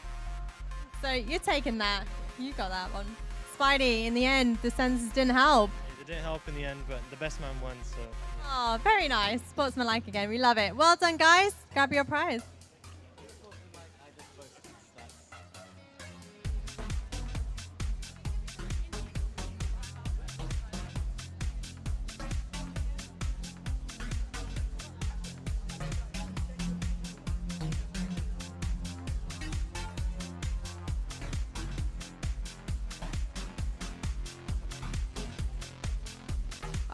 So you're taking that. You got that one. Spidey, in the end, the sensors didn't help. It didn't help in the end, but the best man won, so. Oh, very nice. Sportsmanlike again. We love it. Well done, guys. Grab your prize.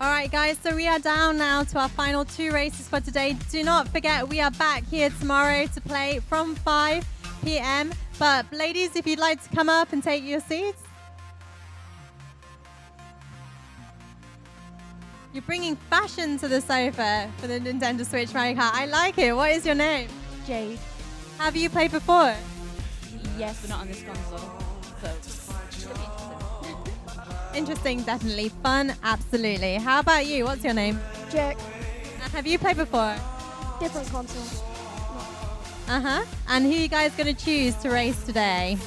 All right, guys, so we are down now to our final 2 races for today. Do not forget, we are back here tomorrow to play from 5 p.m. But ladies, if you'd like to come up and take your seats. You're bringing fashion to the sofa for the Nintendo Switch Mario Kart. I like it. What is your name? Jade. Have you played before? Yes, but not on this console. So. Interesting, definitely. Fun, absolutely. How about you? What's your name? Jack. Have you played before? Different console. Uh-huh. And who are you guys going to choose to race today?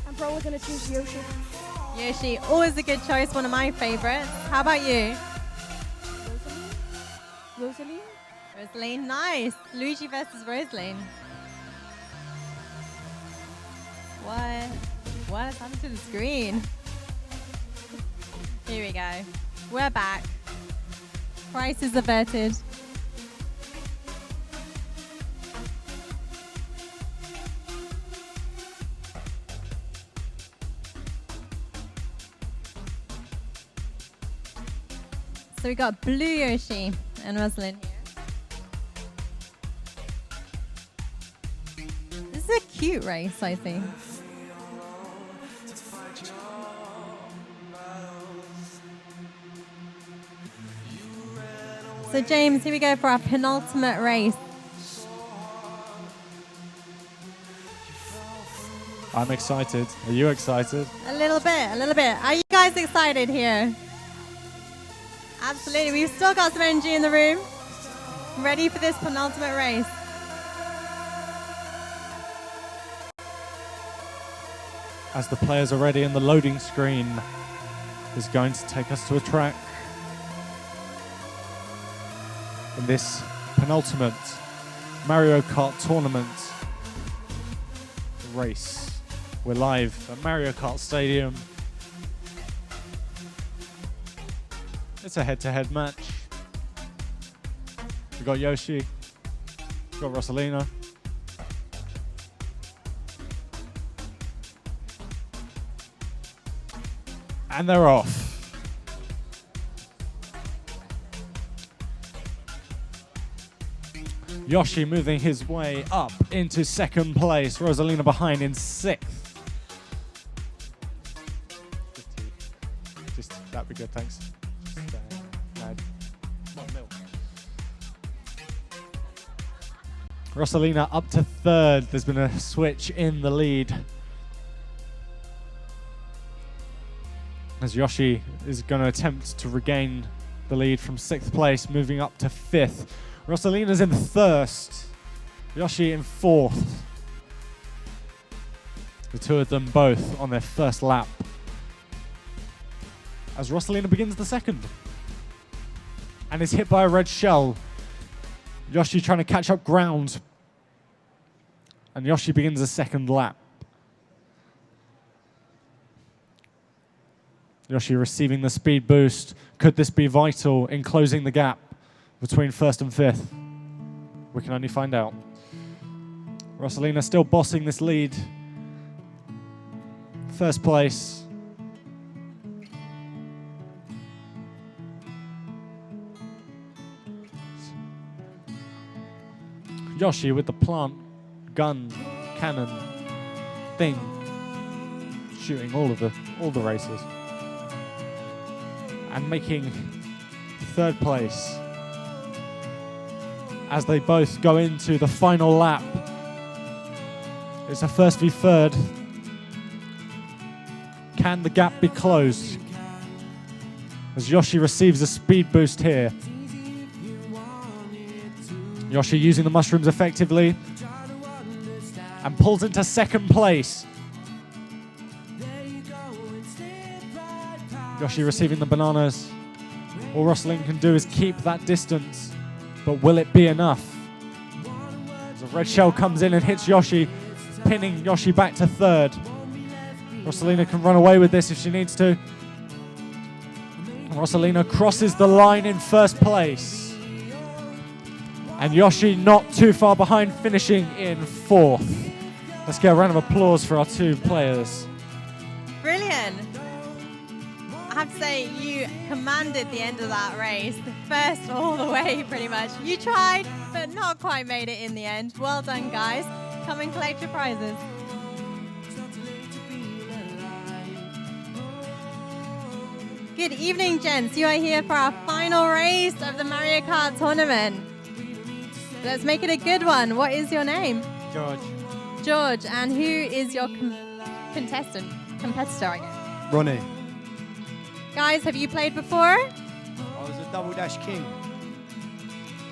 I'm probably going to choose Yoshi. Yoshi, always a good choice, one of my favorites. How about you? Rosaline? Rosaline, nice. Luigi versus Rosaline. What has happened to the screen? Here we go. We're back. Crisis averted. So we got Blue Yoshi and Rosalind here. This is a cute race, I think. So James, here we go for our penultimate race. I'm excited. Are you excited? A little bit, a little bit. Are you guys excited here? Absolutely. We've still got some energy in the room. Ready for this penultimate race. As the players are ready and the loading screen is going to take us to a track. In this penultimate Mario Kart tournament race. We're live at Mario Kart Stadium. It's a head-to-head match. We've got Yoshi, we've got Rosalina. And they're off. Yoshi moving his way up into second place. Rosalina behind in 6th. Just that'd be good, thanks. Rosalina up to 3rd. There's been a switch in the lead. As Yoshi is going to attempt to regain the lead from 6th place, moving up to 5th. Rosalina's in 1st. Yoshi in 4th. The two of them both on their first lap. As Rosalina begins the 2nd. And is hit by a red shell. Yoshi trying to catch up ground. And Yoshi begins the 2nd lap. Yoshi receiving the speed boost. Could this be vital in closing the gap between first and fifth? We can only find out. Rosalina still bossing this lead. First place. Yoshi with the plant gun cannon thing, shooting all the races, and making third place as they both go into the final lap. It's a first v third. Can the gap be closed? As Yoshi receives a speed boost here. Yoshi using the mushrooms effectively and pulls into second place. Yoshi receiving the bananas. All Rosalina can do is keep that distance, but will it be enough? As a red shell comes in and hits Yoshi, pinning Yoshi back to third. Rosalina can run away with this if she needs to. Rosalina crosses the line in first place. And Yoshi not too far behind, finishing in fourth. Let's get a round of applause for our two players. Brilliant. I have to say, you commanded the end of that race. First all the way, pretty much. You tried, but not quite made it in the end. Well done, guys. Come and collect your prizes. Good evening, gents. You are here for our final race of the Mario Kart tournament. Let's make it a good one. What is your name? George. George. And who is your competitor, I guess? Ronnie. Guys, have you played before? I was a double dash king.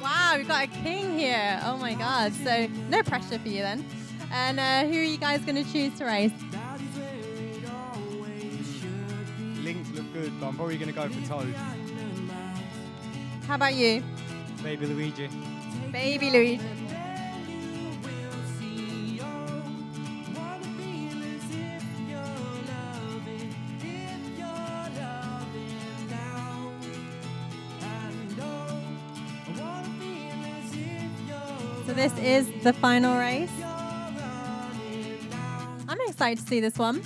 Wow, we've got a king here. Oh my God. So no pressure for you then. And who are you guys going to choose to race? Links look good, but I'm probably going to go for Toad. How about you? Baby Luigi. Baby Luigi. So this is the final race. I'm excited to see this one.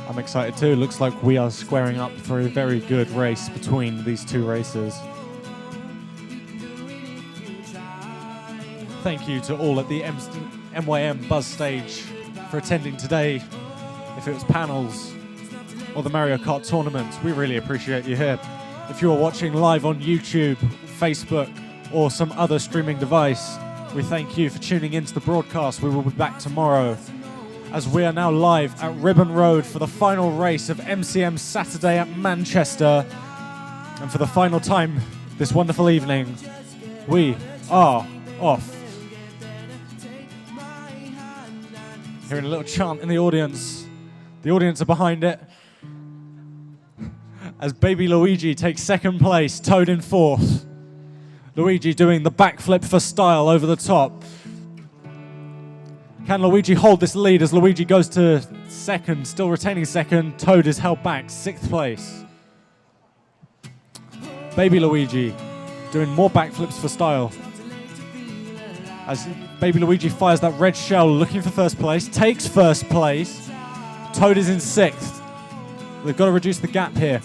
I'm excited too. Looks like we are squaring up for a very good race between these two racers. Thank you to all at the MYM Buzz stage for attending today. If it was panels or the Mario Kart tournament, we really appreciate you here. If you are watching live on YouTube, Facebook, or some other streaming device, we thank you for tuning into the broadcast. We will be back tomorrow as we are now live at Ribbon Road for the final race of MCM Saturday at Manchester. And for the final time this wonderful evening, we are off. Hearing a little chant in the audience. The audience are behind it. As Baby Luigi takes second place, Toad in fourth. Luigi doing the backflip for style over the top. Can Luigi hold this lead as Luigi goes to second, still retaining second. Toad is held back, sixth place. Baby Luigi doing more backflips for style. As Baby Luigi fires that red shell, looking for first place, takes first place. Toad is in sixth. They've got to reduce the gap here.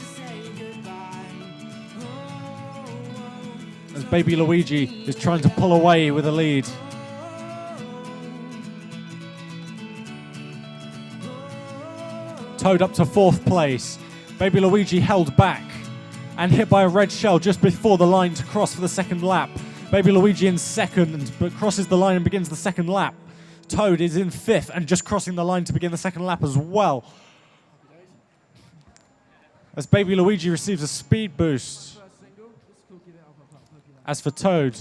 As Baby Luigi is trying to pull away with a lead. Toad up to fourth place. Baby Luigi held back and hit by a red shell just before the line to cross for the second lap. Baby Luigi in second, but crosses the line and begins the second lap. Toad is in fifth and just crossing the line to begin the second lap as well. As Baby Luigi receives a speed boost. As for Toad,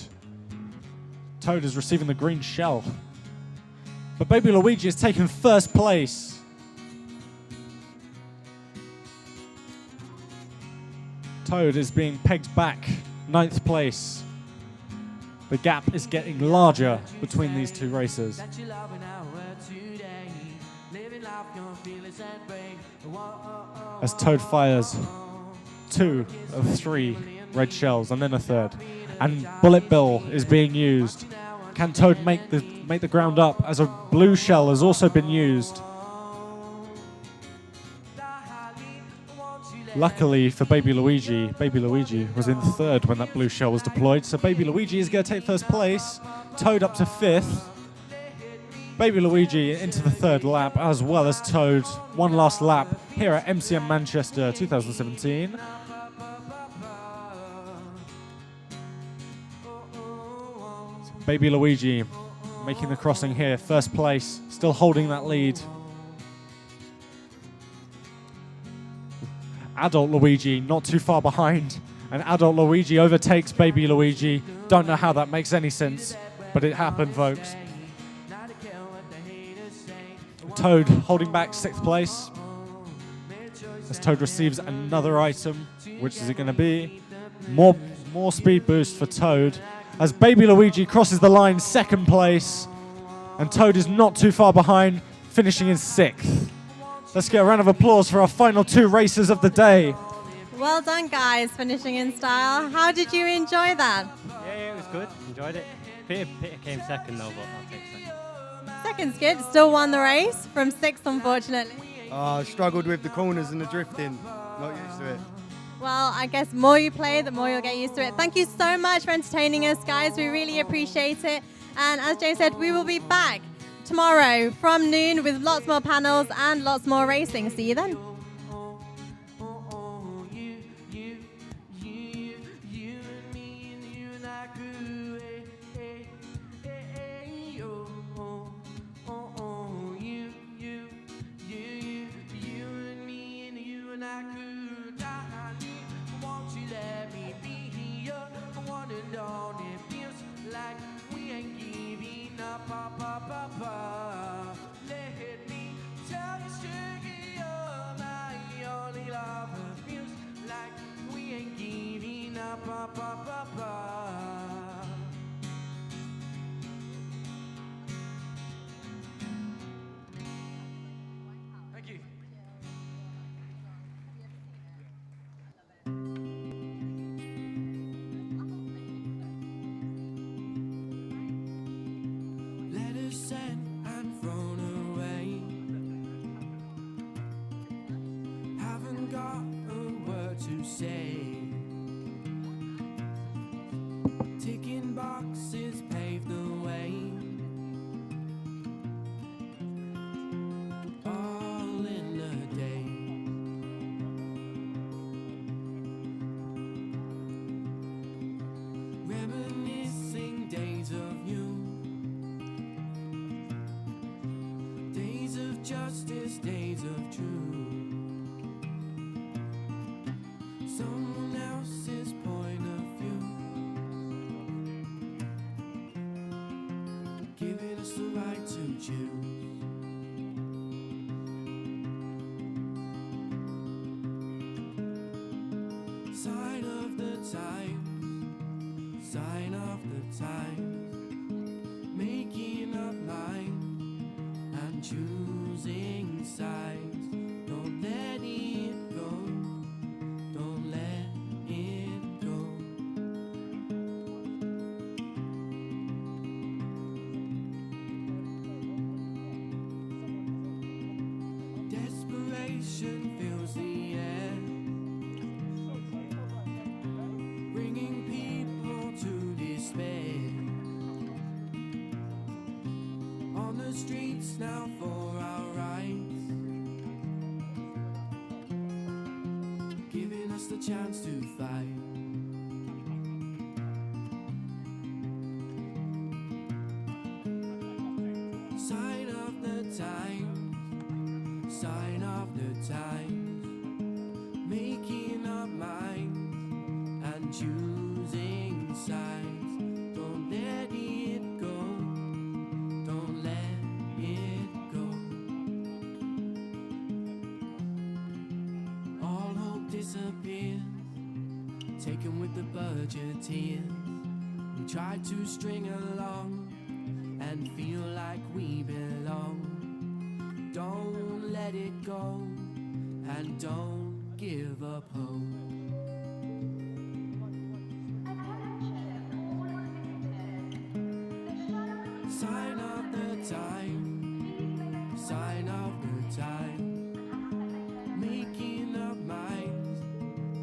Toad is receiving the green shell. But Baby Luigi has taken first place. Toad is being pegged back, ninth place. The gap is getting larger between these two racers. As Toad fires 2 of 3 red shells and then a third. And Bullet Bill is being used. Can Toad make the ground up as a blue shell has also been used? Luckily for Baby Luigi was in third when that blue shell was deployed, so Baby Luigi is going to take first place. Toad up to 5th. Baby Luigi into the 3rd lap, as well as Toad. One last lap here at MCM Manchester 2017. Baby Luigi making the crossing here, first place, still holding that lead. Adult Luigi not too far behind, and Adult Luigi overtakes Baby Luigi. Don't know how that makes any sense, but it happened, folks. Toad holding back 6th place as Toad receives another item. Which is it going to be? More speed boost for Toad as Baby Luigi crosses the line 2nd place, and Toad is not too far behind, finishing in 6th. Let's get a round of applause for our final 2 races of the day. Well done, guys, finishing in style. How did you enjoy that? Yeah, it was good. Enjoyed it. Peter came second though, but I'll take second. Second's good. Still won the race from 6th, unfortunately. I struggled with the corners and the drifting. Not used to it. Well, I guess more you play, the more you'll get used to it. Thank you so much for entertaining us, guys. We really appreciate it. And as James said, we will be back tomorrow from noon with lots more panels and lots more racing. See you then. Let me tell you straight, you're my only lover. Feels like we ain't giving up. Thank you. Letters sent and thrown away. Haven't got a word to say. Ticking boxes pave the way. All in a day. Reminiscing days of you. Days of justice, days of truth. Someone else's point of view, giving us the right to choose. Sign of the times, sign of the times, making up minds and choosing sides. Don't let it go. Don't let it go. Desperation fills the air, bringing people to despair. On the streets now for our rights, giving us the chance to fight. Sign of the times, sign of the times, making up minds and choosing sides. Don't let it go. Don't let it go. All hope disappears, taken with the budgeteers. We try to string along and feel like we belong. Don't let it go, and don't give up hope. Sign of the time, sign of the time, making up minds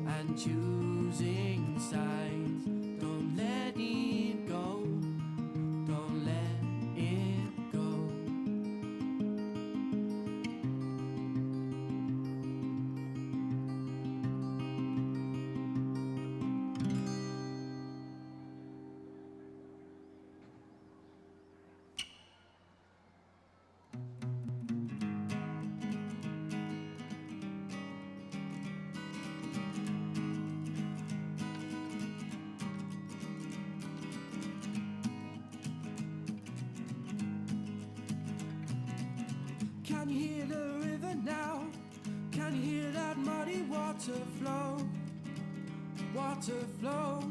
and choosing sides. Don't let it go, don't let it go. Can you hear the river now? Can you hear that muddy water flow? Water flow.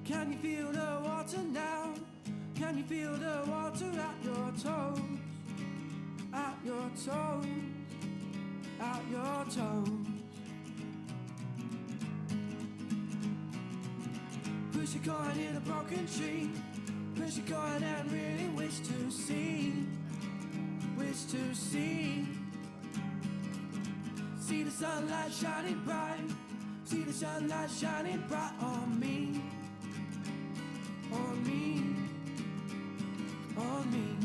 Can you feel the water now? Can you feel the water at your toes? At your toes. At your toes. Push a coin in a broken tree. Push a coin and really wish to see. Wish to see. See the sunlight shining bright. See the sunlight shining bright on me. On me. On me.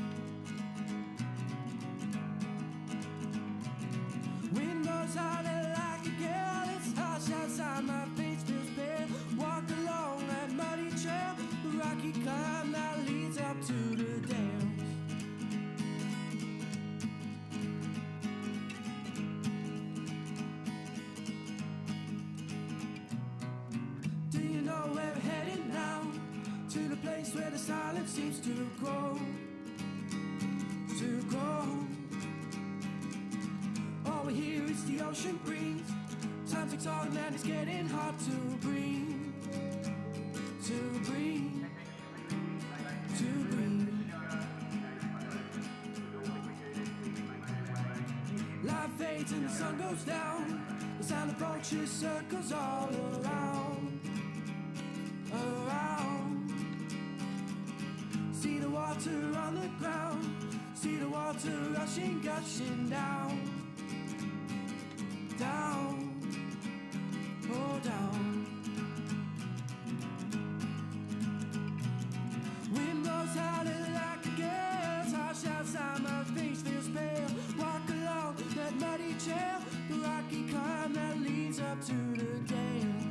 Wind blows howling like a gale. It's harsh outside, my face feels pale. Walk along that muddy trail, the rocky climb that leads up to the dales. Do you know where we're heading now? To the place where the silence seems to grow. To grow. All we hear is the ocean breeze. Time ticks on and it's getting hard to breathe. To breathe. To breathe. Light fades and the sun goes down. The sound of vultures circles all around. Around. See the water on the ground. See the water rushing, gushing down. Down. Oh, down. Wind blows howling like a gale. It's harsh outside, my face feels pale. Walk along that muddy trail, the rocky climb that leads up to the dales.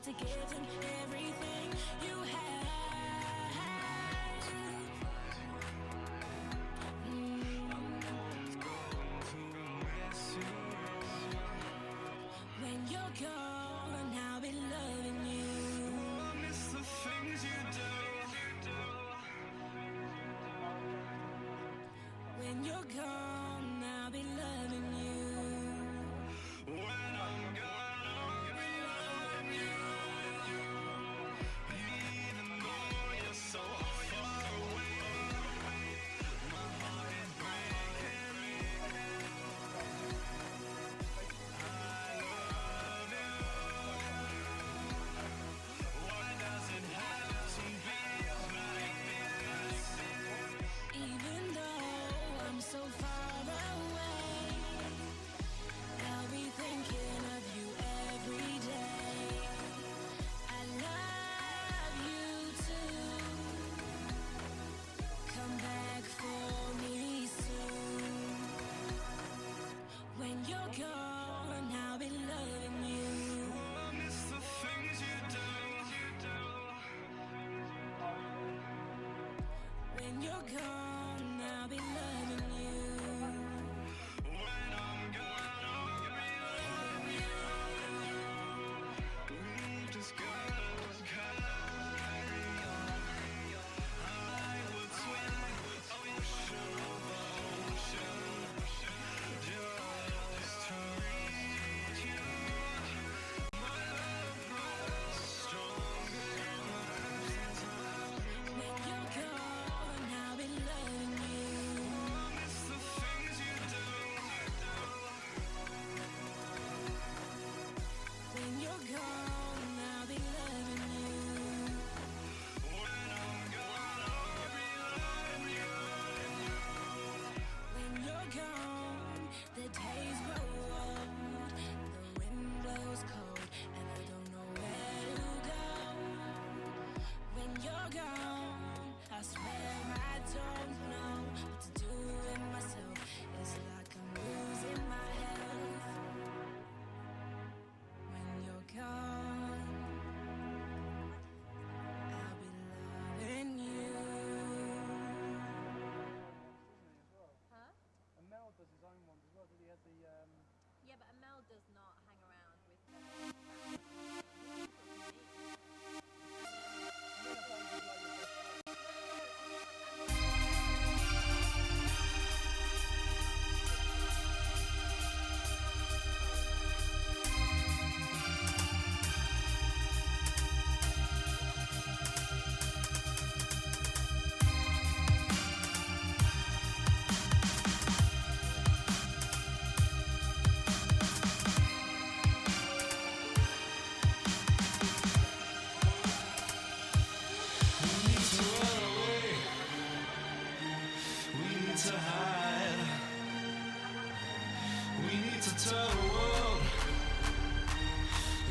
to give him everything you have. When you're gone, I'll be loving you. I miss the things you do. When you're gone, I'll be loving you. When I'm gone, I'll be loving you.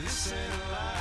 Listen alive.